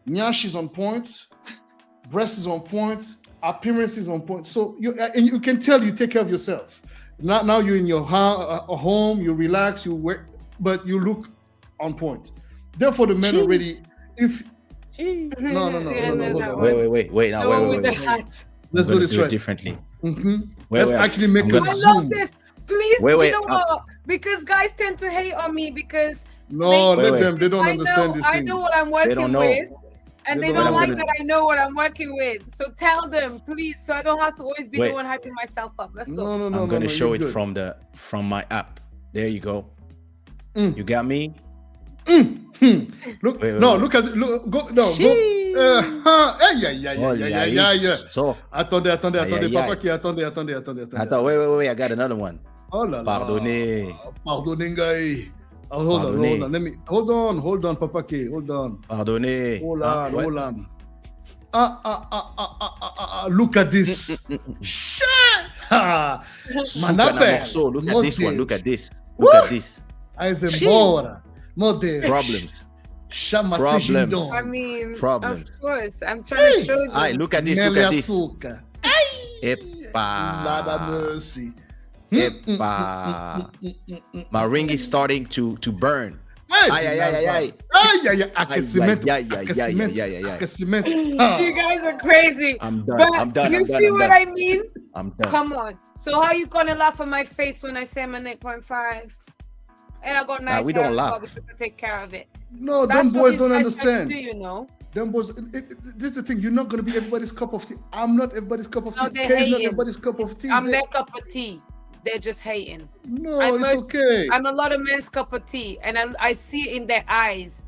Nyash is on point. Breast is on point. Appearance is on point. So you can tell you take care of yourself. Now you're in your home, you relax, you work, but you look on point. Therefore, the men already. No. Wait. Let's do this right differently. Let's actually make a zoom. I love this. Please, you know what? Because guys tend to hate on me because let them. They don't understand this thing. I know what I'm working with. And they don't like that I know what I'm working with. So tell them, please, so I don't have to always be the one hyping myself up. Let's go. I'm gonna show it from my app. There you go. You got me? Look, look at go. So, attendez, papa qui attendez. Attends, wait, I got another one. Oh là là. Pardonnez, guy. Hold on. Let me hold on, Papa K. Hold on. Pardonnez. Hold on. Look at this. Shit. Manabe. Look at this. As embora. Problems. I mean, problems. Of course. I'm trying to show you. Alright, look at this. Lada mercy. My ring is starting to burn. Aquecimento. You guys are crazy. I'm done. You see what I mean? I'm done. Come on. So how you gonna laugh at my face when I say I'm an 8.5? And I got nice we hair don't laugh because I take care of it. No, them boys don't understand. Do you know? Them boys. This is the thing. You're not gonna be everybody's cup of tea. I'm not everybody's cup of tea. Kay is not everybody's cup of tea. I'm their cup of tea. They're just hating. No, it's okay. I'm a lot of men's cup of tea, and I see it in their eyes,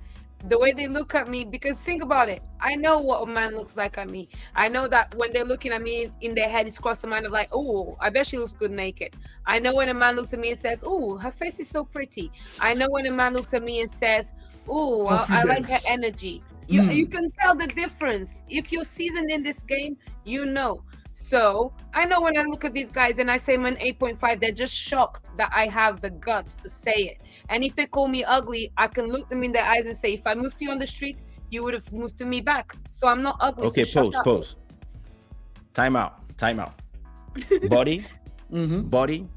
the way they look at me. Because think about it. I know what a man looks like at me. I know that when they're looking at me, in their head, it's crossed the mind of like, oh, I bet she looks good naked. I know when a man looks at me and says, oh, her face is so pretty. I know when a man looks at me and says, oh, I like her energy. You can tell the difference. If you're seasoned in this game, you know. So I know when I look at these guys and I say I'm an 8.5, they're just shocked that I have the guts to say it. And if they call me ugly, I can look them in their eyes and say, if I moved to you on the street, you would have moved to me back. So I'm not ugly. Okay, so pause. Time out. Body. Body.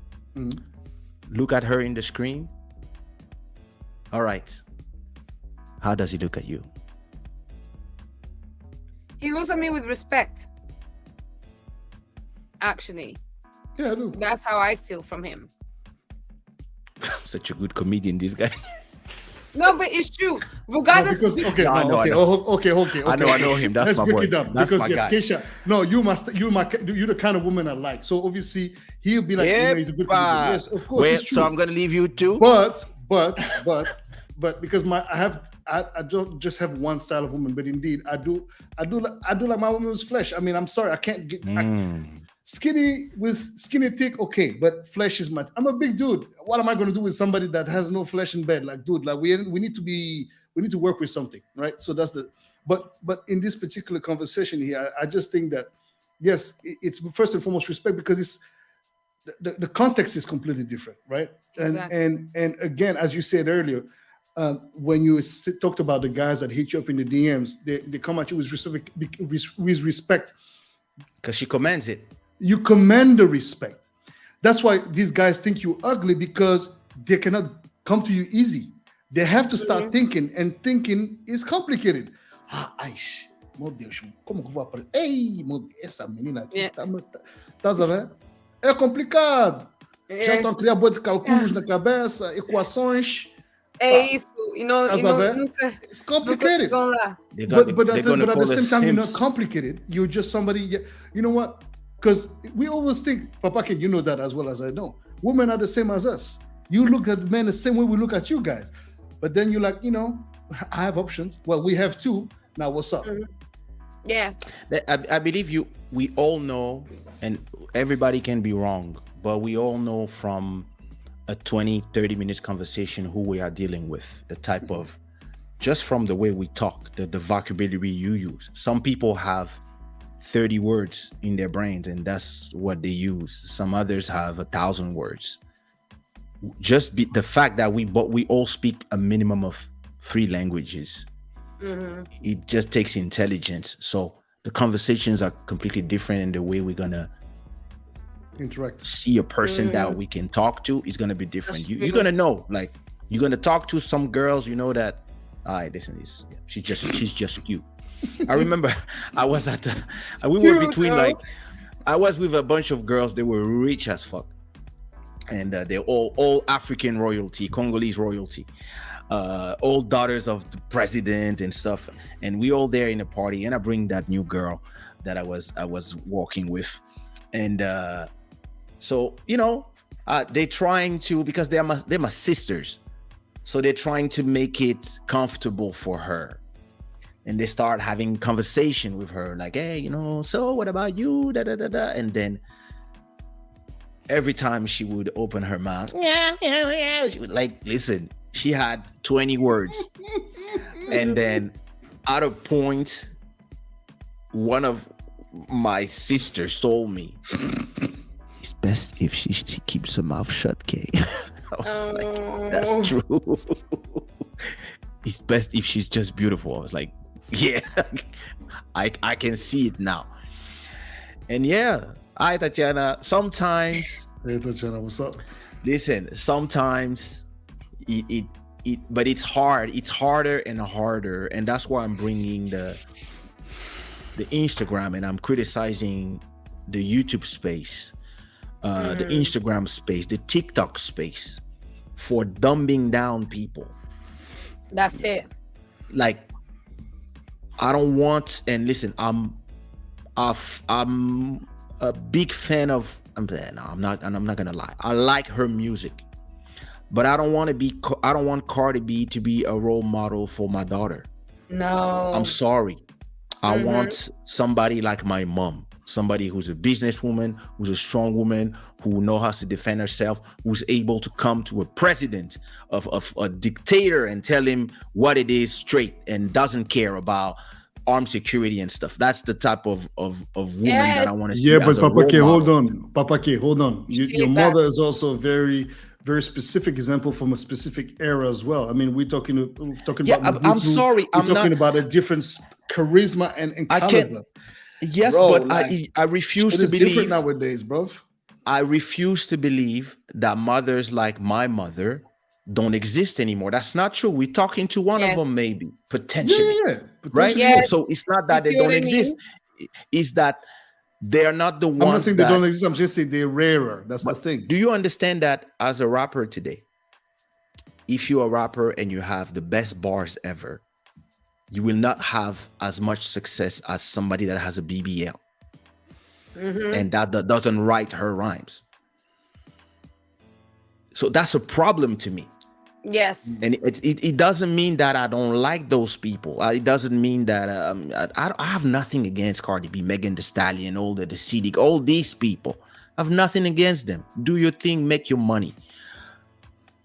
Look at her in the screen. All right. How does he look at you? He looks at me with respect. Actually, yeah, I do. That's how I feel from him. Such a good comedian, this guy. No, but it's true. Regardless. No, okay. I know him. That's Let's my break boy. it down. That's because my yes, guy. Keisha. No, you're the kind of woman I like. So obviously he'll be like, he's a good comedian. Yes, of course. It's true. So I'm gonna leave you too. But because I don't just have one style of woman, but indeed I do like my woman's flesh. I mean, I'm sorry, I can't get skinny thick, okay, but flesh is I'm a big dude. What am I going to do with somebody that has no flesh in bed? Like, dude, like we need to work with something, right? So that's but in this particular conversation here, I just think that yes, it's first and foremost respect, because it's the context is completely different, right? Exactly. And again, as you said earlier, when you talked about the guys that hit you up in the DMs, they come at you with respect. Because she commands it. You command the respect. That's why these guys think you ugly, because they cannot come to you easy. They have to start thinking, and thinking is complicated. Aish, meu Deus, como que eu vou aprender? Ei, essa menina aqui tá sabendo? É complicado. Já estão a criar boas de cálculos na cabeça, equações. É isso. It's complicated. But at the same time, you're not complicated. You're just somebody. You know what? Because we always think, Papa, you know that as well as I know. Women are the same as us. You look at men the same way we look at you guys. But then you're like, I have options. Well, we have two. Now, what's up? Yeah. I believe we all know, and everybody can be wrong, but we all know from a 20-30 minutes conversation who we are dealing with, the type of, just from the way we talk, the vocabulary you use. Some people have 30 words in their brains and that's what they use. Some others have 1,000 words. Just the fact that we all speak a minimum of 3 languages. It just takes intelligence. So the conversations are completely different, in the way we're gonna interact, see a person that we can talk to is gonna be different. You're gonna know, like, you're gonna talk to some girls, you know that, all right, listen, she's just cute. I remember I was at we were between I was with a bunch of girls. They were rich as fuck, and they're all African royalty, Congolese royalty. all daughters of the president and stuff, and we all there in a party, and I bring that new girl that I was walking with, and so they're trying to, because they're my sisters, so they're trying to make it comfortable for her, and they start having conversation with her like, hey, so what about you, da da da da, and then every time she would open her mouth, she would listen, she had 20 words. And then at a point, one of my sisters told me, it's best if she keeps her mouth shut, Kay. I was like, that's true. It's best if she's just beautiful. I was like, yeah, I can see it now. And yeah, Tatiana, sometimes. Hey, Tatiana, what's up? Listen, sometimes but it's hard. It's harder and harder, and that's why I'm bringing the Instagram, and I'm criticizing the YouTube space, the Instagram space, the TikTok space, for dumbing down people. That's it. Like, I don't want. And listen, I'm a big fan of. I'm not gonna lie. I like her music. But I don't want Cardi B to be a role model for my daughter. No. I'm sorry. I want somebody like my mom, somebody who's a businesswoman, who's a strong woman, who knows how to defend herself, who's able to come to a president of a dictator and tell him what it is straight, and doesn't care about armed security and stuff. That's the type of woman that I want to see. Yeah, but Papa K, hold on. Papa K, hold on. Your mother is also a very, very specific example from a specific era as well. I mean, we're talking about. I'm sorry. We're talking about a different charisma and caliber. Yes, bro, but I refuse to believe. Different nowadays, bro. I refuse to believe that mothers like my mother don't exist anymore. That's not true. We're talking to one of them, maybe, potentially. Yeah. Right? Yeah. So it's not that they don't exist. It's that they're not the ones. I'm not saying they don't exist. I'm just saying they're rarer. That's the thing. Do you understand that as a rapper today, if you're a rapper and you have the best bars ever, you will not have as much success as somebody that has a BBL and that doesn't write her rhymes. So that's a problem to me. Yes. And it doesn't mean that I don't like those people. It doesn't mean that I have nothing against Cardi B, Megan Thee Stallion, all the CD, all these people. I have nothing against them. Do your thing, make your money.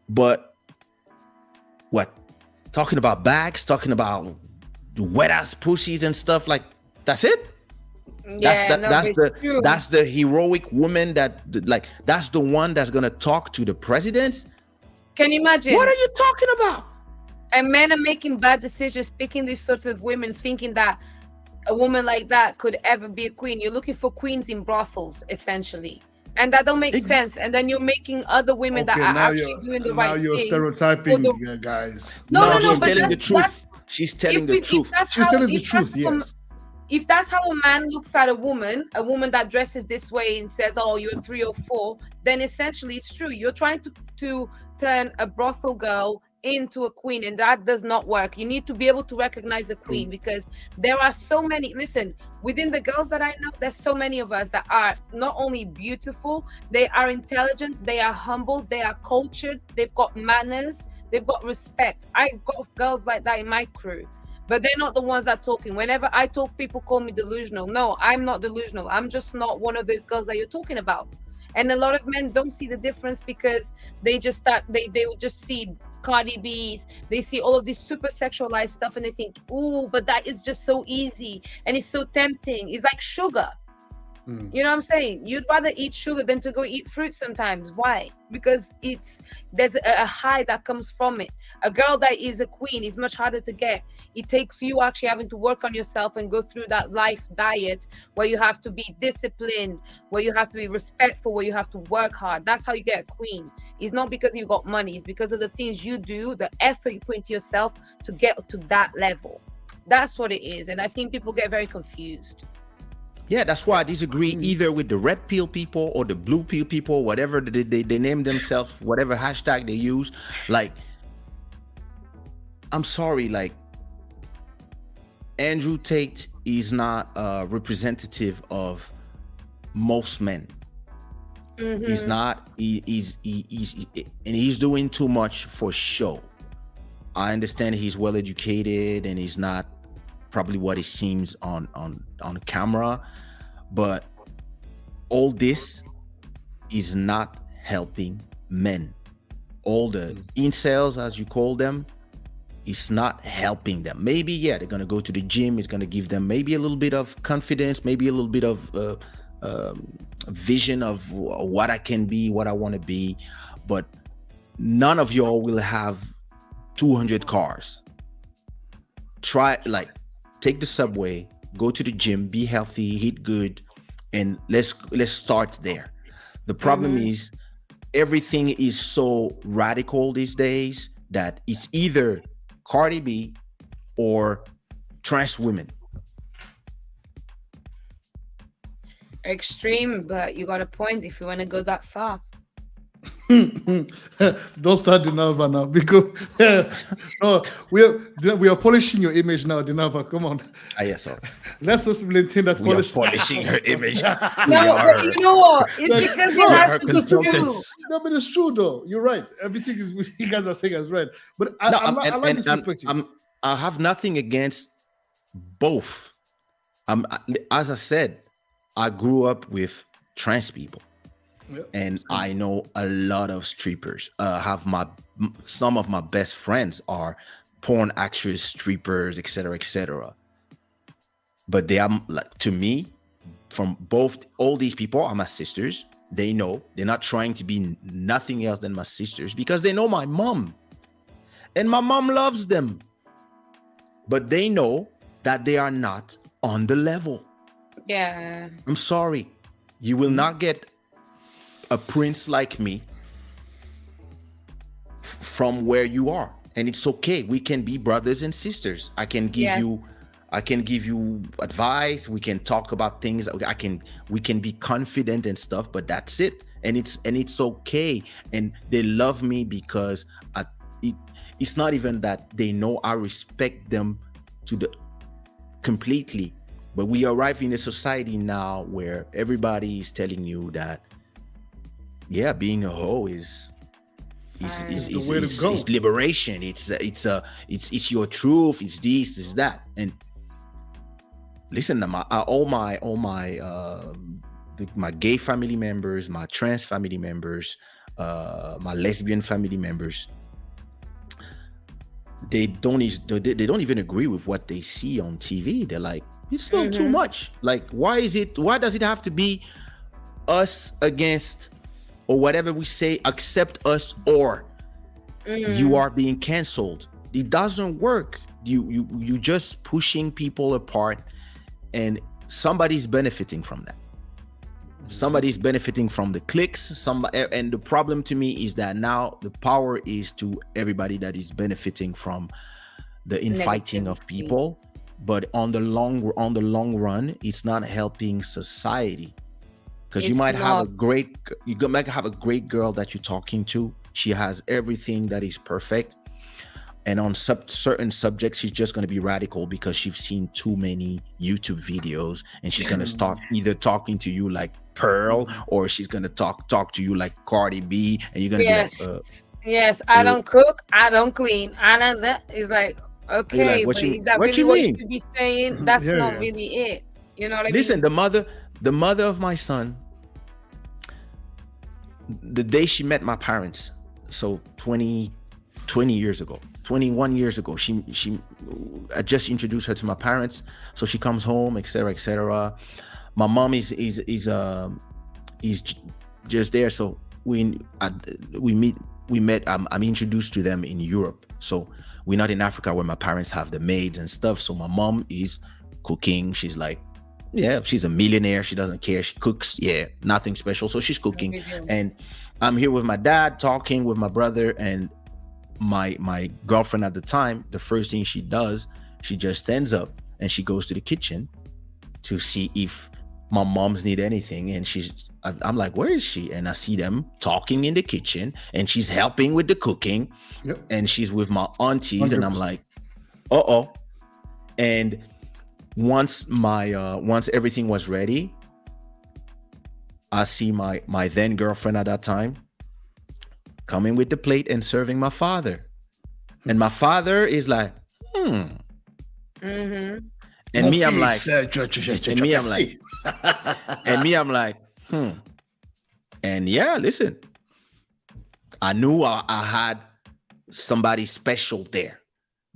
But what? Talking about bags, talking about wet ass pussies and stuff, like, that's it? Yeah, that's the heroic woman that's the one that's gonna talk to the presidents. Can you imagine? What are you talking about? And men are making bad decisions, picking these sorts of women, thinking that a woman like that could ever be a queen. You're looking for queens in brothels, essentially. And that don't make sense. And then you're making other women that are actually doing the right thing. Now you're stereotyping, guys. No, she's telling the truth. She's telling the truth. She's telling the truth, yes. If that's how a man looks at a woman that dresses this way and says, oh, you're 3 or 4, then essentially it's true. You're trying to turn a brothel girl into a queen, and that does not work. You need to be able to recognize a queen, because there are so many. Listen, within the girls that I know, there's so many of us that are not only beautiful, they are intelligent, they are humble, they are cultured, they've got manners, they've got respect. I've got girls like that in my crew, but they're not the ones that are talking. Whenever I talk, people call me delusional. No, I'm not delusional. I'm just not one of those girls that you're talking about. And a lot of men don't see the difference, because they just they will just see Cardi B's, they see all of this super sexualized stuff, and they think, ooh, but that is just so easy and it's so tempting. It's like sugar. You know what I'm saying? You'd rather eat sugar than to go eat fruit sometimes. Why? Because there's a high that comes from it. A girl that is a queen is much harder to get. It takes you actually having to work on yourself and go through that life diet where you have to be disciplined, where you have to be respectful, where you have to work hard. That's how you get a queen. It's not because you got money. It's because of the things you do, the effort you put into yourself to get to that level. That's what it is. And I think people get very confused. Yeah, that's why I disagree either with the red pill people or the blue pill people, whatever they name themselves, whatever hashtag they use. Like, I'm sorry, like Andrew Tate is not a representative of most men. He's not. He's and he's doing too much for show. I understand he's well educated and he's not probably what he seems on camera, but all this is not helping men. All the incels, as you call them, is not helping them. Maybe, yeah, they're gonna go to the gym. It's gonna give them maybe a little bit of confidence, maybe a little bit of vision of what I can be, what I want to be. But none of y'all will have 200 cars. Try, like, take the subway, go to the gym, be healthy, eat good, and let's start there. The problem is everything is so radical these days that it's either Cardi B or trans women. Extreme, but you got a point if you want to go that far. Don't start Dinalva now, because no, we are polishing your image now, Dinalva. Come on. Yes, sir. Let's just maintain that We are polishing her image. No, but you know what? It's because it has to be true. No, but it's true though. You're right. Everything is you guys are saying is right. But I like this perspective. I have nothing against both. As I said, I grew up with trans people. Yep. And I know a lot of strippers. Some of my best friends are porn actors, strippers, etc., etc. But they are, like, to me, from both, all these people are my sisters. They know they're not trying to be nothing else than my sisters because they know my mom, and my mom loves them. But they know that they are not on the level. Yeah. I'm sorry, you will not get a prince like me from where you are, and it's okay. We can be brothers and sisters. I can give you advice. We can talk about things. We can be confident and stuff, but that's it. And it's okay. And they love me because it's not even that they know I respect them completely. But we arrive in a society now where everybody is telling you that, yeah, being a hoe is liberation. It's your truth. It's this, it's that. And listen, my gay family members, my trans family members, my lesbian family members, they don't even agree with what they see on TV. They're like, it's still too much. Like, why does it have to be us against, or whatever we say, accept us, or you are being canceled? It doesn't work. You just pushing people apart, and somebody's benefiting from that. Somebody's benefiting from the clicks. And the problem to me is that now the power is to everybody that is benefiting from the infighting of people. But on the long run, it's not helping society. Because you might have a great girl that you're talking to. She has everything that is perfect, and on certain subjects, she's just going to be radical because she's seen too many YouTube videos, and she's going to start either talking to you like Pearl, or she's going to talk to you like Cardi B, and you're going to be like, yes, I don't cook, I don't clean, I don't that. It's like, okay, like, but is that really what you should be saying? That's not really it. You know what I mean? Listen, the mother of my son, the day she met my parents, so 21 years ago, I just introduced her to my parents. So she comes home, etc., etc. My mom is just there. So we met. I'm introduced to them in Europe. So we're not in Africa where my parents have the maids and stuff. So my mom is cooking. She's like, yeah, she's a millionaire. She doesn't care. She cooks. Yeah, nothing special. So she's cooking. And I'm here with my dad, talking with my brother, and my girlfriend at the time. The first thing she does, she just stands up and she goes to the kitchen to see if my mom's need anything. And I'm like, where is she? And I see them talking in the kitchen, and she's helping with the cooking. Yep. And she's with my aunties. 100%. And I'm like, And once once everything was ready, I see my then girlfriend at that time coming with the plate and serving my father. And my father is like, Mm-hmm. And me, I'm like, And yeah, listen, I knew I had somebody special there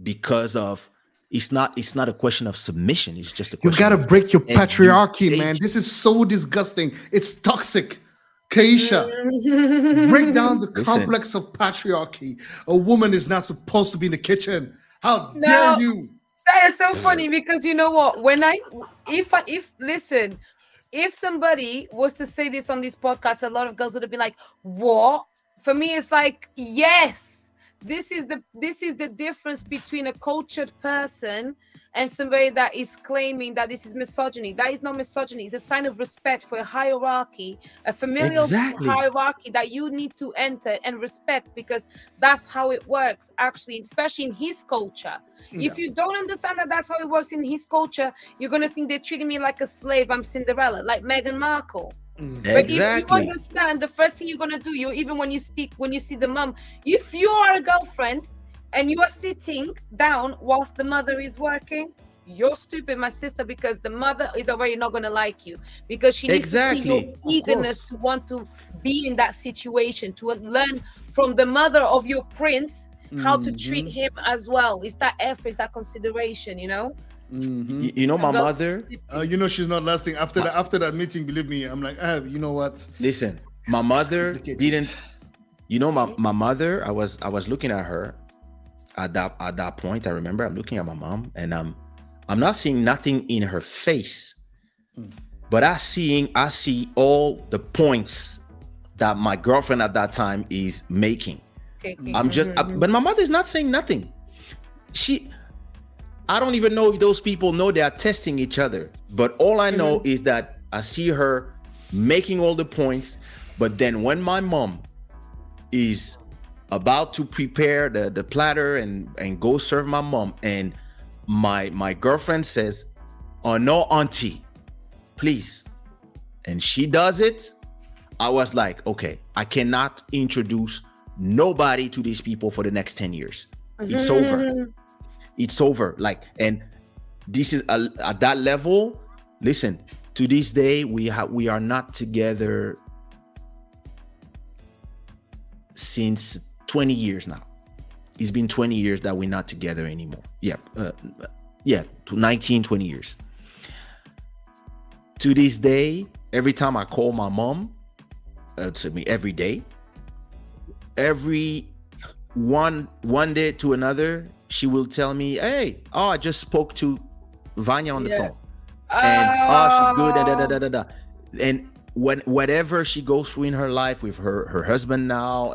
because of it's not a question of submission. It's just a question. You got to break your patriarchy, man. This is so disgusting. It's toxic. Keisha, break down the complex of patriarchy. A woman is not supposed to be in the kitchen. How dare you? That is so funny because you know what? If somebody was to say this on this podcast, a lot of girls would have been like, "What?" For me, it's like, yes. This is the difference between a cultured person and somebody that is claiming that this is misogyny. That is not misogyny. It's a sign of respect for a hierarchy, a familial hierarchy that you need to enter and respect, because that's how it works, actually, especially in his culture. Yeah. If you don't understand that that's how it works in his culture, you're going to think they're treating me like a slave. I'm Cinderella, like Meghan Markle. But if you understand, the first thing you're gonna do, when you see the mom, if you are a girlfriend and you are sitting down whilst the mother is working, you're stupid, my sister, because the mother is already not gonna like you, because she needs to see your eagerness to want to be in that situation, to learn from the mother of your prince how to treat him as well. It's that effort, it's that consideration, you know. You know, my mother, she's not lasting after that meeting. Believe me, I'm like, you know what? Listen, my mother didn't. You know, my mother. I was looking at her at that point. I remember I'm looking at my mom, and I'm not seeing nothing in her face, but I see all the points that my girlfriend at that time is making. But my mother's not saying nothing. I don't even know if those people know they are testing each other. But all I know is that I see her making all the points. But then when my mom is about to prepare the platter and go serve my mom, and my girlfriend says, "Oh no, auntie, please," and she does it, I was like, okay, I cannot introduce nobody to these people for the next 10 years. It's over. It's over. Like, and this is at that level. Listen, to this day, we are not together since 20 years now. It's been 20 years that we're not together anymore. 19, 20 years. To this day, every time I call my mom, every day, every one day to another, she will tell me, "Hey, I just spoke to Vanya on the phone, and she's good." And whatever she goes through in her life with her husband now,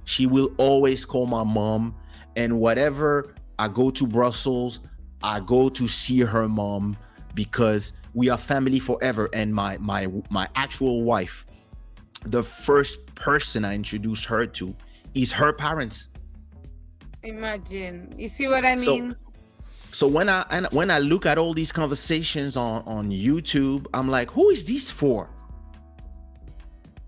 she will always call my mom. And whatever, I go to Brussels, I go to see her mom, because we are family forever. And my actual wife, the first person I introduced her to is her parents. Imagine. You see what I mean? So when I look at all these conversations on YouTube, I'm like, who is this for?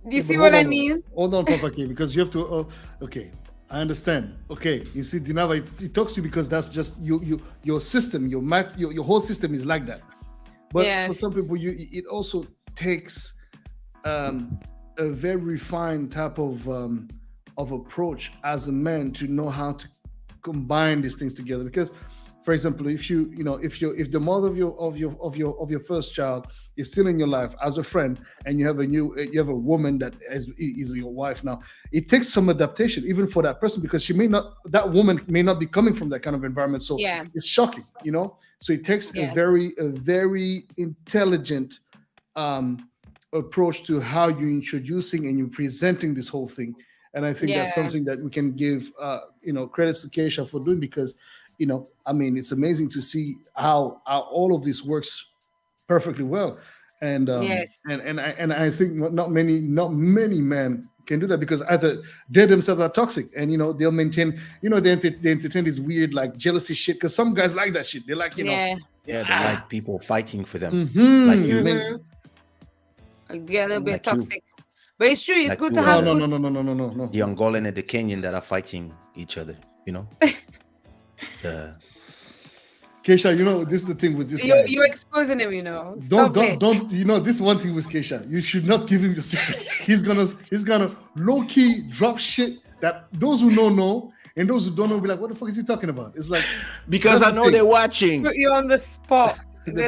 You see what I mean? Hold on, Papa K, because you have to. Okay, I understand. Okay, you see, Dinalva, it talks to you because that's just your system, your whole system is like that. But for some people, it also takes a very refined type of approach as a man to know how to combine these things together. Because, for example, if the mother of your first child is still in your life as a friend, and you have a woman that is your wife now, it takes some adaptation even for that person, because that woman may not be coming from that kind of environment. So it's shocking, So it takes a very intelligent approach to how you're introducing and you're presenting this whole thing. And I think that's something that we can give credits to Keisha for doing, because it's amazing to see how all of this works perfectly well. And and I think not many men can do that because either they themselves are toxic, and they'll maintain, they entertain this weird like jealousy shit because some guys like that shit. They like they like people fighting for them, Mhm. like you. Get a little bit Like you. toxic. But it's true. It's Like good you to have. No, good- no. The Angolan and the Kenyan that are fighting each other, the Keisha, this is the thing with this guy. You're exposing him. Stop it. Don't. This one thing with Keisha, you should not give him your secrets. He's gonna low key drop shit that those who know, and those who don't know will be like, what the fuck is he talking about? It's like because I know they're watching. Put you on the spot.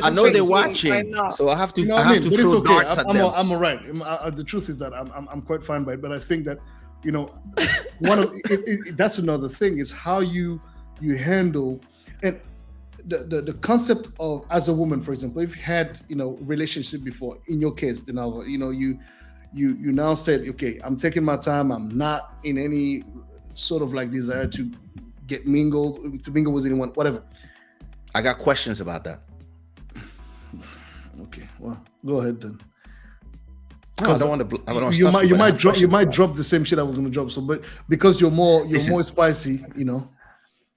I know they're watching, so I have to. What I have to but throw it's okay. darts at them. I'm all right. The truth is that I'm quite fine by it. But I think that one of that's another thing is how you handle and the concept of as a woman, for example, if you had relationship before. In your case, Dinalva, you now said, okay, I'm taking my time. I'm not in any sort of like desire to mingle with anyone, whatever. I got questions about that. Okay, well, go ahead then. I don't want to. I don't you might drop the same shit I was going to drop. So, but because you're more spicy,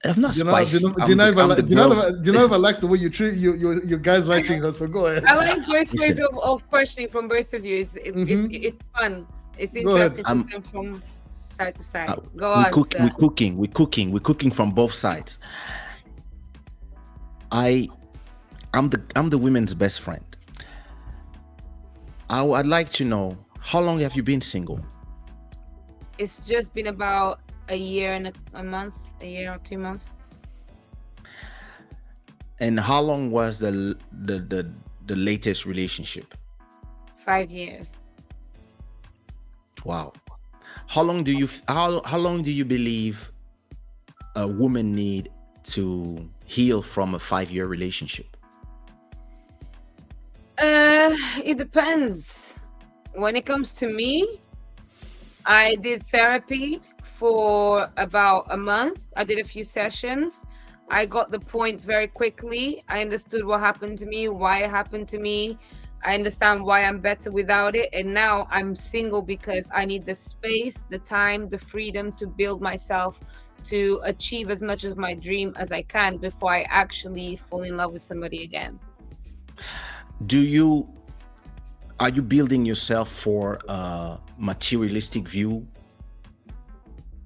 I'm not spicy. Dinalva likes the way you treat your guys liking her. So go ahead. I like both ways of questioning from both of you. It's fun. It's interesting to learn from side to side. Go on. We're cooking from both sides. I'm the women's best friend. I'd like to know, how long have you been single? It's just been about a year and a month, a year or 2 months. And how long was the latest relationship? 5 years. Wow. How long do you believe a woman need to heal from a 5-year relationship? It depends. When it comes to me, I did therapy for about a month. I did a few sessions. I got the point very quickly. I understood what happened to me, why it happened to me. I understand why I'm better without it. And now I'm single because I need the space, the time, the freedom to build myself, to achieve as much of my dream as I can before I actually fall in love with somebody again. Are you building yourself for a materialistic view,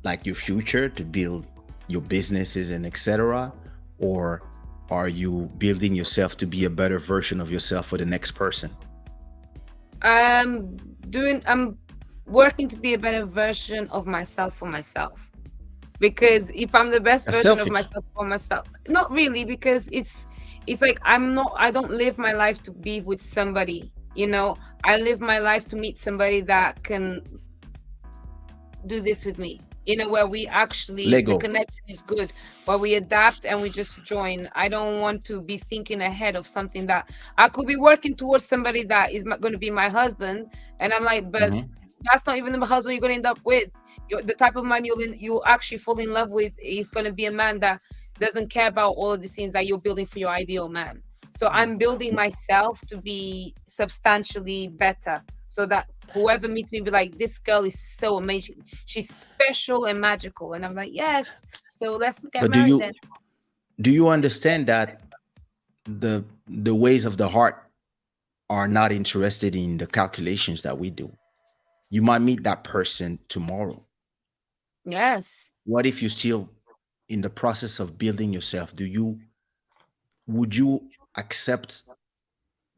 like your future, to build your businesses and etc., or are you building yourself to be a better version of yourself for the next person? I'm working to be a better version of myself for myself, because if I'm the best version of myself for myself, not really, because it's like I don't live my life to be with somebody, I live my life to meet somebody that can do this with me, where we actually, the connection is good, where we adapt and we just join. I don't want to be thinking ahead of something that I could be working towards somebody that is going to be my husband. And I'm like, but that's not even the husband you're going to end up with. The type of man you'll actually fall in love with is going to be a man that doesn't care about all of the things that you're building for your ideal man. So I'm building myself to be substantially better, so that whoever meets me be like, this girl is so amazing. She's special and magical. And I'm like, yes. So let's get married then. Do you understand that the ways of the heart are not interested in the calculations that we do? You might meet that person tomorrow. Yes. What if you're still in the process of building yourself? Would you accept,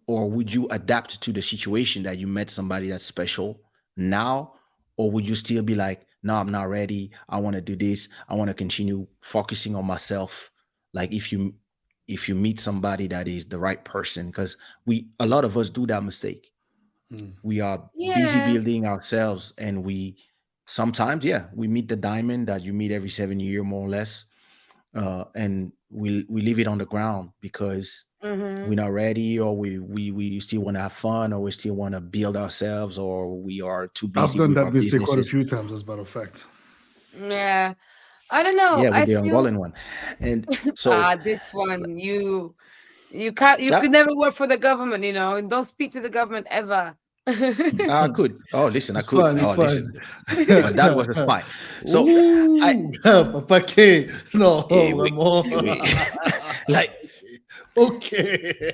or would you adapt to the situation that you met somebody that's special now? Or would you still be like, no, I'm not ready. I want to do this. I want to continue focusing on myself. Like if you meet somebody that is the right person, because a lot of us do that mistake. We are busy building ourselves, and we sometimes, we meet the diamond that you meet every 7 years, more or less. And we leave it on the ground because we're not ready, or we still want to have fun, or we still want to build ourselves, or we are too busy. I've done that mistake quite a few times, as a matter of fact. Yeah, I don't know. Yeah, with the Angolan one, and so this one you could never work for the government. Don't speak to the government ever. I could. Oh, listen, I It's could. fine. It's Oh, fine. listen. But that was a spy. So I Ooh, Papa K. No, eh, wait, Ramon. wait. Like Okay.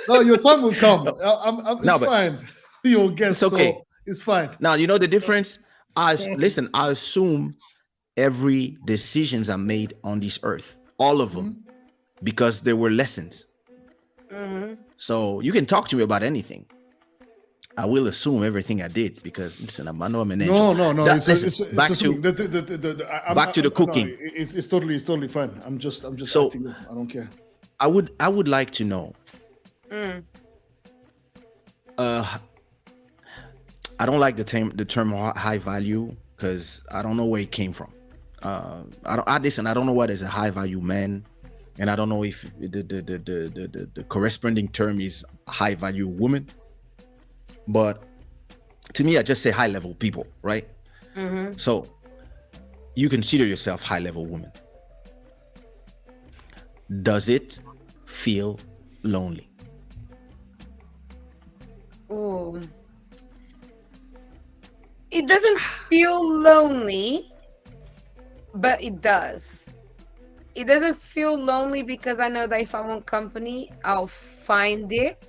No, your time will come. no, It's no, but fine. Your it's guest, okay. so it's fine. Now you know the difference. Listen. I assume every decisions are made on this earth, all of them, because there were lessons. So you can talk to me about anything. I will assume everything I did because listen, I'm an angel. No. Back Assuming. to back to the No, cooking. it's totally fine. I'm just So acting up. I don't care. I would like to know. I don't like the term high value because I don't know where it came from. I don't know what is a high value man, and I don't know if the corresponding term is high value woman. But to me, I just say high level people, right? So you consider yourself high level woman. Does it feel lonely? Ooh. It doesn't feel lonely, but it does. It doesn't feel lonely because I know that if I want company, I'll find it.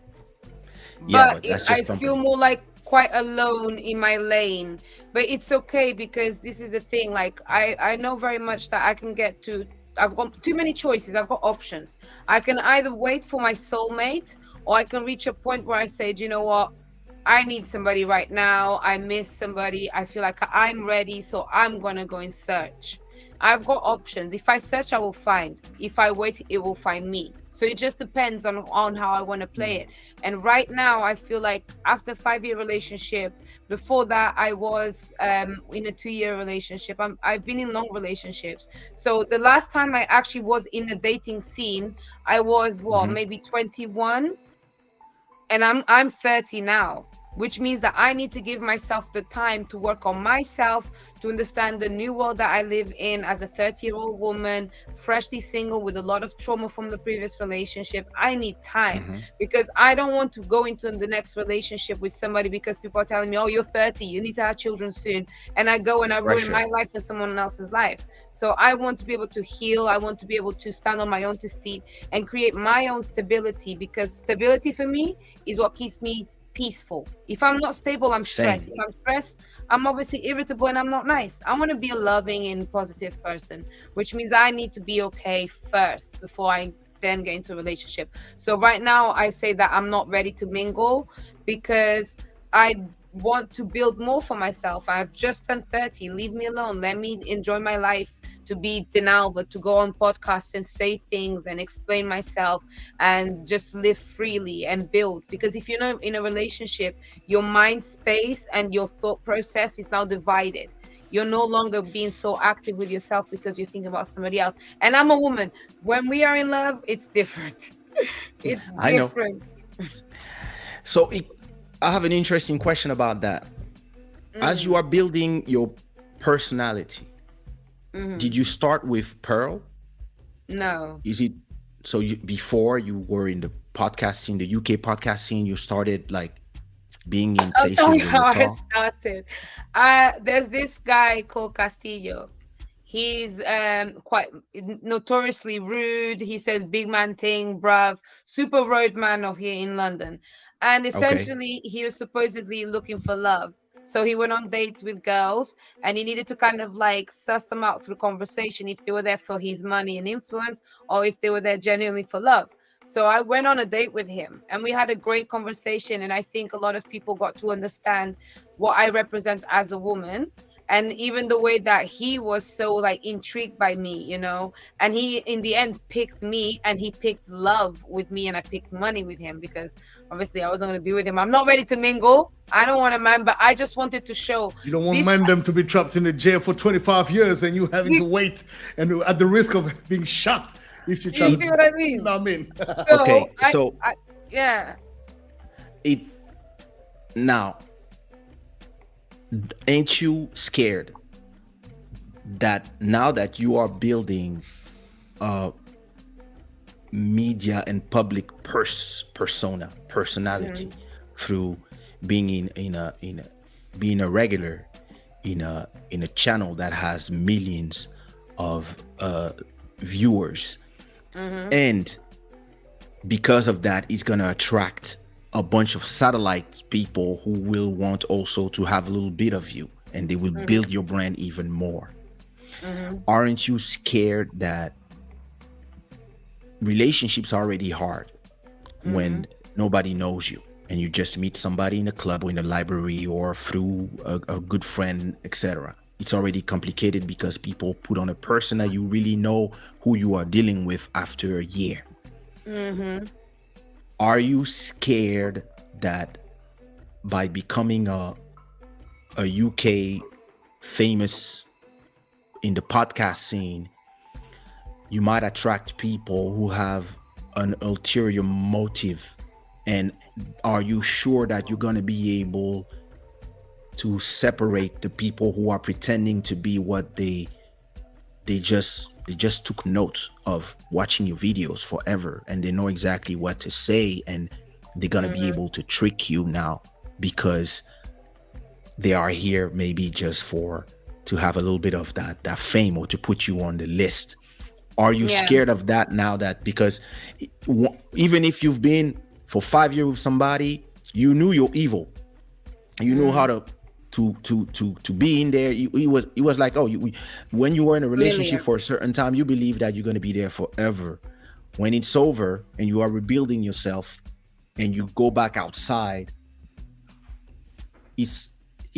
Yeah, But but that's I just company. feel more like quite alone in my lane. But it's okay because this is the thing. Like I know very much that I can get to. I've got too many choices. I've got options. I can either wait for my soulmate, or I can reach a point where I say, do you know what? I need somebody right now. I miss somebody. I feel like I'm ready, so I'm gonna go and search. I've got options. If I search, I will find. If I wait, it will find me. So it just depends on how I want to play it. And right now, I feel like after a 5-year relationship, before that, I was in a 2-year relationship. I've been in long relationships. So the last time I actually was in a dating scene, I was maybe 21, and I'm 30 now, which means that I need to give myself the time to work on myself, to understand the new world that I live in as a 30-year-old woman, freshly single with a lot of trauma from the previous relationship. I need time because I don't want to go into the next relationship with somebody because people are telling me, oh, you're 30, you need to have children soon. And I go and I ruin my life and someone else's life. So I want to be able to heal. I want to be able to stand on my own 2 feet and create my own stability, because stability for me is what keeps me peaceful. If I'm not stable, I'm stressed. If I'm stressed, I'm obviously irritable and I'm not nice. I want to be a loving and positive person, which means I need to be okay first before I then get into a relationship. So right now I say that I'm not ready to mingle because I want to build more for myself. I've just turned 30. Leave me alone. Let me enjoy my life, to be Dinalva, to go on podcasts and say things and explain myself and just live freely and build. Because if you're in a relationship, your mind space and your thought process is now divided. You're no longer being so active with yourself because you're thinking about somebody else. And I'm a woman. When we are in love, it's different. It's different. So I have an interesting question about that. As you are building your personality, did you start with Pearl? No. Is it so? Before you were in the podcast scene, the UK podcast scene, you started like being in places. I'll tell you how I started. There's this guy called Castillo. He's quite notoriously rude. He says big man thing, bruv, super road man of here in London. And essentially, he was supposedly looking for love. So he went on dates with girls and he needed to kind of like suss them out through conversation if they were there for his money and influence or if they were there genuinely for love. So I went on a date with him and we had a great conversation. And I think a lot of people got to understand what I represent as a woman. And even the way that he was so like intrigued by me, you know, and he in the end picked me and he picked love with me and I picked money with him because obviously I wasn't going to be with him. I'm not ready to mingle. I don't want a man, but I just wanted to show. You don't want them to be trapped in the jail for 25 years and you having to wait and at the risk of being shot if you try. You see what I mean? You know what I mean? So, yeah. Now, ain't you scared that now that you are building media and public personality through being being a regular in a channel that has millions of viewers. And because of that, it's gonna attract a bunch of satellite people who will want also to have a little bit of you, and they will build your brand even more. Aren't you scared that relationships are already hard when nobody knows you and you just meet somebody in a club or in a library or through a good friend, etc.? It's already complicated because people put on a persona you really know who you are dealing with after a year. Are you scared that by becoming a UK famous in the podcast scene, you might attract people who have an ulterior motive? And are you sure that you're going to be able to separate the people who are pretending to be what they just took note of watching your videos forever, and they know exactly what to say, and they're going to be able to trick you now because they are here maybe just to have a little bit of that fame or to put you on the list? Are you scared of that now, that because even if you've been for 5 years with somebody, you knew you're evil, you know how to be in there? It was like, when you were in a relationship for a certain time, you believe that you're going to be there forever. When it's over and you are rebuilding yourself and you go back outside, if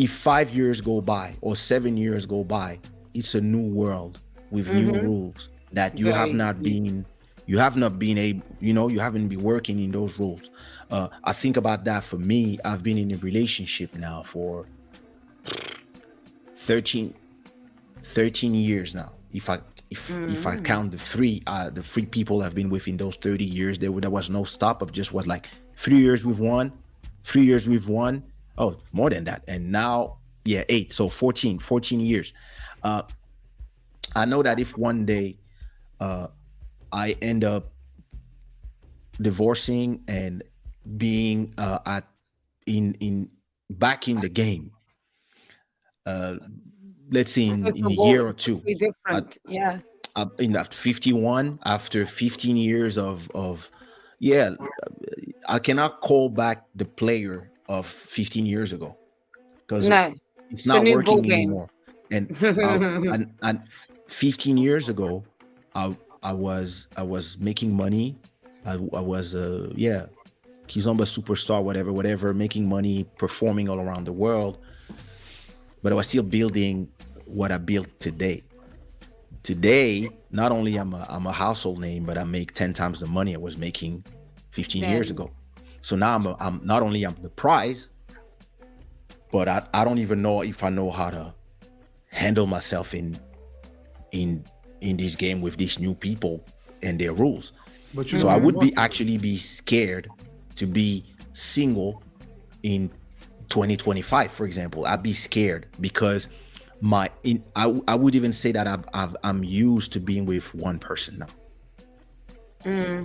5 years go by or 7 years go by, it's a new world with new rules that you have not been able, you haven't been working in those rules. I think about that. For me, I've been in a relationship now for 13 years now. If I count the three people I've been with in those 30 years, there was no stop of just 3 years with one, 3 years with one. Oh, more than that. And now, 8. So 14 years. I know that if one day I end up divorcing and being back in the game, let's say in a year or two, different. in 51, after 15 years of I cannot call back the player of 15 years ago because it's not working anymore. And 15 years ago, I was making money. I was Kizomba superstar, whatever, making money, performing all around the world. But I was still building what I built today. Today, not only I'm a household name, but I make 10 times the money I was making 15 years ago. So now I'm not only I'm the prize, but I don't even know if I know how to handle myself in this game with these new people and their rules. So I would be scared to be single in 2025, for example. I'd be scared because I would even say that I'm used to being with one person now.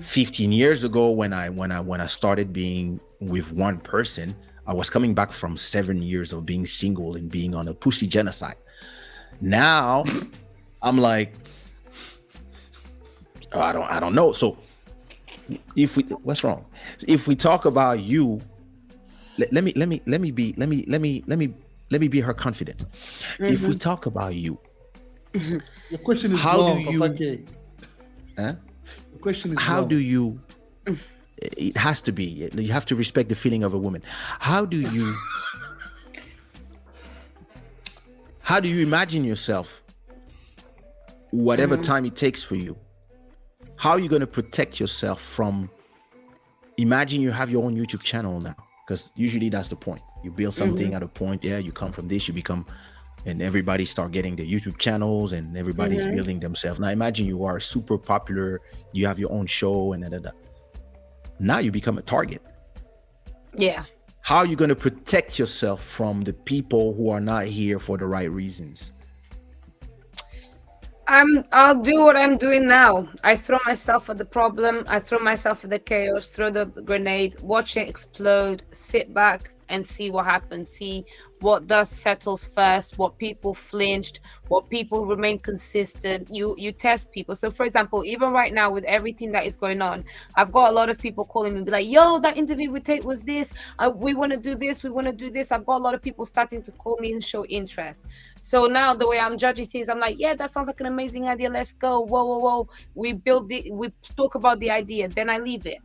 15 years ago, when I started being with one person, I was coming back from 7 years of being single and being on a pussy genocide. Now I'm like, I don't know. So what's wrong? If we talk about you, let me be her confident. If we talk about you, your question is how long, do you? The question is how long. do you? It has to be. You have to respect the feeling of a woman. How do you imagine yourself? Whatever time it takes for you, how are you going to protect yourself from? Imagine you have your own YouTube channel now, because usually that's the point. You build something at a point, you come from this, you become, and everybody start getting their YouTube channels and everybody's building themselves. Now imagine you are super popular, you have your own show and now you become a target. Yeah. How are you going to protect yourself from the people who are not here for the right reasons? I'll do what I'm doing now. I throw myself at the problem, I throw myself at the chaos, throw the grenade, watch it explode, sit back and see what happens, see what dust settles first, what people flinched, what people remain consistent. You test people. So for example, even right now with everything that is going on, I've got a lot of people calling me, be like, yo, that interview we take was this, we want to do this, we want to do this. I've got a lot of people starting to call me and show interest. So now the way I'm judging things, I'm like, yeah, that sounds like an amazing idea, let's go. Whoa, we build it, we talk about the idea, then I leave it.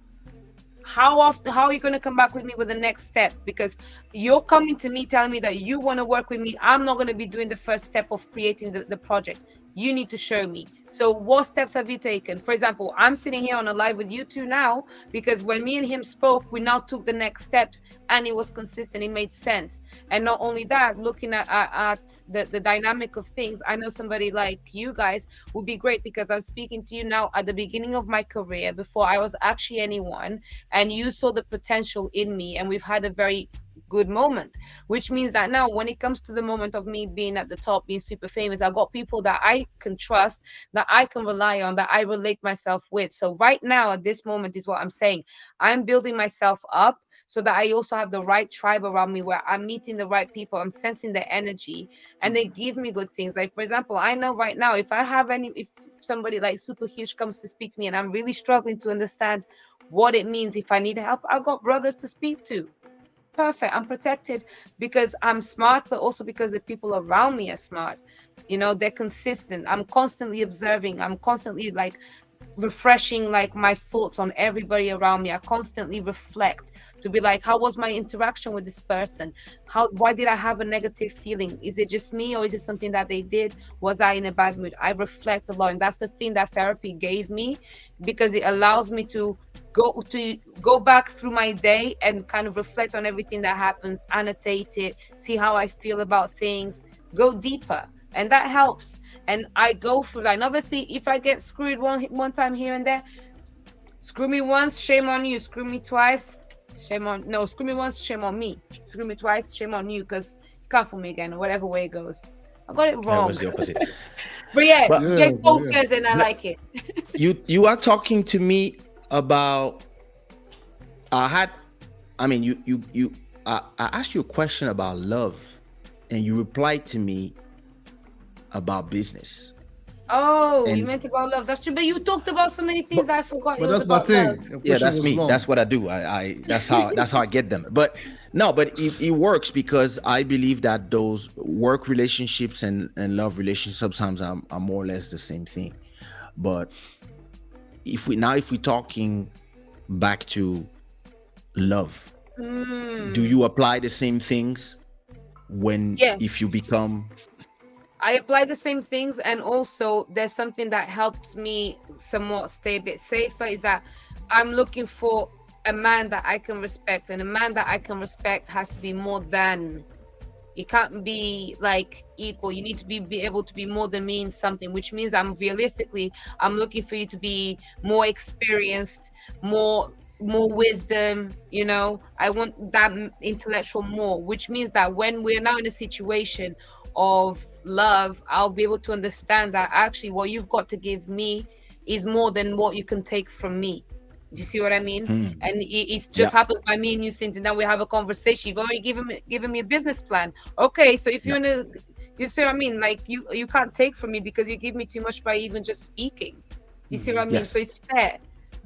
How are you going to come back with me with the next step? Because you're coming to me telling me that you want to work with me. I'm not going to be doing the first step of creating the project. You need to show me. So what steps have you taken? For example, I'm sitting here on a live with you two now because when me and him spoke, we now took the next steps and it was consistent. It made sense. And not only that, looking at the dynamic of things, I know somebody like you guys would be great because I'm speaking to you now at the beginning of my career before I was actually anyone, and you saw the potential in me, and we've had a very good moment, which means that now when it comes to the moment of me being at the top, being super famous, I've got people that I can trust, that I can rely on, that I relate myself with. So right now at this moment is what I'm saying, I'm building myself up so that I also have the right tribe around me where I'm meeting the right people, I'm sensing their energy and they give me good things. Like for example, I know right now if somebody like super huge comes to speak to me and I'm really struggling to understand what it means, if I need help, I've got brothers to speak to. Perfect. I'm protected because I'm smart, but also because the people around me are smart. They're consistent. I'm constantly observing. I'm constantly like refreshing like my thoughts on everybody around me. I constantly reflect to be like, how was my interaction with this person? Why did I have a negative feeling? Is it just me or is it something that they did? Was I in a bad mood? I reflect a lot, and that's the thing that therapy gave me, because it allows me to go back through my day and kind of reflect on everything that happens, annotate it, see how I feel about things, go deeper, and that helps. And I go through that. And obviously, if I get screwed one time here and there, screw me once, shame on you. Screw me twice, screw me once, shame on me. Screw me twice, shame on you, because you can't fool me again, or whatever way it goes. I got it wrong. That was the opposite. But yeah, Jake Paul says, and I like it. You are talking to me about. I asked you a question about love, and you replied to me about business. Oh, you meant about love. That's true. But you talked about so many things that I forgot. But that's my thing. Yeah, that's me. Long. That's what I do. I that's how I get them. But it works because I believe that those work relationships and love relationships sometimes are more or less the same thing. But if we're talking back to love, do you apply the same things if you become? I apply the same things, and also there's something that helps me somewhat stay a bit safer, is that I'm looking for a man that I can respect, and a man that I can respect has to be more than. It can't be like equal. You need to be able to be more than me in something, which means I'm looking for you to be more experienced, more wisdom, I want that intellectual more, which means that when we're now in a situation of love, I'll be able to understand that actually what you've got to give me is more than what you can take from me. Do you see what I mean? And it just happens by me and you sitting down, we have a conversation. You've already given me a business plan. Okay, so if you see what I mean? Like you can't take from me because you give me too much by even just speaking. You see what I mean? Yes. So it's fair.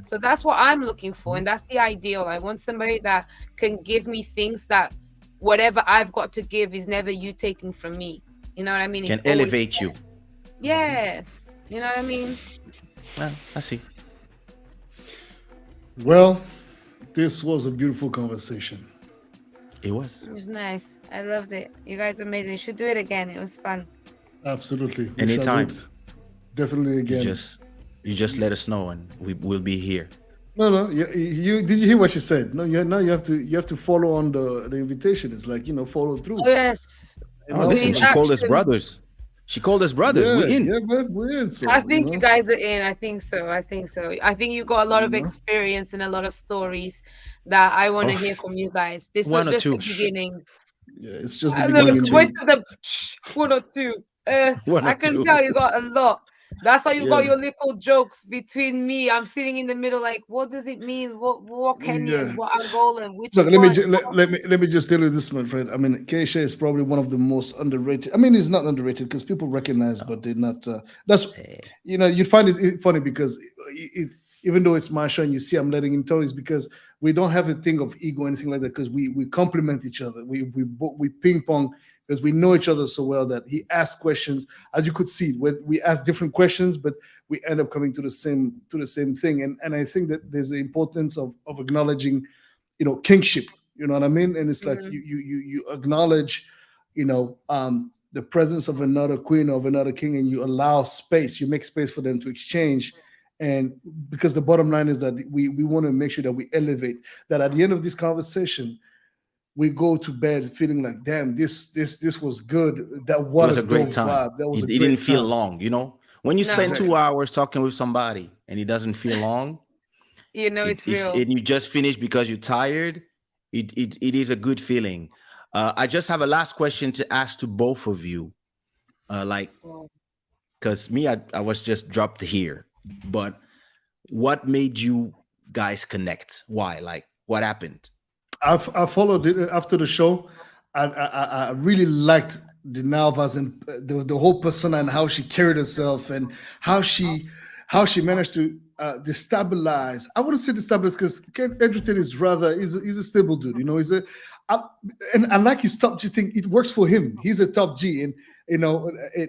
So that's what I'm looking for, and that's the ideal. I want somebody that can give me things that whatever I've got to give is never you taking from me. You know what I mean? Can elevate you. Yes. You know what I mean? Well, I see. Well, this was a beautiful conversation. It was. It was nice. I loved it. You guys are amazing. You should do it again. It was fun. Absolutely. Anytime. Definitely again. You just let us know, and we'll be here. No. You did you hear what she said? No, you have to follow on the invitation. It's like, follow through. Oh, yes. Listen, she called us brothers. She called us brothers. We're in. Yeah, but we're in. So, I think you guys are in. I think so. I think you got a lot of experience and a lot of stories that I want to hear from you guys. This was just the beginning. Yeah, it's just the beginning. One or two. I can tell you got a lot. That's why you got Yeah, your little jokes between me. I'm sitting in the middle, like, what does it mean? What Kenyan? yeah. What Angolan? Which Look, one? let me just tell you this, my friend. I mean, Keisha is probably one of the most underrated. I mean, he's not underrated because people recognize, but they're not. That's Eh, you find it funny because even though it's my show and you see I'm letting him tell, is because we don't have a thing of ego or anything like that because we complement each other. We ping pong because we know each other so well that he asks questions. As you could see, when we ask different questions, but we end up coming to the same thing. And I think that there's the importance of acknowledging kingship, you know what I mean, and it's like Mm, you acknowledge the presence of another queen, of another king, and you allow space, you make space for them to exchange. And because the bottom line is that we want to make sure that we elevate, that at the end of this conversation we go to bed feeling like, damn, this was good, that it what a was a great dope time. vibe, that was a It didn't great feel time. long, you know. When you spend no, Exactly. 2 hours talking with somebody and it doesn't feel long, you know it's it's real. and you just finish because you're tired. It is a good feeling. I just have a last question to ask to both of you. Like, Oh. because me, I was just dropped here, but what made you guys connect? Why? Like, what happened? I followed it after the show. I really liked Dinalva's and the whole persona and how she carried herself and how she managed to destabilize. I wouldn't say destabilize because Edgerton is rather he's a stable dude. You know, I, and I like his top G thing. It works for him. He's a top G, and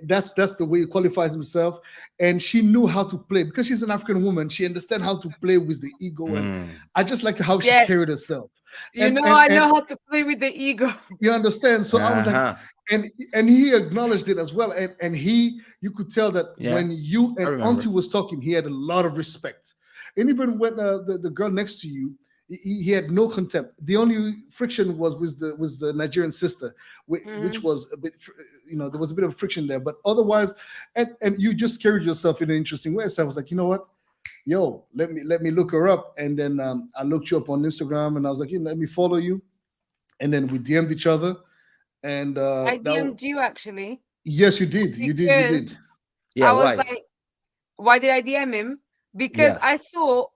that's the way he qualifies himself. And she knew how to play because she's an African woman. She understands how to play with the ego, and Mm. I just liked how she Yes, carried herself. you And know and I and know how to play with the ego. you understand. So I was like, Uh-huh. and he acknowledged it as well. And you could tell that Yeah, when you I and Auntie remember. was talking, he had a lot of respect. And even when the girl next to you, he had no contempt. The only friction was the Nigerian sister, which Hmm. was a bit, there was a bit of friction there. But otherwise, and you just carried yourself in an interesting way. So I was like, you know what? Yo, let me look her up. And then I looked you up on Instagram, and I was like, let me follow you. And then we DM'd each other, and I DM'd you actually yes, you did, you because did. Yeah, I was why? like, why did I DM him? Because Yeah.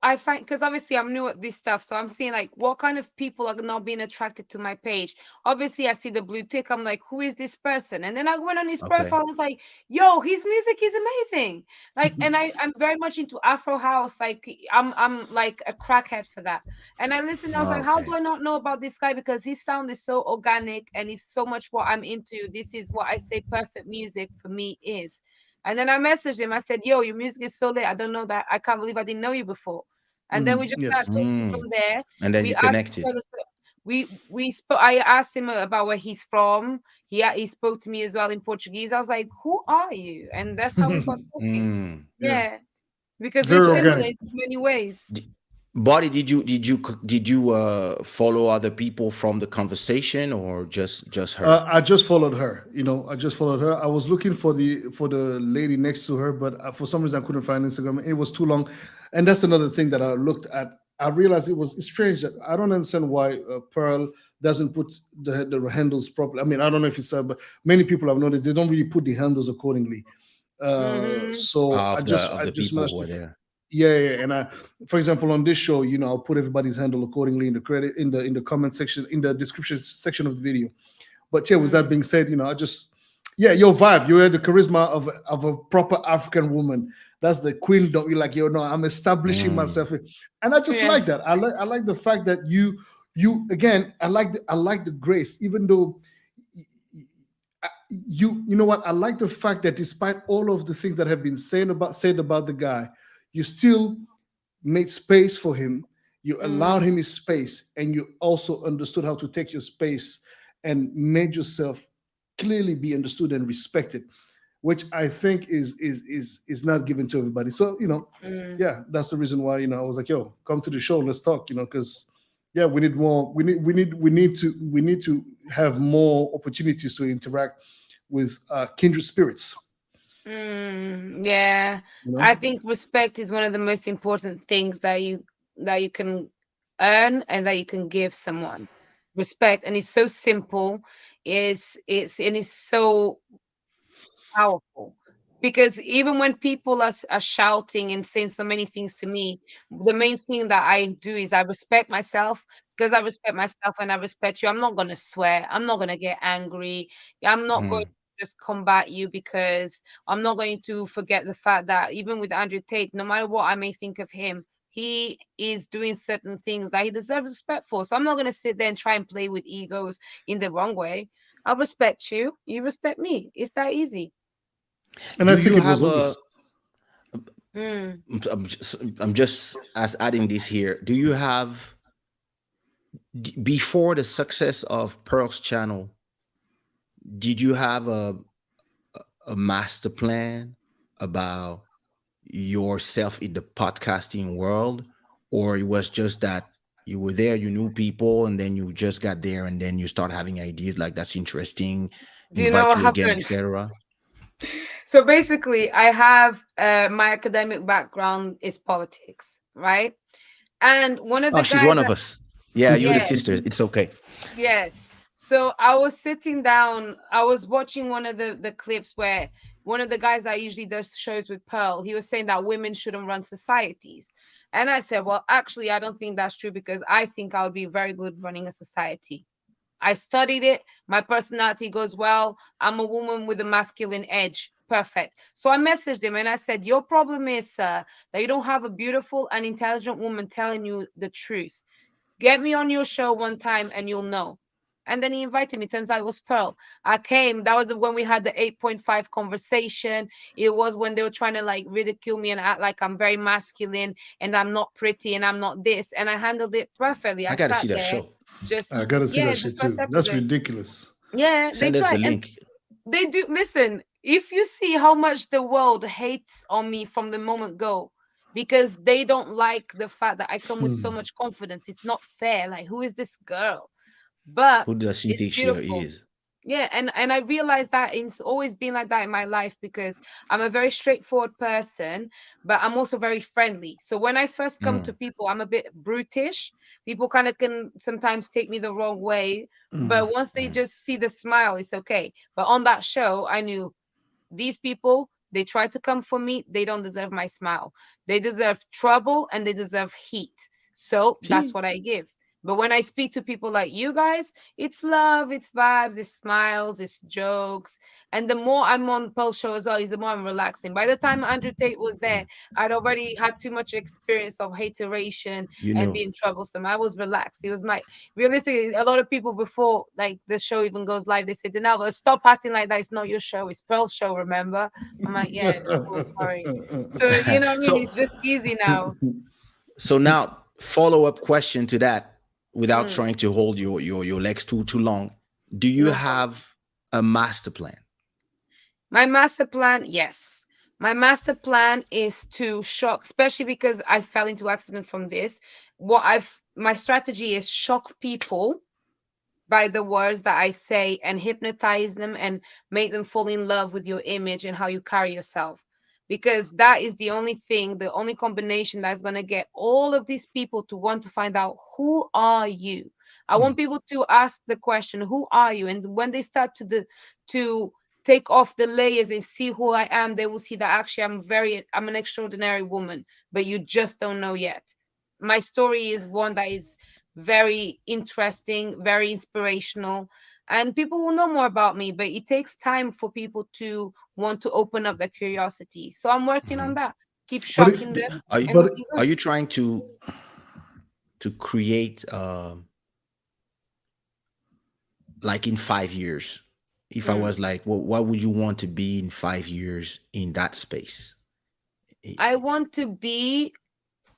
I find, because obviously I'm new at this stuff, so I'm seeing like what kind of people are not being attracted to my page. Obviously, I see the blue tick. I'm like, who is this person? And then I went on his Okay. profile. I was like, yo, his music is amazing. Like, and I'm very much into Afro house. Like, I'm like a crackhead for that. And I listened. I was like, how do Okay. I not know about this guy? Because his sound is so organic and he's so much what I'm into. This is what I say perfect music for me is. And then I messaged him. I said, "Yo, your music is so lit. I don't know that. I can't believe I didn't know you before." And then we just Yes. started talking from Mm. there. And then We you asked each connected. other. We spoke. I asked him about where he's from. He spoke to me as well in Portuguese. I was like, "Who are you?" And that's how we got talking. Mm. Yeah, Yeah, because we're very similar organic. in so many ways. Body, did you follow other people from the conversation or just her? I just followed her. I just followed her. I was looking for the lady next to her, but for some reason I couldn't find Instagram. It was too long, and that's another thing that I looked at. I realized it's strange that I don't understand why Pearl doesn't put the handles properly. I mean, I don't know if it's but many people have noticed they don't really put the handles accordingly. Mm-hmm. So I just Of I the just people managed who to are there. yeah, yeah. And for example, on this show, I'll put everybody's handle accordingly in the credit in the comment section, in the description section of the video. But yeah, with that being said, I just yeah, your vibe, you had the charisma of a proper African woman. That's the queen. Don't you like? No, I'm establishing Mm. myself, and I just like Yes. that. I like the fact that you again. I like the grace, even though you know what, I like the fact that despite all of the things that have been said about the guy, you still made space for him. You allowed Mm, him his space, and you also understood how to take your space and made yourself clearly be understood and respected, which I think is not given to everybody. So mm. yeah, that's the reason why I was like, yo, come to the show, let's talk. Because yeah, we need more. We need to have more opportunities to interact with kindred spirits. Yeah, You know. I think respect is one of the most important things that you can earn and that you can give someone. Respect, and it's so simple. It's so powerful. Because even when people are shouting and saying so many things to me, the main thing that I do is I respect myself. Because I respect myself and I respect you, I'm not going to swear. I'm not going to get angry. I'm not going Mm. to just combat you, because I'm not going to forget the fact that even with Andrew Tate, no matter what I may think of him, he is doing certain things that he deserves respect for. So I'm not going to sit there and try and play with egos in the wrong way. I'll respect you. You respect me. It's that easy. And I Do think you it was have a? always. Mm. I'm just as adding this here. Do you have before the success of Pearl's channel? Did you have a master plan about yourself in the podcasting world, or it was just that you were there, you knew people, and then you just got there, and then you start having ideas like that's interesting, Do you know invite what you again, happened? etc. So basically, I have my academic background is politics, right? And one of the Oh, she's guys one of that, us. Yeah, you're the yeah, sister. It's okay. yes. So I was sitting down, I was watching one of the clips where one of the guys that usually does shows with Pearl, he was saying that women shouldn't run societies. And I said, well, actually, I don't think that's true, because I think I would be very good running a society. I studied it. My personality goes well. I'm a woman with a masculine edge. Perfect. So I messaged him and I said, your problem is, sir, that you don't have a beautiful and intelligent woman telling you the truth. Get me on your show one time and you'll know. And then he invited me. Turns out it was Pearl. I came. That was when we had the 8.5 conversation. It was when they were trying to like ridicule me and act like I'm very masculine and I'm not pretty and I'm not this. And I handled it perfectly. I I got to see sat that there, show. just, I gotta see yeah, that the shit first too. That's episode. ridiculous. Yeah, they Send us the try. And link. they do. Listen, if you see how much the world hates on me from the moment go, because they don't like the fact that I come with so Hmm. much confidence. It's not fair. Like, who is this girl? But Who does she it's think she beautiful. is? Yeah, and I realized that it's always been like that in my life, because I'm a very straightforward person, but I'm also very friendly. So when I first come to Mm. people, I'm a bit brutish. People kind of can sometimes take me the wrong way, Hmm. but once they Mm. just see the smile, it's okay. But on that show, I knew these people, they try to come for me, they don't deserve my smile. They deserve trouble and they deserve heat. So that's See, what I give. But when I speak to people like you guys, it's love, it's vibes, it's smiles, it's jokes. And the more I'm on Pearl show as well, is the more I'm relaxing. By the time Andrew Tate was there, I'd already had too much experience of hateration you and know. being troublesome. I was relaxed. It was my realistically, a lot of people before like the show even goes live, they say, Dinalva, stop acting like that. It's not your show, it's Pearl's show, remember? I'm like, yeah, cool, sorry. So you know what I mean? so It's just easy now. so now follow up question to that, without Mm, trying to hold your legs too long. Do you no problem. have a master plan? My master plan, yes. My master plan is to shock, especially because I fell into accident from this. My strategy is shock people by the words that I say and hypnotize them and make them fall in love with your image and how you carry yourself. Because that is the only thing, the only combination that's going to get all of these people to want to find out, who are you? I want people to ask the question, who are you? And when they start to take off the layers and see who I am, they will see that actually I'm an extraordinary woman, but you just don't know yet. My story is one that is very interesting, very inspirational, and people will know more about me, but it takes time for people to want to open up their curiosity. So I'm working on Mhm. that. Keep But shocking them Are you and but looking are good. you trying to create like in 5 years? If I Mm. was like, well, what would you want to be in 5 years in that space? I want to be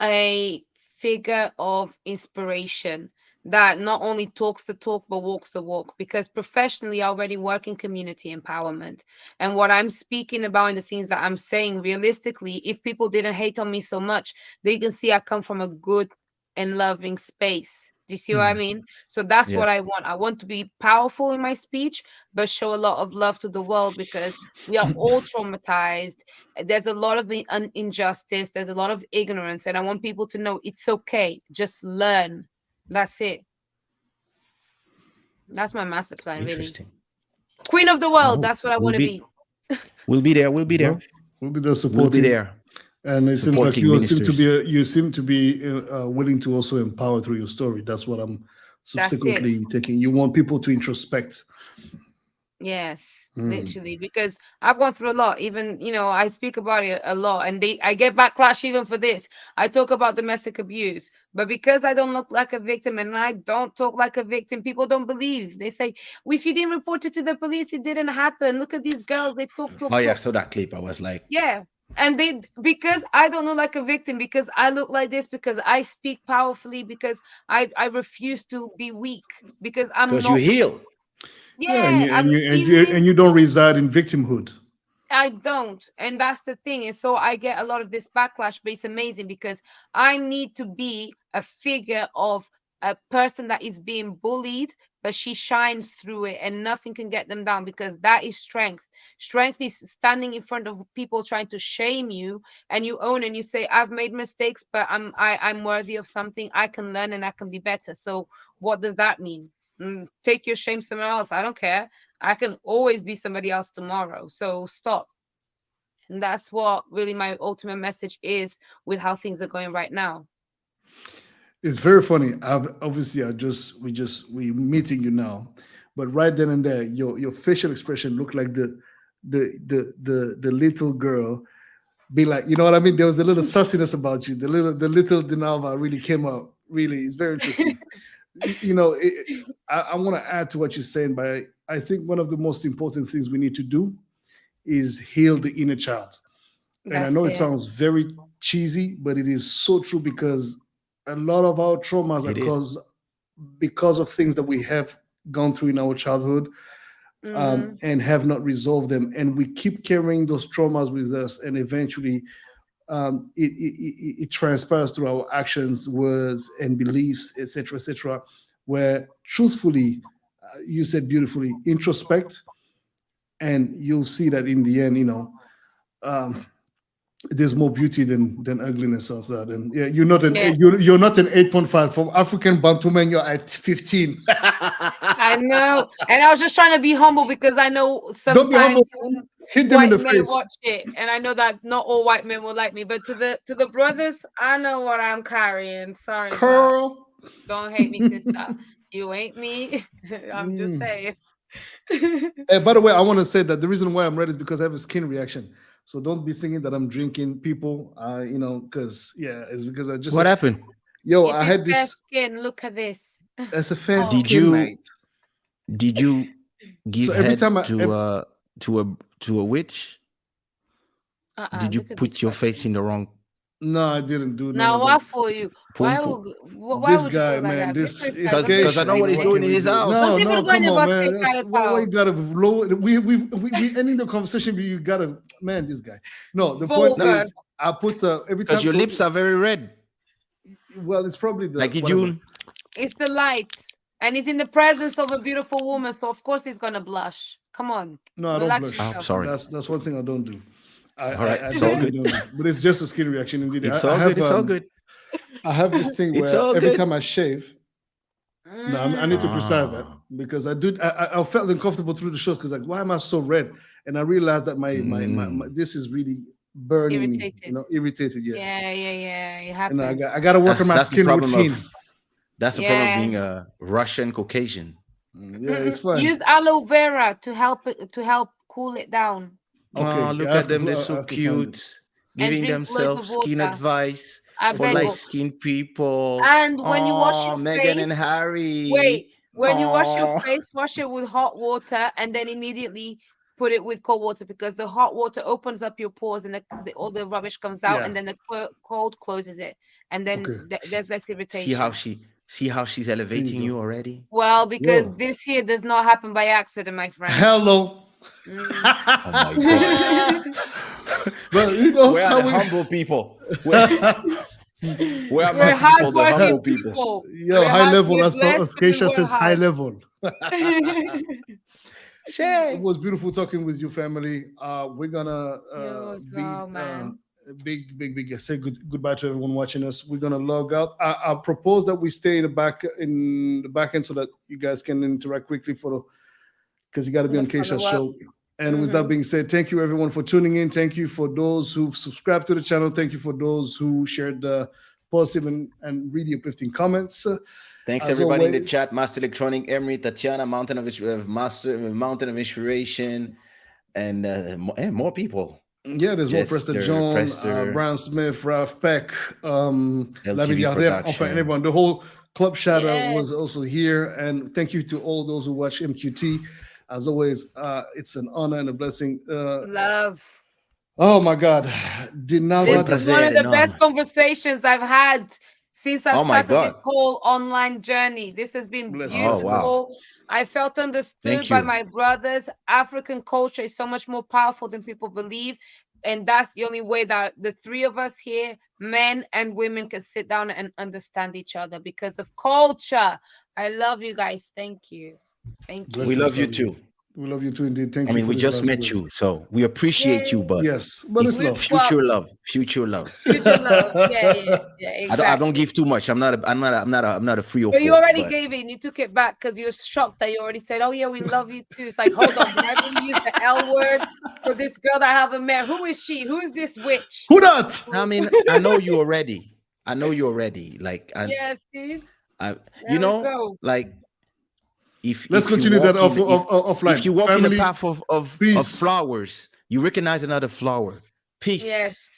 a figure of inspiration that not only talks the talk but walks the walk, because professionally I already work in community empowerment, and what I'm speaking about and the things that I'm saying, realistically, if people didn't hate on me so much, they can see I come from a good and loving space. Do you see what I hmm. mean? So that's what Yes. I want to be powerful in my speech, but show a lot of love to the world, because we are all traumatized. There's a lot of injustice, there's a lot of ignorance, and I want people to know it's okay, just learn. That's it. That's my master plan, really. Interesting. Queen of the world, Oh, that's what I we'll want to be be. We'll be there. We'll be there. We'll be there supporting. We'll be there. And it seems like you seem to be willing to also empower through your story. That's what I'm subsequently taking. You want people to introspect. Yes, literally, because I've gone through a lot. Even, I speak about it a lot, and I get backlash even for this. I talk about domestic abuse, but because I don't look like a victim and I don't talk like a victim, people don't believe. They say, well, if you didn't report it to the police, it didn't happen. Look at these girls. They talk. Oh, yeah, I saw that clip. I was like, yeah. And because I don't look like a victim, because I look like this, because I speak powerfully, because I refuse to be weak, because I'm not. Because you heal. Yeah, and you don't reside in victimhood. I don't, and that's the thing. And so I get a lot of this backlash, but it's amazing because I need to be a figure of a person that is being bullied, but she shines through it, and nothing can get them down, because that is strength. Strength is standing in front of people trying to shame you, and you own and you say, I've made mistakes, but I'm worthy of something. I can learn and I can be better. So what does that mean? Take your shame somewhere else. I don't care. I can always be somebody else tomorrow. So stop. And that's what really my ultimate message is with how things are going right now. It's very funny. We meeting you now, but right then and there, your facial expression looked like the little girl. Be like, you know what I mean? There was a little sussiness about you. The little Dinalva really came out. Really, it's very interesting. I want to add to what you're saying, but I think one of the most important things we need to do is heal the inner child. And I know it sounds very cheesy, but it is so true, because a lot of our traumas are because of things that we have gone through in our childhood and have not resolved them. And we keep carrying those traumas with us, and eventually it transpires through our actions, words, and beliefs, etc., where truthfully, you said beautifully, introspect, and you'll see that in the end, there's more beauty than ugliness outside. And yeah, you're not an 8.5 from African Bantu man. You're at 15. I know, and I was just trying to be humble, because I know sometimes hit them in the men face. watch it, and I know that not all white men will like me, but to the brothers, I know what I'm carrying. Sorry, Curl. Don't hate me, sister. You ain't me. I'm just saying. By the way, I want to say that the reason why I'm red is because I have a skin reaction. So don't be thinking that I'm drinking, people. Because it's because I just. What happened? Yo, I had this skin. Look at this. That's a fair skin, mate. Did you give head to a witch? Did you put your face in the wrong? No, I didn't do. Now what for you? Why this would guy, you man, because I know what he's doing in his house. No, come on, man. Why you gotta lower? We ending the conversation, but you gotta, man, this guy. No, the point is, I put every time. Because your lips are very red. Well, it's probably the It's the light, and he's in the presence of a beautiful woman, so of course he's gonna blush. Come on. No, I don't blush. I'm sorry. That's one thing I don't do. All right, it's all good. But it's just a skin reaction, indeed. It's all good. I have this thing where every time I shave, I need to precise that, because I felt uncomfortable through the show, because like, why am I so red? And I realized that my this is really burning me, irritated. Yeah. It happens. I got to work on my skin routine. That's the problem of being a Russian Caucasian. Yeah, it's fine. Use aloe vera to help cool it down. Okay, look at them, they're so cute, giving themselves skin advice for light-skinned people. And when you wash your Meghan face, and Harry. Wait, when you wash your face, wash it with hot water, and then immediately put it with cold water, because the hot water opens up your pores, and all the rubbish comes out, and then the cold closes it, and then there's less irritation. See how she's elevating you already? Well, because this here does not happen by accident, my friend. Hello. Oh my God. Well, where are the humble people? Where are my people, the humble people? Yo, high level, as Keisha says, high level. It was beautiful talking with you, family. We're gonna big say goodbye to everyone watching us. We're gonna log out. I propose that we stay in the back end, so that you guys can interact quickly because you got to be on Keisha's show. And with that being said, thank you everyone for tuning in. Thank you for those who've subscribed to the channel. Thank you for those who shared the positive and really uplifting comments. Thanks everybody in the chat. Master Electronic, Emery, Tatiana, Mountain of Inspiration, and more people. Yeah, there's more. Preston John, Brian Smith, Ralph Peck, LTV and everyone. The whole Club Shadow was also here. And thank you to all those who watch MQT. As always, it's an honor and a blessing. Love. Oh my God. Dinalva, this is one of the best conversations I've had since I started this whole online journey. This has been beautiful. Oh, wow. I felt understood by my brothers. African culture is so much more powerful than people believe. And that's the only way that the three of us here, men and women, can sit down and understand each other because of culture. I love you guys. Thank you. Thank you. We love you too. We love you too, indeed. Thank you. I mean, we just met you, so we appreciate you, but yes, but it's love. Future love. Future love. Future love. Yeah, exactly. I don't give too much. I'm not a free or but you already gave it and you took it back because you're shocked that you already said, oh yeah, we love you too. It's like, hold on, am I going to use the L word for this girl that I haven't met? Who is she? Who is this witch? Who that? I mean, I know you already. Like, yes, Steve. Like. Let's continue that offline. If you walk in the path of flowers, you recognize another flower. Peace. Yes.